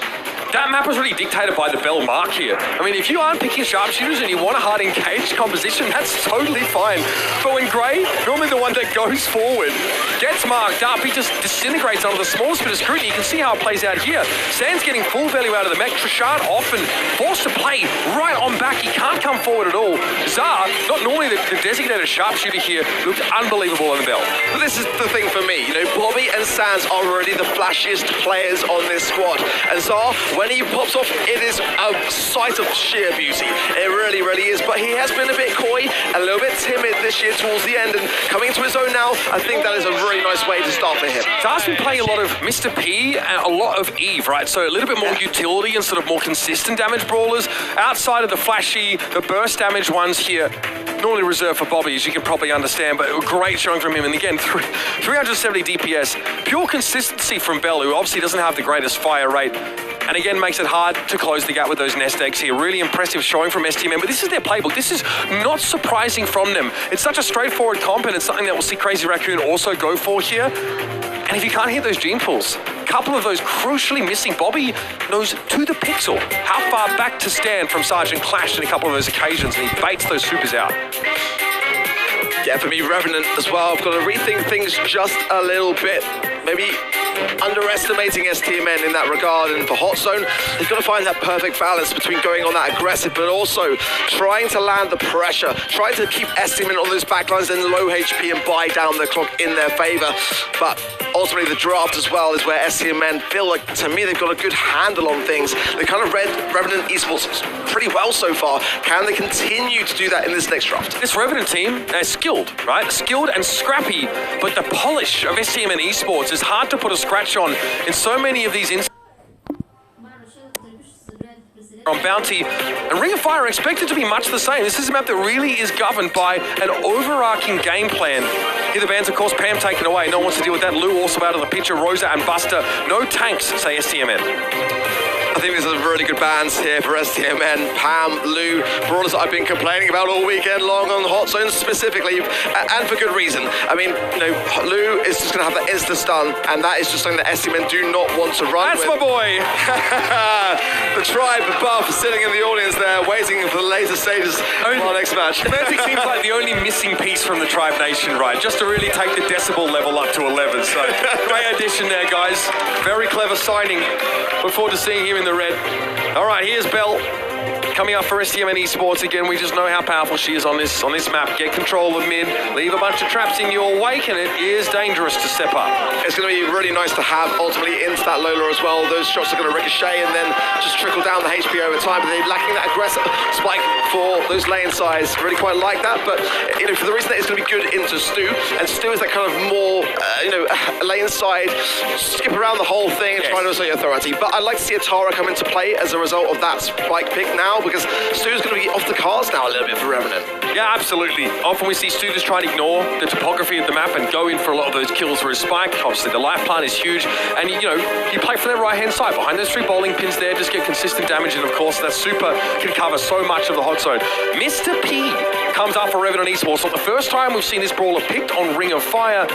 that map was really dictated by the bell mark here. I mean, if you aren't picking sharpshooters and you want a hard engaged composition, that's totally fine. But when Grey, normally the one that goes forward, gets marked up, he just disintegrates under the smallest bit of scrutiny. You can see how it plays out here. Sand's getting full value out of the mech. Trishard often forced to play right on back. He can't come forward at all. Zar, not normally the designated sharpshooter here, looked unbelievable on the bell. But this is the thing for me, you know, Bobby and Sans are already the flashiest players on this squad. And Zar, when he pops off, it is a sight of sheer beauty. It really, really is. But he has been a bit coy, a little bit timid this year towards the end, and coming into his own now, I think that is a really nice way to start for him. Zar's been playing a lot of Mr. P and a lot of Eve, right? So a little bit more utility and sort of more consistent damage brawlers. Outside of the flashy, the burst damage ones here, normally reserved for Bobby, as you can probably understand, but great showing from him. And again, 370 DPS, pure consistency from Bell, who obviously doesn't have the greatest fire rate. And again, makes it hard to close the gap with those nest eggs here. Really impressive showing from STMN, but this is their playbook. This is not surprising from them. It's such a straightforward comp, and it's something that we'll see Crazy Raccoon also go for here. And if you can't hit those gene pools, a couple of those crucially missing, Bobby knows to the pixel how far back to stand from Sergeant Clash in a couple of those occasions, and he baits those supers out. Yeah, for me, Revenant as well. I've got to rethink things just a little bit. Maybe underestimating STMN in that regard, and for Hot Zone, they've got to find that perfect balance between going on that aggressive, but also trying to land the pressure, trying to keep STMN on those backlines and low HP and buy down the clock in their favor. But ultimately, the draft as well is where STMN feel like, to me, they've got a good handle on things. They kind of read Revenant Esports pretty well so far. Can they continue to do that in this next draft? This Revenant team, they're skilled, right? Skilled and scrappy, but the polish of STMN Esports is hard to put a scratch on in so many of these instances. On Bounty and Ring of Fire are expected to be much the same. This is a map that really is governed by an overarching game plan. Here the bans, of course, Pam taken away. No one wants to deal with that. Lou also out of the picture. Rosa and Buster. No tanks, say STMN. I think these are really good bans here for STMN. Pam, Lou, brawlers that I've been complaining about all weekend long on Hot Zone specifically, and for good reason. I mean, you know, Lou is just going to have that insta-stun, and that is just something that STMN do not want to run with. That's my boy! The tribe above sitting in the audience there, waiting for the later stages of our next match. Semantic seems like the only missing piece from the Tribe Nation, right? Just to really take the decibel level up to 11. So, great addition there, guys. Very clever signing. Look forward to seeing him in the red. All right, here's Bell coming up for STMN Esports again. We just know how powerful she is on this map. Get control of mid, leave a bunch of traps in your wake, and it is dangerous to step up. It's going to be really nice to have ultimately into that Lola as well. Those shots are going to ricochet and then just trickle down the HP over time, but they're lacking that aggressive spike for those lane sides. Really quite like that, but you know, for the reason that it's going to be good into Stu, and Stu is that kind of more, you know, lane side, skip around the whole thing and try to assert authority. But I'd like to see Atara come into play as a result of that spike pick now, because Stu's going to be off the cards now a little bit for Revenant. Yeah, absolutely. Often we see Stu just try to ignore the topography of the map and go in for a lot of those kills for his spike. Obviously, the life plan is huge, and you know, you play for their right-hand side. Behind those 3 bowling pins there, just get consistent damage, and of course, that super can cover so much of the hot zone. Mr. P comes up for Revenant Esports. Not the first time we've seen this brawler picked on Ring of Fire.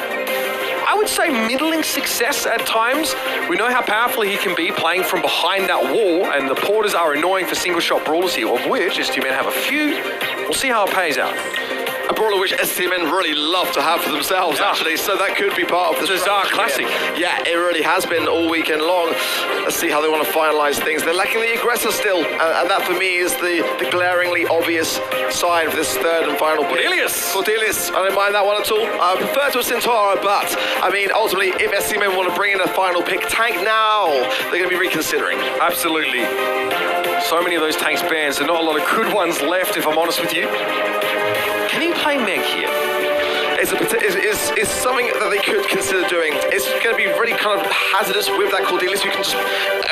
I would say middling success at times. We know how powerful he can be playing from behind that wall, and the porters are annoying for single-shot brawlers here, of which STMN have a few. We'll see how it pays out. A brawler which STMN really love to have for themselves, actually, so that could be part of the Zar classic. Yeah, it really has been all weekend long. Let's see how they want to finalize things. They're lacking the aggressor still, and that for me is the glaringly obvious sign for this third and final pick. Cordelius, I don't mind that one at all. I prefer to a Centaura, but I mean, ultimately, if STMN want to bring in a final pick tank now, they're going to be reconsidering. Absolutely. So many of those tanks banned, so not a lot of good ones left, if I'm honest with you. Can you play Meg here? It's something that they could consider doing. It's going to be really kind of hazardous with that Cordelius, who can just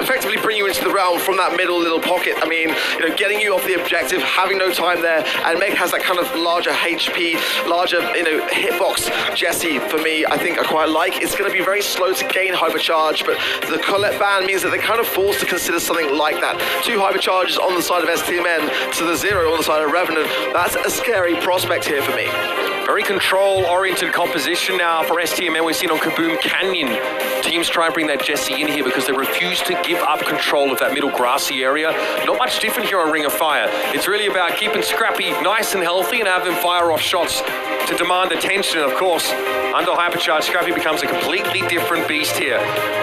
effectively bring you into the realm from that middle little pocket. I mean, you know, getting you off the objective, having no time there, and Meg has that kind of larger HP, larger, you know, hitbox. Jesse, for me, I think I quite like. It's going to be very slow to gain hypercharge, but the Colette ban means that they're kind of forced to consider something like that. 2 hypercharges on the side of STMN to the 0 on the side of Revenant. That's a scary prospect here for me. Very control-oriented composition now for STMN. We've seen on Kaboom Canyon. Teams try and bring that Jesse in here because they refuse to give up control of that middle grassy area. Not much different here on Ring of Fire. It's really about keeping Scrappy nice and healthy and have him fire off shots to demand attention. Of course, under Hypercharge, Scrappy becomes a completely different beast here.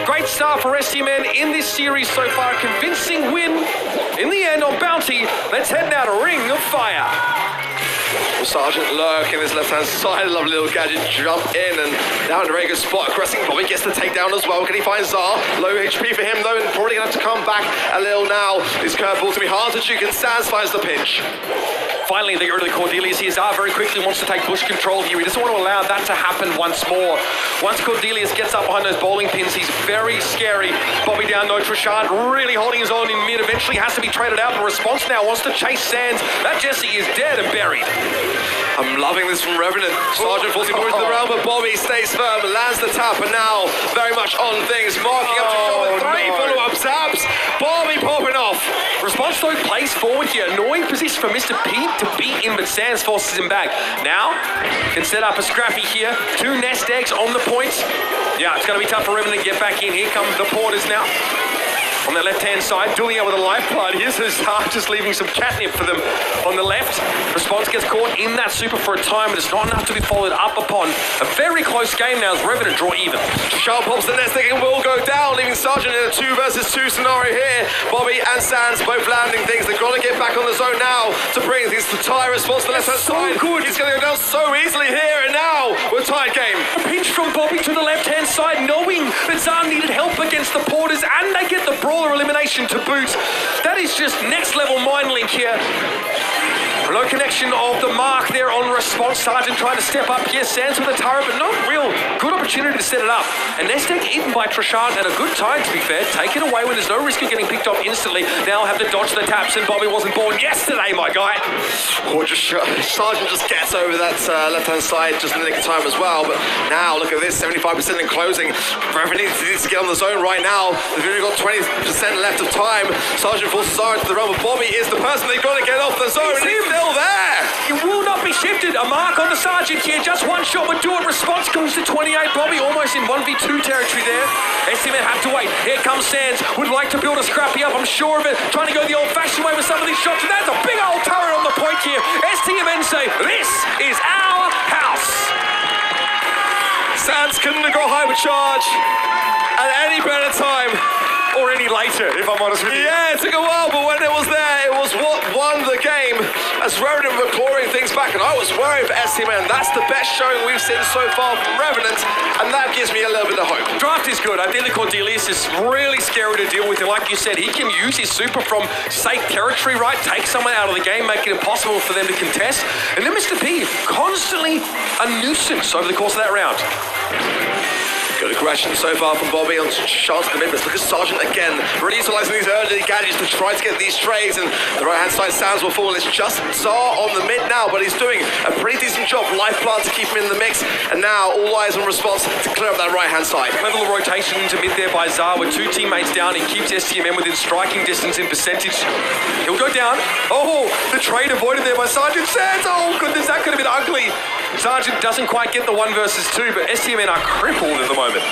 Great start for STMN in this series so far. Convincing win in the end on Bounty. Let's head now to Ring of Fire. Well, Sergeant lurk in his left-hand side. Lovely little gadget jump in and down to a very good spot. Aggressing Bobby gets the takedown as well. Can he find Zar? Low HP for him though, and probably going to have to come back a little now. These curveballs to be hard to shoot, and Sands finds the pinch. Finally, they go to the Cordelius here. Zar very quickly wants to take bush control here. He doesn't want to allow that to happen once more. Once Cordelius gets up behind those bowling pins, he's very scary. Bobby down, no Trishard, really holding his own in mid. Eventually has to be traded out. The response now wants to chase Sands. That Jesse is dead and buried. I'm loving this from Revenant. Sergeant forcing more into the round, but Bobby stays firm, lands the tap, and now very much on things. Marking up to shot with 3 follow-up taps. Bobby popping off. Response though plays forward here. Annoying position for Mr. P to beat him, but Sands forces him back. Now, can set up a Scrappy here. 2 nest eggs on the points. Yeah, it's going to be tough for Revenant to get back in. Here come the Porters now. On the left-hand side, dueling out with a lifeblood. Here's Zar just leaving some catnip for them on the left. Response gets caught in that super for a time, but it's not enough to be followed up upon. A very close game now as Revenant draw even. Sharp pops the nest egg and will go down, leaving Sergeant in a 2 versus 2 scenario here. Bobby and Sands both landing things. They've got to get back on the zone now to bring things to tie. Response to the left-hand side. Good. He's going to go down so easily here, and now we're tied game. A pinch from Bobby to the left-hand side, knowing that Zar needed help against the Porters, and they get the brawler elimination to boot. That is just next-level mind link here. No connection of the mark there on response. Sergeant trying to step up here. Sands with a turret, but not real good opportunity to set it up. And nest egg eaten by Trishard at a good time, to be fair. Take it away when there's no risk of getting picked off instantly. Now have to dodge the taps, and Bobby wasn't born yesterday, my guy. Sergeant just gets over that left-hand side just in the nick of time as well. But now, look at this, 75% in closing. Revenant needs to get on the zone right now. They've only got 20% left of time. Sergeant forces Zara into the realm, but Bobby is the person they've got to get off the zone. He's still there. It will not be shifted. A mark on the Sergeant here. Just one shot would do it. Response goes to 28. Bobby almost in 1v2 territory there. STMN have to wait. Here comes Sands. Would like to build a Scrappy up, I'm sure of it. Trying to go the old-fashioned way with some of these shots. And that's a big old turret on the point here. STMN say, this is our house. Sands couldn't have got Hypercharge at any better time. Or any later, if I'm honest with you. Yeah, it took a while, but when it was there, it was what won the game as Revenant were clawing things back. And I was worried for STMN. That's the best showing we've seen so far from Revenant, and that gives me a little bit of hope. Draft is good. I think the Cordelius is really scary to deal with. And like you said, he can use his super from safe territory, right? Take someone out of the game, make it impossible for them to contest. And then Mr. P, constantly a nuisance over the course of that round. Good aggression so far from Bobby on chance in the mid. Look at Sergeant again, really utilising these early gadgets to try to get these trades, and the right hand side Sands will fall. It's just Zar on the mid now, but he's doing a pretty decent job. Lifeblood to keep him in the mix, and now all eyes on response to clear up that right hand side. Level of rotation into mid there by Zar with 2 teammates down. He keeps STMN within striking distance in percentage. He'll go down. Oh, the trade avoided there by Sergeant Sands. Oh goodness, that could have been ugly. Sergeant doesn't quite get the 1 versus 2, but STMN are crippled at the moment.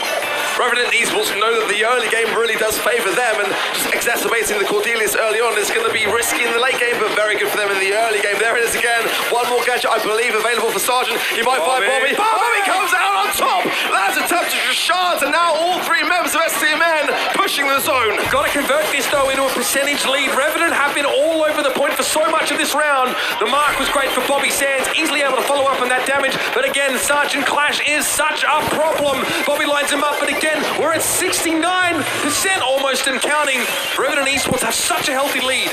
Revenant Esports know that the early game really does favour them, and just exacerbating the Cordelius early on is going to be risky in the late game, but very good for them in the early game. There it is again. One more gadget, I believe, available for Sergeant. He might find Bobby. Bobby comes out on top. That's a touch to Trishard, and now all 3 members of STMN pushing the zone. Got to convert this, though, into a percentage lead. Revenant have been all over the point for so much of this round. The mark was great for Bobby Sands, easily able to follow up on that damage, but again, Sergeant Clash is such a problem. Bobby lines him up, but again, we're at 69% almost and counting. Revenant Esports have such a healthy lead.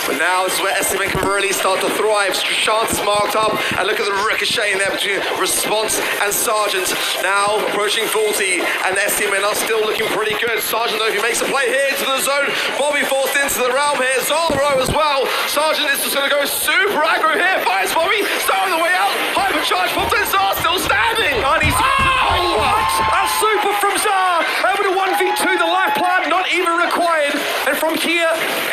But now this is where STMN can really start to thrive. Chance is marked up, and look at the ricochet in there between Response and Sergeant. Now approaching 40, and STMN are still looking pretty good. Sergeant, though, if he makes a play here to the zone, Bobby forced into the realm here. Zara as well. Sergeant is just going to go super aggro here. Finds Bobby, Star on the way out. Hypercharge, popped in, Zara still standing. A super from Zar, over to 1v2, the lifeblood not even required. And from here,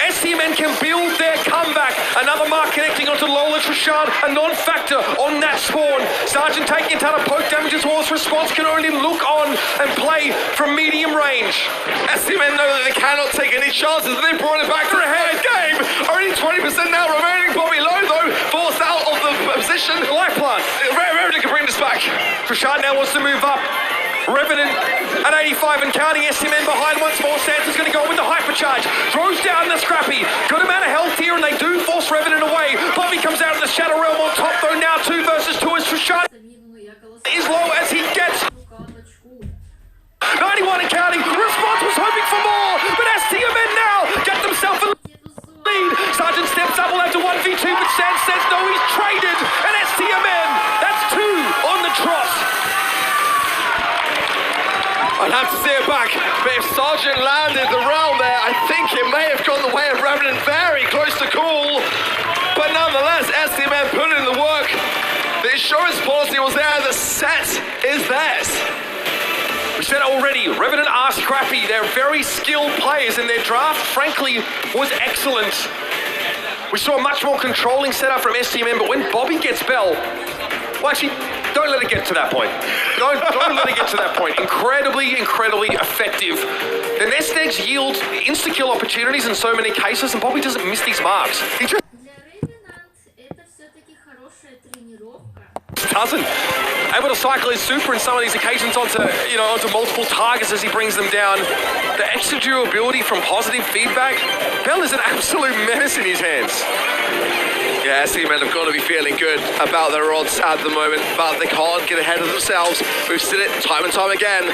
STMN can build their comeback. Another mark connecting onto Lola Trishard, a non-factor on that spawn. Sergeant taking a ton of poke damage as well as response can only look on and play from medium range. STMN know that they cannot take any chances. They brought it back to a head game. Only 20% now remaining. Bobby Lowe, though, forced out of the position. Life plant. Revenant can bring this back. Trishard now wants to move up. Revenant at 85 and counting. STMN behind once more. Santa's going to go with the hypercharge. Throws down the Scrappy. Good amount of health here and they do force Revenant away. Bobby comes out of the Shadow Realm on top though. Now 2 versus 2 as Trishard is low as he gets 91 and counting. Response was hoping for more, but STMN now get themselves a lead. Sergeant steps up, will have to 1v2, but Sam says no, he's traded. And STMN, that's 2 on the trot. I'd have to see it back, but if Sergeant landed the round there, I think it may have gone the way of Revenant, very close to call. But nonetheless, STMN put in the work. The insurance policy was there, the set is theirs. We said it already, Revenant are scrappy. They're very skilled players and their draft, frankly, was excellent. We saw a much more controlling setup from STMN, but when Bobby gets Bell, well, actually, don't let it get to that point. Don't let it get to that point. Incredibly effective. The nest eggs yield insta-kill opportunities in so many cases, and Bobby doesn't miss these marks. He just doesn't. Able to cycle his super in some of these occasions onto multiple targets as he brings them down. The extra durability from positive feedback. Bell is an absolute menace in his hands. Yeah, STMN have got to be feeling good about their odds at the moment, but they can't get ahead of themselves. We've seen it time and time again,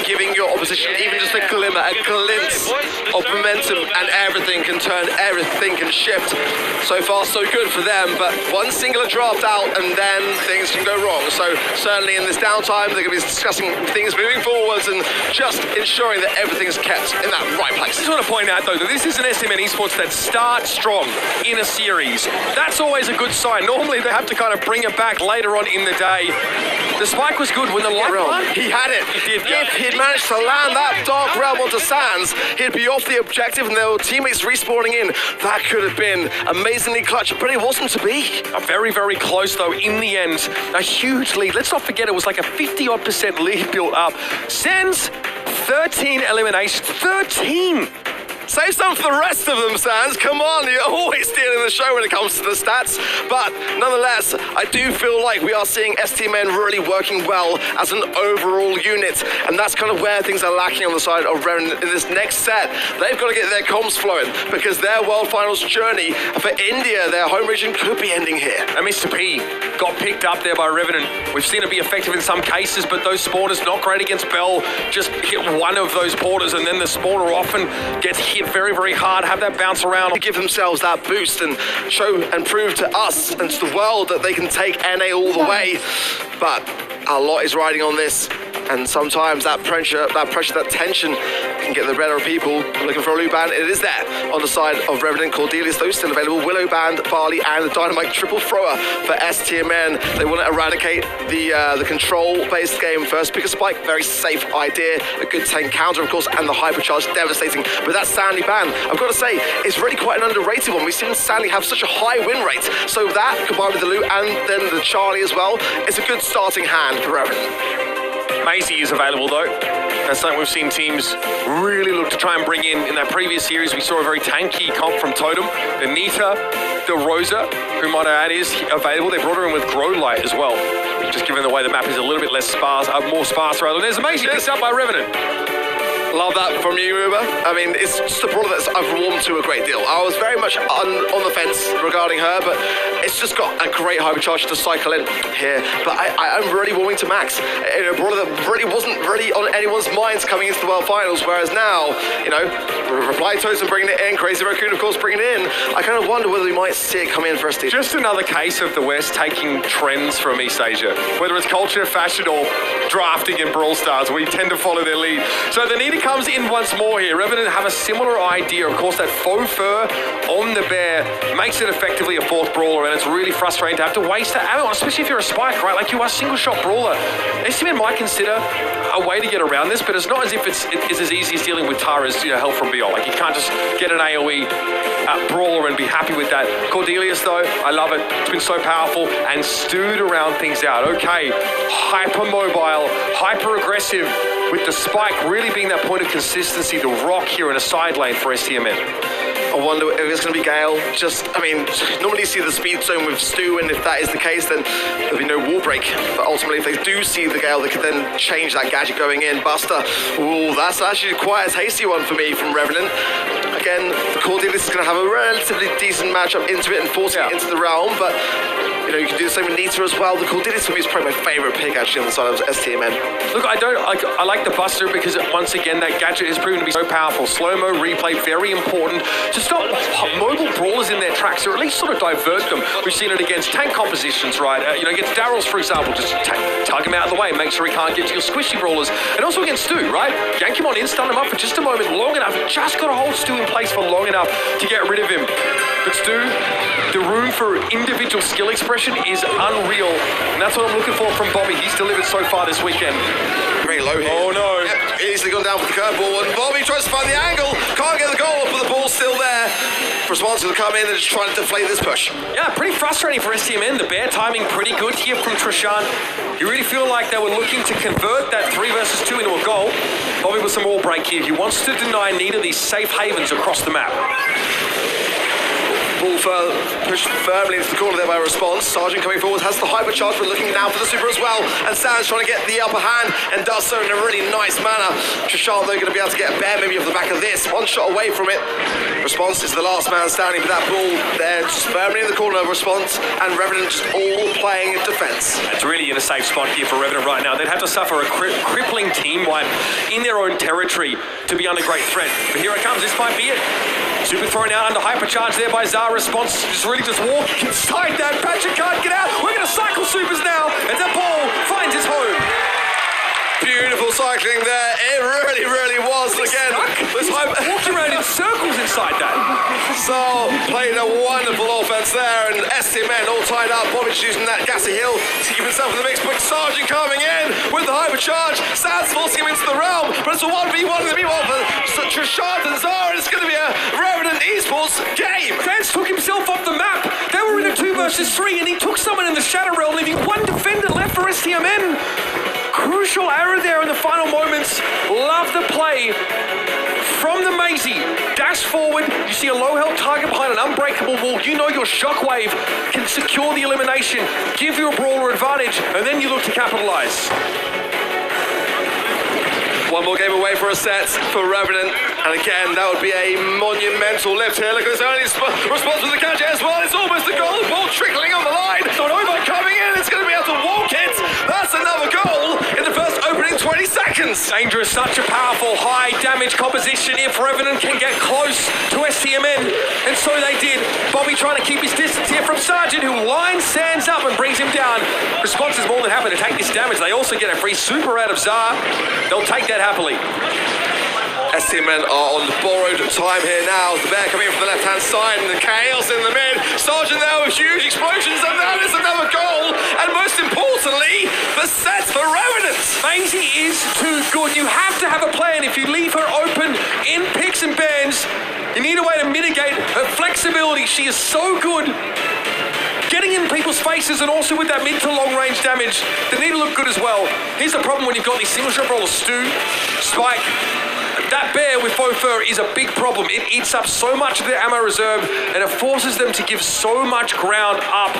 giving your opposition even just a glimmer, a glimpse of momentum, and everything can turn, everything can shift. So far, so good for them, but one singular draft out and then things can go wrong. So certainly in this downtime, they're going to be discussing things moving forwards and just ensuring that everything's kept in that right place. I just want to point out, though, that this is an STMN esports that starts strong in a series. That's always a good sign. Normally they have to kind of bring it back later on in the day. The spike was good when the light run. He had it. He did. If he'd managed to land that Dark Realm onto Sands, he'd be off the objective and there were teammates respawning in. That could have been amazingly clutch, but it wasn't to be. Very, very close though in the end. A huge lead. Let's not forget it was like a 50-odd% lead built up. Sands, 13 eliminations. 13! Save some for the rest of them, Sands. Come on, you're always stealing the show when it comes to the stats. But nonetheless, I do feel like we are seeing STMN really working well as an overall unit. And that's kind of where things are lacking on the side of Revenant in this next set. They've got to get their comms flowing because their World Finals journey for India, their home region, could be ending here. And Mr. P got picked up there by Revenant. We've seen it be effective in some cases, but those spawners not great against Bell. Just hit one of those porters and then the spawner often gets hit very, very hard, have that bounce around. To give themselves that boost and show and prove to us and to the world that they can take NA all the way. But a lot is riding on this, and sometimes that pressure, that tension can get the better of people. Looking for a loop band, it is there on the side of Revenant. Cordelius, those still available. Willow band, Barley, and the Dynamite triple thrower for STMN. They want to eradicate the control-based game first. Pick a spike, very safe idea. A good tank counter, of course, and the hypercharge, devastating. But that Stanley band, I've got to say, is really quite an underrated one. We've seen Stanley have such a high win rate. So that, combined with the loot and then the Charlie as well, is a good starting hand for Revenant. Maisie is available though. That's something we've seen teams really look to try and bring in. In that previous series, we saw a very tanky comp from Totem. The Nita, the Rosa, who might add is available. They brought her in with Grow Light as well. Just given the way the map is a little bit less sparse, more sparse rather. There's Maisie picked up by Revenant. Love that from you, Uber. I mean, it's just a brawler that I've warmed to a great deal. I was very much on the fence regarding her, but it's just got a great hypercharge to cycle in here. But I'm really warming to Max. A brawler that really wasn't really on anyone's minds coming into the World Finals, whereas now, Reply Totem bringing it in, Crazy Raccoon, of course, bringing it in. I kind of wonder whether we might see it come in for us. Just another case of the West taking trends from East Asia. Whether it's culture, fashion, or drafting in Brawl Stars, we tend to follow their lead. So the Nita comes in once more here. Revenant have a similar idea. Of course, that faux fur on the bear makes it effectively a fourth brawler, and it's really frustrating to have to waste that ammo, especially if you're a Spike, right? Like, you are a single-shot brawler. STMN might consider a way to get around this, but it's not as if it's as easy as dealing with Tara's, Hell from Beyond. Like, you can't just get an AoE brawler and be happy with that. Cordelius, though, I love it. It's been so powerful and stewed around things out. Okay, hyper-mobile, hyper-aggressive, with the Spike really being that point of consistency, the rock here in a side lane for STMN. I wonder if it's going to be Gale. Normally you see the speed zone with Stu, and if that is the case, then there'll be no wall break. But ultimately, if they do see the Gale, they could then change that gadget going in. Buster, ooh, that's actually quite a tasty one for me from Revenant. Again, Cordelius is going to have a relatively decent matchup into it and forcing it into the realm, but you can do the same with Nita as well. The Cordelius for me is probably my favourite pick actually on the side of STMN. Look, I like the Buster because once again that gadget has proven to be so powerful. Slow-mo replay, very important to stop mobile brawlers in their tracks, or at least sort of divert them. We've seen it against tank compositions, right? Against Daryl's, for example, just tug him out of the way, make sure he can't get to your squishy brawlers. And also against Stu, right? Yank him on in, stun him up for just a moment, long enough. Just got to hold Stu in place for long enough to get rid of him. But Stu, the room for individual skill expression is unreal, and that's what I'm looking for from Bobby. He's delivered so far this weekend. Very low here. Oh no. Yep, easily gone down for the curveball, and Bobby tries to find the angle, can't get the goal, but the ball's still there. Response to come in and just trying to deflate this push. Yeah, pretty frustrating for STMN. The bear timing pretty good here from Trishan. You really feel like they were looking to convert that 3 versus 2 into a goal. Bobby with some wall break here. He wants to deny Nita these safe havens across the map. Ball pushed firmly into the corner there by Response. Sergeant coming forward has the hypercharge, but looking now for the super as well. And Sam's trying to get the upper hand and does so in a really nice manner. Trishan, though, going to be able to get a bear maybe off the back of this. One shot away from it. Response is the last man standing, but that ball there just firmly in the corner of Response, and Revenant just all playing defence. It's really in a safe spot here for Revenant right now. They'd have to suffer a crippling team wipe in their own territory to be under great threat. But here it comes. This might be it. Super thrown out under hypercharge there by Zara. Response just walking inside that. Patrick can't get out. We're going to cycle supers now as that ball finds its home. Beautiful cycling there. It really, really was. Again, walking around in circles inside that. So, played a wonderful offense there, and STMN all tied up. Bobby using that gassy hill to keep himself in the mix, but Sergeant coming in with the hypercharge. Sands forcing him into the realm, but it's a 1v1 in the meanwhile for Trishan and Zara. It's going to be a Revenant Esports game. Sands took himself off the map. They were in a 2 versus 3, and he took someone in the Shadow Realm, leaving one defender left for STMN. Crucial error there in the final moments. Love the play from the Maisie. Dash forward. You see a low health target behind an unbreakable wall. You know your shockwave can secure the elimination, give you a brawler advantage, and then you look to capitalize. One more game away for a set for Revenant, and again, that would be a monumental lift here. Look at this early response with the catch as well. It's almost a goal. The ball trickling on the line. Nova coming in. It's going to be able to walk it. That's another goal in the first opening 20 seconds. Dangerous, such a powerful high damage composition if Revenant can get close to STMN, and so they did. Bobby trying to keep his distance here from Sergeant, who lines Sands up and brings him down. Response is more than happy to take this damage. They also get a free super out of Zar. They'll take that happily. STMN are on the borrowed time here now. The bear coming in from the left-hand side and the chaos in the mid. Sergeant there with huge explosions, and that is another goal. And most importantly, the set for Revenant. Maisie is too good. You have to have a plan. If you leave her open in picks and bans, you need a way to mitigate her flexibility. She is so good getting in people's faces, and also with that mid to long range damage. They need to look good as well. Here's the problem when you've got these single shot brawlers, Stu, Spike. That bear with faux fur is a big problem. It eats up so much of their ammo reserve, and it forces them to give so much ground up.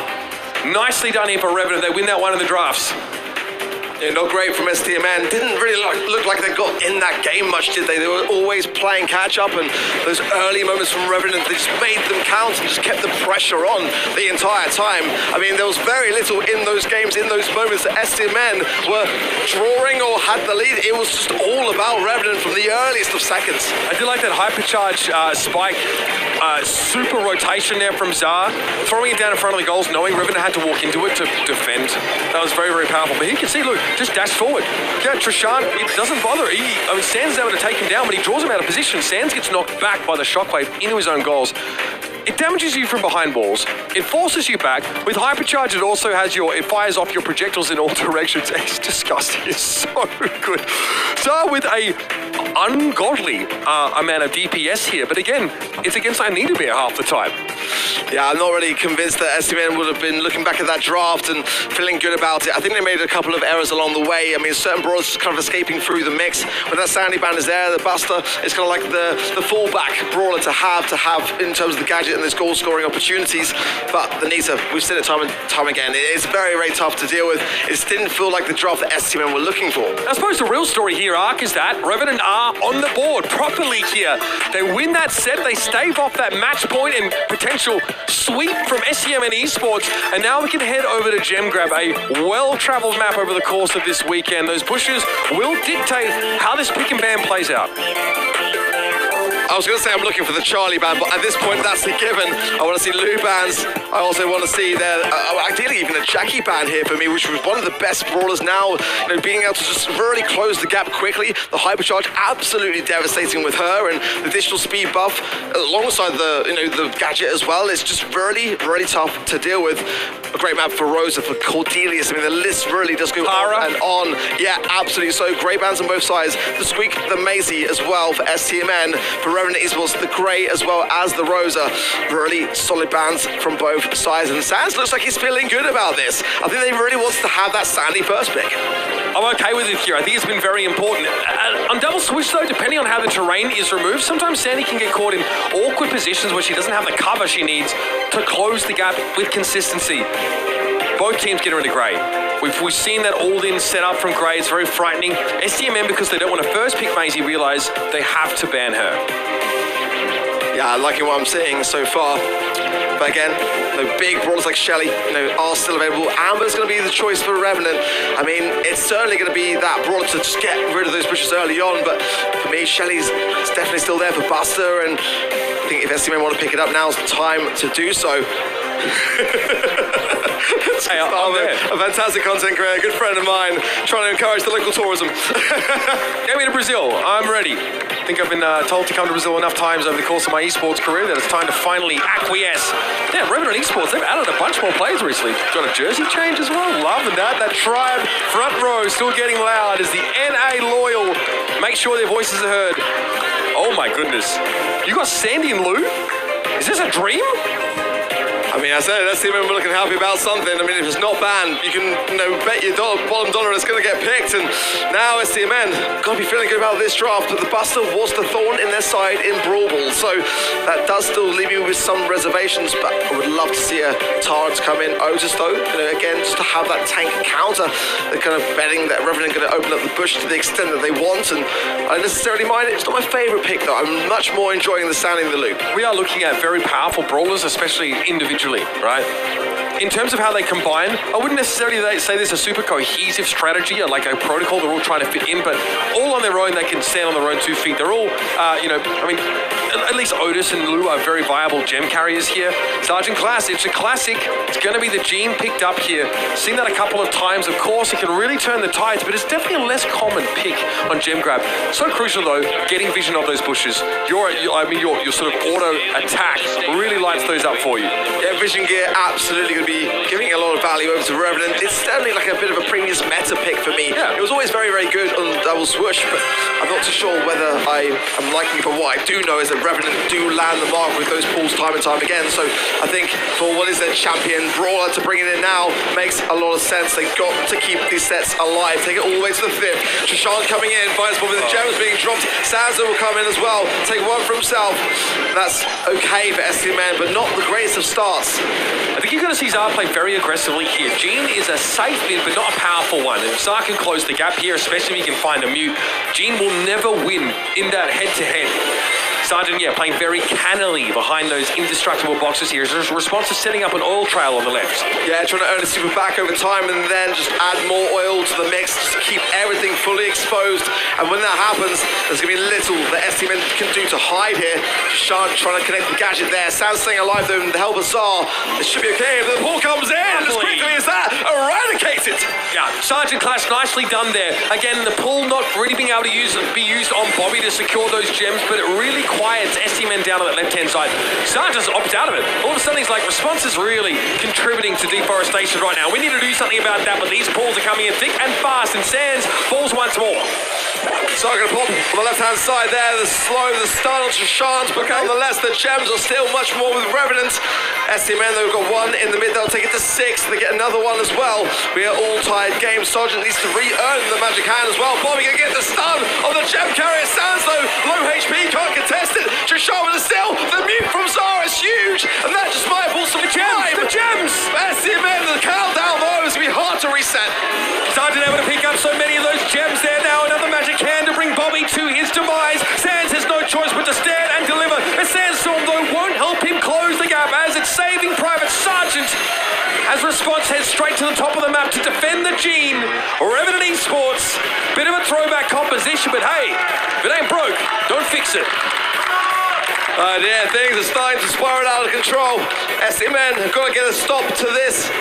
Nicely done here for Revenant. They win that one in the drafts. Yeah, not great from STMN. Didn't really look like they got in that game much, did they? They were always playing catch up, and those early moments from Revenant, they just made them count and just kept the pressure on the entire time. I mean, there was very little in those games, in those moments that STMN were drawing or had the lead. It was just all about Revenant from the earliest of seconds. I do like that hypercharge Spike super rotation there from Zar, throwing it down in front of the goals, knowing Revenant had to walk into it to defend. That was very, very powerful. But you can see, look, just dash forward. Yeah, Trishan, it doesn't bother. Sands is able to take him down, but he draws him out of position. Sands gets knocked back by the shockwave into his own goals. It damages you from behind walls. It forces you back. With Hypercharge, it fires off your projectiles in all directions. It's disgusting. It's so good. So with a ungodly amount of DPS here, but again, it's against Anita half the time. Yeah, I'm not really convinced that STMN would have been looking back at that draft and feeling good about it. I think they made a couple of errors along the way. I mean, certain brawlers just kind of escaping through the mix. When that Sandy Band is there, the Buster is kind of like the fallback brawler to have in terms of the gadget and those goal-scoring opportunities. But the Nita, we've seen it time and time again. It's very, very tough to deal with. It didn't feel like the draft that STMN were looking for. I suppose the real story here, Ark, is that Revenant are on the board properly here. They win that set, they stave off that match point and potential sweep from STMN Esports, and now we can head over to Gem Grab, a well-traveled map over the course of this weekend. Those bushes will dictate how this pick and ban plays out. I was going to say I'm looking for the Charlie band, but at this point that's a given. I want to see Lou bands. I also want to see ideally even a Jackie band here for me, which was one of the best brawlers now. Being able to just really close the gap quickly. The Hypercharge absolutely devastating with her, and the additional speed buff alongside the gadget as well. It's just really, really tough to deal with. A great map for Rosa, for Cordelius. I mean, the list really does go on and on. Yeah, absolutely. So great bands on both sides. The Squeak, the Maisie as well for STMN. For Revenant Esports, the Grey as well as the Rosa. Really solid bands from both sides. And Sands looks like he's feeling good about this. I think they really wants to have that Sandy first pick. I'm okay with it here. I think it's been very important. On double switch though, depending on how the terrain is removed, sometimes Sandy can get caught in awkward positions where she doesn't have the cover she needs to close the gap with consistency. Both teams get her into Grey. We've seen that all-in setup from Grey. It's very frightening. STMN, because they don't want to first pick Maisie, realise they have to ban her. Yeah, I'm liking what I'm seeing so far. But again, big brawlers like Shelly, are still available. Amber's going to be the choice for Revenant. I mean, it's certainly going to be that brawler to just get rid of those bushes early on. But for me, Shelly's definitely still there for Buster. And I think if STMN want to pick it up, now's the time to do so. Hey, a fantastic content creator, a good friend of mine, trying to encourage the local tourism. Get me to Brazil. I'm ready. I think I've been told to come to Brazil enough times over the course of my esports career that it's time to finally acquiesce. Yeah, Revenant Esports, they've added a bunch more players recently. Got a jersey change as well. Loving that. That Tribe front row still getting loud as the NA loyal make sure their voices are heard. Oh my goodness. You got Sandy and Lou? Is this a dream? I mean, I said, let's see if we're looking happy about something. I mean, if it's not banned, you can, bet your bottom dollar it's going to get picked. And now STMN, got to be feeling good about this draft. But the Buster was the thorn in their side in Brawl Ball. So that does still leave me with some reservations. But I would love to see a Tard come in. Otis, though, again, just to have that tank counter. They're kind of betting that Revenant going to open up the bush to the extent that they want. And I don't necessarily mind it. It's not my favorite pick, though. I'm much more enjoying the Sounding the Loop. We are looking at very powerful brawlers, especially individually. Right? In terms of how they combine, I wouldn't necessarily say there's a super cohesive strategy or like a protocol they're all trying to fit in, but all on their own, they can stand on their own 2 feet. They're all, at least Otis and Lou are very viable gem carriers here. Sergeant Class, it's a classic. It's going to be the gene picked up here. Seen that a couple of times. Of course, it can really turn the tides, but it's definitely a less common pick on Gem Grab. So crucial, though, getting vision of those bushes. Your sort of auto attack really lights those up for you. Yeah, vision gear absolutely going to be giving a lot of value over to Revenant. It's certainly like a bit of a previous meta pick for me. Yeah. It was always very, very good on double swoosh, but I'm not too sure whether I am liking it. But what I do know is that Revenant do land the mark with those pulls time and time again. So I think for what is their champion brawler to bring it in now makes a lot of sense. They've got to keep these sets alive. Take it all the way to the 5th. Trishan coming in, finds one with the gems being dropped. Sansa will come in as well. Take one for himself. That's okay for STMN, but not the greatest of starts. I think you're going to see Zar play very aggressively here. Jean is a safe bid, but not a powerful one. And if Zar can close the gap here, especially if he can find a mute, Jean will never win in that head-to-head. Sergeant, yeah, playing very cannily behind those indestructible boxes here. His response is setting up an oil trail on the left. Yeah, trying to earn a super back over time and then just add more oil to the mix, just keep everything fully exposed. And when that happens, there's going to be little that STMN can do to hide here. Sean trying to connect the gadget there. Sam's staying alive though, and the help Azar. It should be okay, but the ball comes in as quickly as that. Eradicates it. Yeah, Sergeant Clash, nicely done there. Again, the pull not really being able to be used on Bobby to secure those gems, but it really quiets STMN down on that left-hand side. Sergeant opts out of it. All of a sudden, he's like, Response is really contributing to deforestation right now. We need to do something about that, but these pulls are coming in thick and fast, and Sands falls once more. So I'm going to pop on the left-hand side there, the slow, the stun on Shashan's, but nonetheless, the gems are still much more with Revenant. STMN, they've got one in the mid, they'll take it to 6, they get another one as well. We are all tied game. Sergeant needs to re-earn the magic hand as well. Bobby can get the stun on the gem carrier. Sands though, low HP, can't contest it. Shashan with a steal, the mute from Zara is huge, and that just might pull some time. The gems! STMN, the countdown though, is going to be hard to reset. Sergeant able to pick up so many of those gems there now. Another magic hand to bring Bobby to his demise. Sands has no choice but to stand and deliver. A Sandstorm, though, won't help him close the gap as it's saving Private Sergeant. As Response heads straight to the top of the map to defend the Gene. Revenant Esports. Bit of a throwback composition, but hey, if it ain't broke, don't fix it. Oh dear, things are starting to spiral out of control. STMN have got to get a stop to this.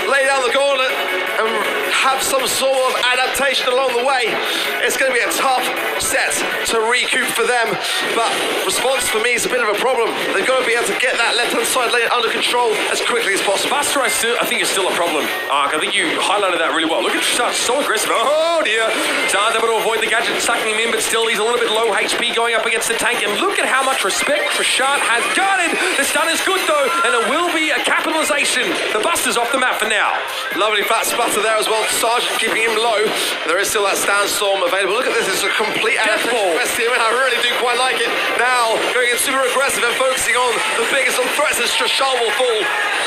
Lay down the gauntlet and have some sort of adaptation along the way. It's going to be a tough set to recoup for them, but Response for me is a bit of a problem. They've got to be able to get that left-hand side lane under control as quickly as possible. Buster, I think is still a problem. Ark, I think you highlighted that really well. Look at Shah, so aggressive. Oh dear. Shah's able to avoid the gadget sucking him in, but still he's a little bit low HP going up against the tank. And look at how much respect Trishard has guarded. The stun is good though, and it will be a capitalization. The Buster's off the map for now. Lovely fat splatter there as well. Sergeant keeping him low. There is still that Sandstorm available. Look at this, it's a complete adaptation from STMN. I really do quite like it. Now, going in super aggressive and focusing on the biggest of threats as Trishard will fall.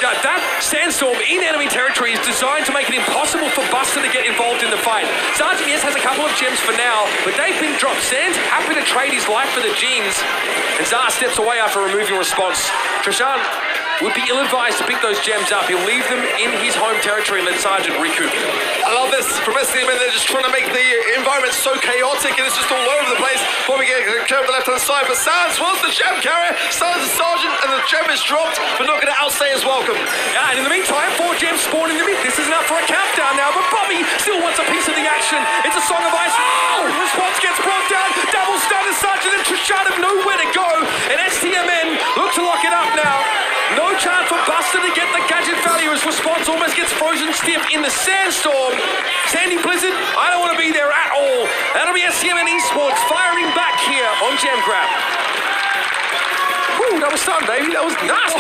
Yeah, that Sandstorm in enemy territory is designed to make it impossible for Buster to get involved in the fight. Sergeant, yes, has a couple of gems for now, but they've been dropped. Sands happy to trade his life for the genes. And Zara steps away after removing Response. Trishard would be ill-advised to pick those gems up. He'll leave them in his home territory and let Sergeant recoup. I love this from STMN. They're just trying to make the environment so chaotic and it's just all over the place. Bobby getting clear up the left-hand side, but Sands wants the gem carrier. Sands the Sergeant, and the gem is dropped, but not going to outstay his welcome. Yeah, and in the meantime, 4 gems spawn in the mid. This isn't up for a countdown now, but Bobby still wants a piece of the action. It's a Song of Ice. Oh! Response gets brought down. Double stun to Sergeant, and Trishard have nowhere to go. And STMN look to lock it up now. No chance for Buster to get the gadget value as Response almost gets frozen stiff in the Sandstorm. Sandy Blizzard, I don't want to be there at all. That'll be STMN Esports firing back here on Gem Grab. Woo, that was fun, baby. That was nice.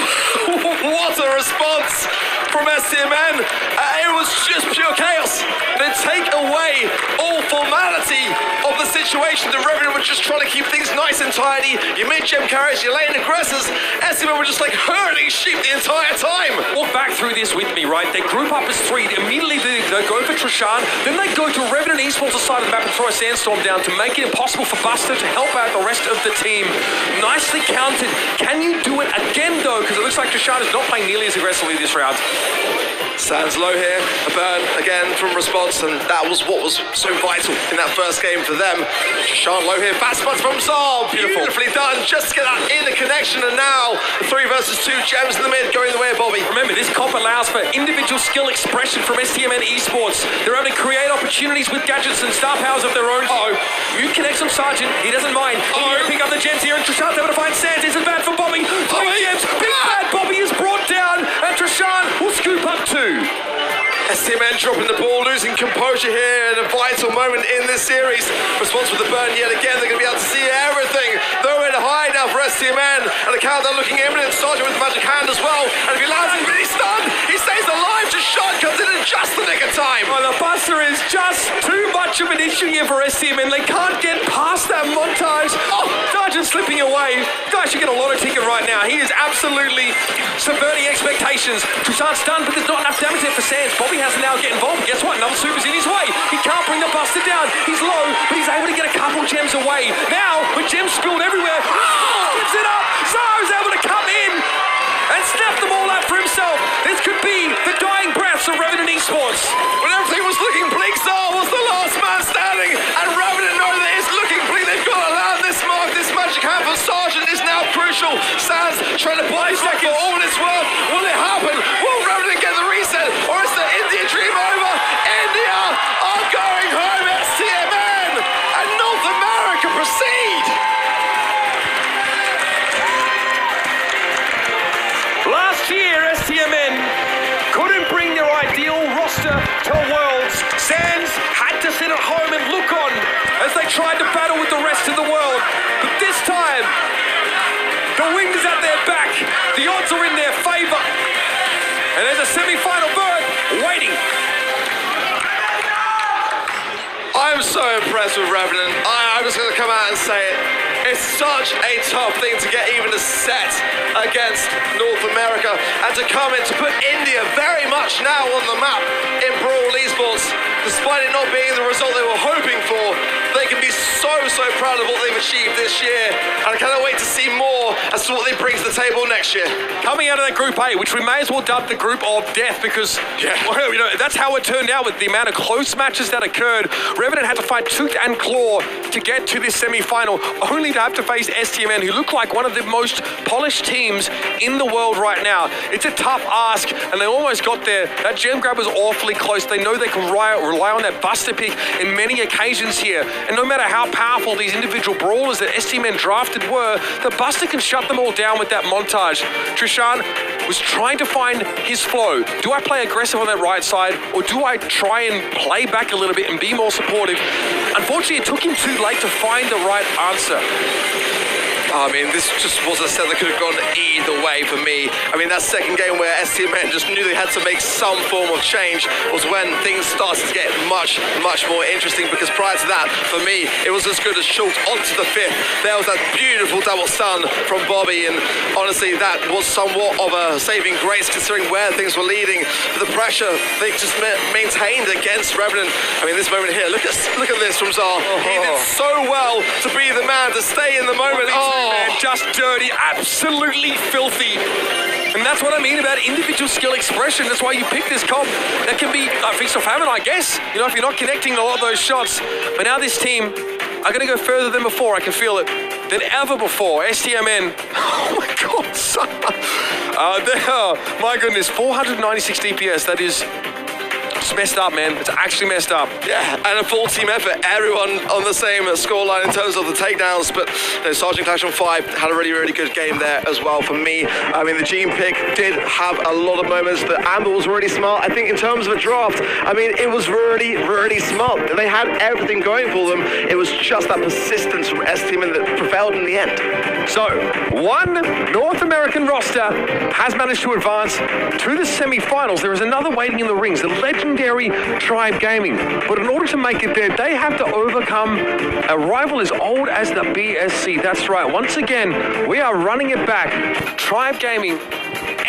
What a response from STMN. It was just pure chaos. They take away all formality of the situation. The Revenant were just trying to keep things nice and tidy. Your mid-gem carriers, your lane aggressors. STMN were just like herding sheep the entire time. Walk back through this with me, right? They group up as 3. Immediately they go for Trishard. Then they go to Revenant Esports' side of the map and throw a Sandstorm down to make it impossible for Buster to help out the rest of the team. Nicely counted. Can you do it again, though? Because it looks like Trishard is not playing nearly as aggressively this round. Sands low here, a burn again from Response, and that was what was so vital in that first game for them. Trishard low here, fast spots from Zal, beautifully done, just to get that in the connection, and now the 3 versus 2 gems in the mid going the way of Bobby. Remember, this comp allows for individual skill expression from STMN Esports. They're able to create opportunities with gadgets and star powers of their own. Mute connects on Sergeant, he doesn't mind. Pick up the gems here, and Trishard's able to find Sands. This is bad for Bobby. 3 gems, big bad Bobby is brought down, and Trishard will scoop up 2. STMN dropping the ball, losing composure here at a vital moment in this series. Response with the burn yet again. They're going to be able to see everything. Nowhere to hide now for STMN. And the countdown looking imminent. Sergeant with the magic hand as well. And if he lands, he's really stunned. He stays alive. Just shot comes in just the nick of time. Well, the Buster is just too much of an issue here for STMN. They can't get past that montage. Sergeant slipping away. Guys should get a lotto ticket right now. He is absolutely subverting expectations. Trishard's stunned, but there's not enough damage there for Sands. Bobby has to now get involved. Guess what? Another super's in his way. He can't bring the Buster down. He's low, but he's able to get a couple gems away. Now, with gems spilled everywhere. Oh! gives it up. Zaro's able to come in and snap the ball out for himself. This could be the dying breaths of Revenant Esports. When everything was looking bleak, Zar was the last man standing, and Revenant know that it's looking bleak. They've got to land this mark. This magic hand for Sergeant is now crucial. Sans trying to buy back for all it's worth. Will it happen? Will Revenant get the reset, or is the India dream over? India are going home. STMN and North America proceed. Last year, STMN couldn't bring their ideal roster to Worlds. Sans had to sit at home and look on as they tried to battle with the rest of the world. But this time, the wind is at their back. The odds are in their favor. And there's a semi-final berth waiting. I'm so impressed with Revenant. I'm just going to come out and say it. It's such a tough thing to get even a set against North America, and to come in to put India very much now on the map in Brawl Esports. Despite it not being the result they were hoping for, they can be so proud of what they've achieved this year, and I cannot wait to see more as to what they bring to the table next year. Coming out of that Group A, which we may as well dub the Group of Death, because well, you know, that's how it turned out with the amount of close matches that occurred. Revenant had to fight tooth and claw to get to this semi-final, only to have to face STMN, who look like one of the most polished teams in the world right now. It's a tough ask, and they almost got there. That gem grab was awfully close. They know they can rely on that Buster pick in many occasions here, and no matter how powerful these individual brawlers that STMN drafted were, the Buster can shut them all down with that montage. Trishan was trying to find his flow. Do I play aggressive on that right side, or do I try and play back a little bit and be more supportive? Unfortunately, it took him too late to find the right answer. I mean, this just was a set that could have gone either way for me. I mean, that second game where STMN just knew they had to make some form of change was when things started to get much more interesting, because prior to that, for me, it was as good as Schultz onto the fifth. There was that beautiful double stun from Bobby, and honestly, that was somewhat of a saving grace considering where things were leading. The pressure they just maintained against Revenant. I mean, this moment here, look at this from Zar. He did so well to be the man to stay in the moment. Man, just dirty, absolutely filthy. And that's what I mean about individual skill expression. That's why you pick this comp. That can be a feast or famine, I guess. You know, if you're not connecting a lot of those shots. But now this team are going to go further than before. I can feel it. Than ever before. STMN. Oh my God, son. My goodness, 496 DPS. That is... It's messed up, man. It's actually messed up. Yeah, and a full team effort. Everyone on the same scoreline in terms of the takedowns, but Sergeant Clash on 5 had a really good game there as well for me. I mean, the Gene pick did have a lot of moments. The Amber was really smart. I think in terms of a draft, I mean, it was really smart. They had everything going for them. It was just that persistence from STMN that prevailed in the end. So, one North American roster has managed to advance to the semi-finals. There is another waiting in the rings. The legendary Tribe Gaming. But in order to make it there, they have to overcome a rival as old as the BSC. That's right. Once again, we are running it back. Tribe Gaming,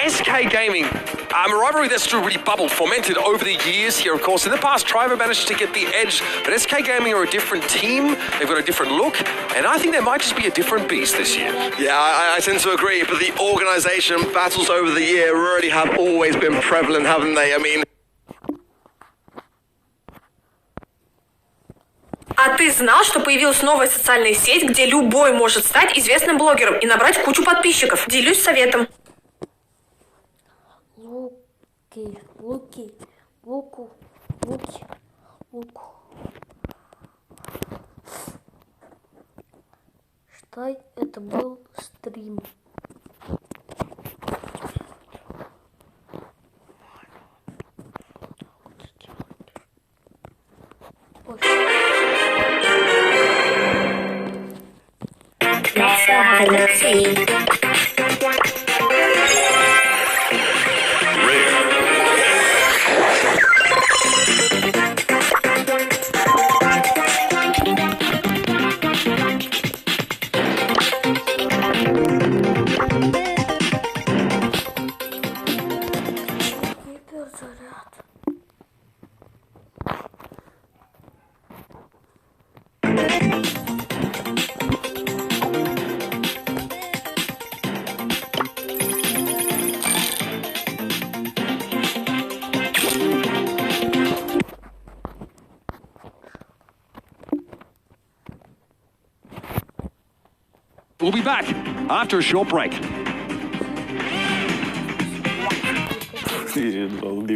SK Gaming. A rivalry that's really bubbled, fomented over the years here, of course. In the past, Tribe have managed to get the edge, but SK Gaming are a different team. They've got a different look, and I think they might just be a different beast this year. Yeah, I tend to agree, but the organization battles over the year really have always been prevalent, haven't they? I mean... А ты знал, что появилась новая социальная сеть, где любой может стать известным блогером и набрать кучу подписчиков? Делюсь советом. Луки. Что это был стрим? We'll be back after a short break.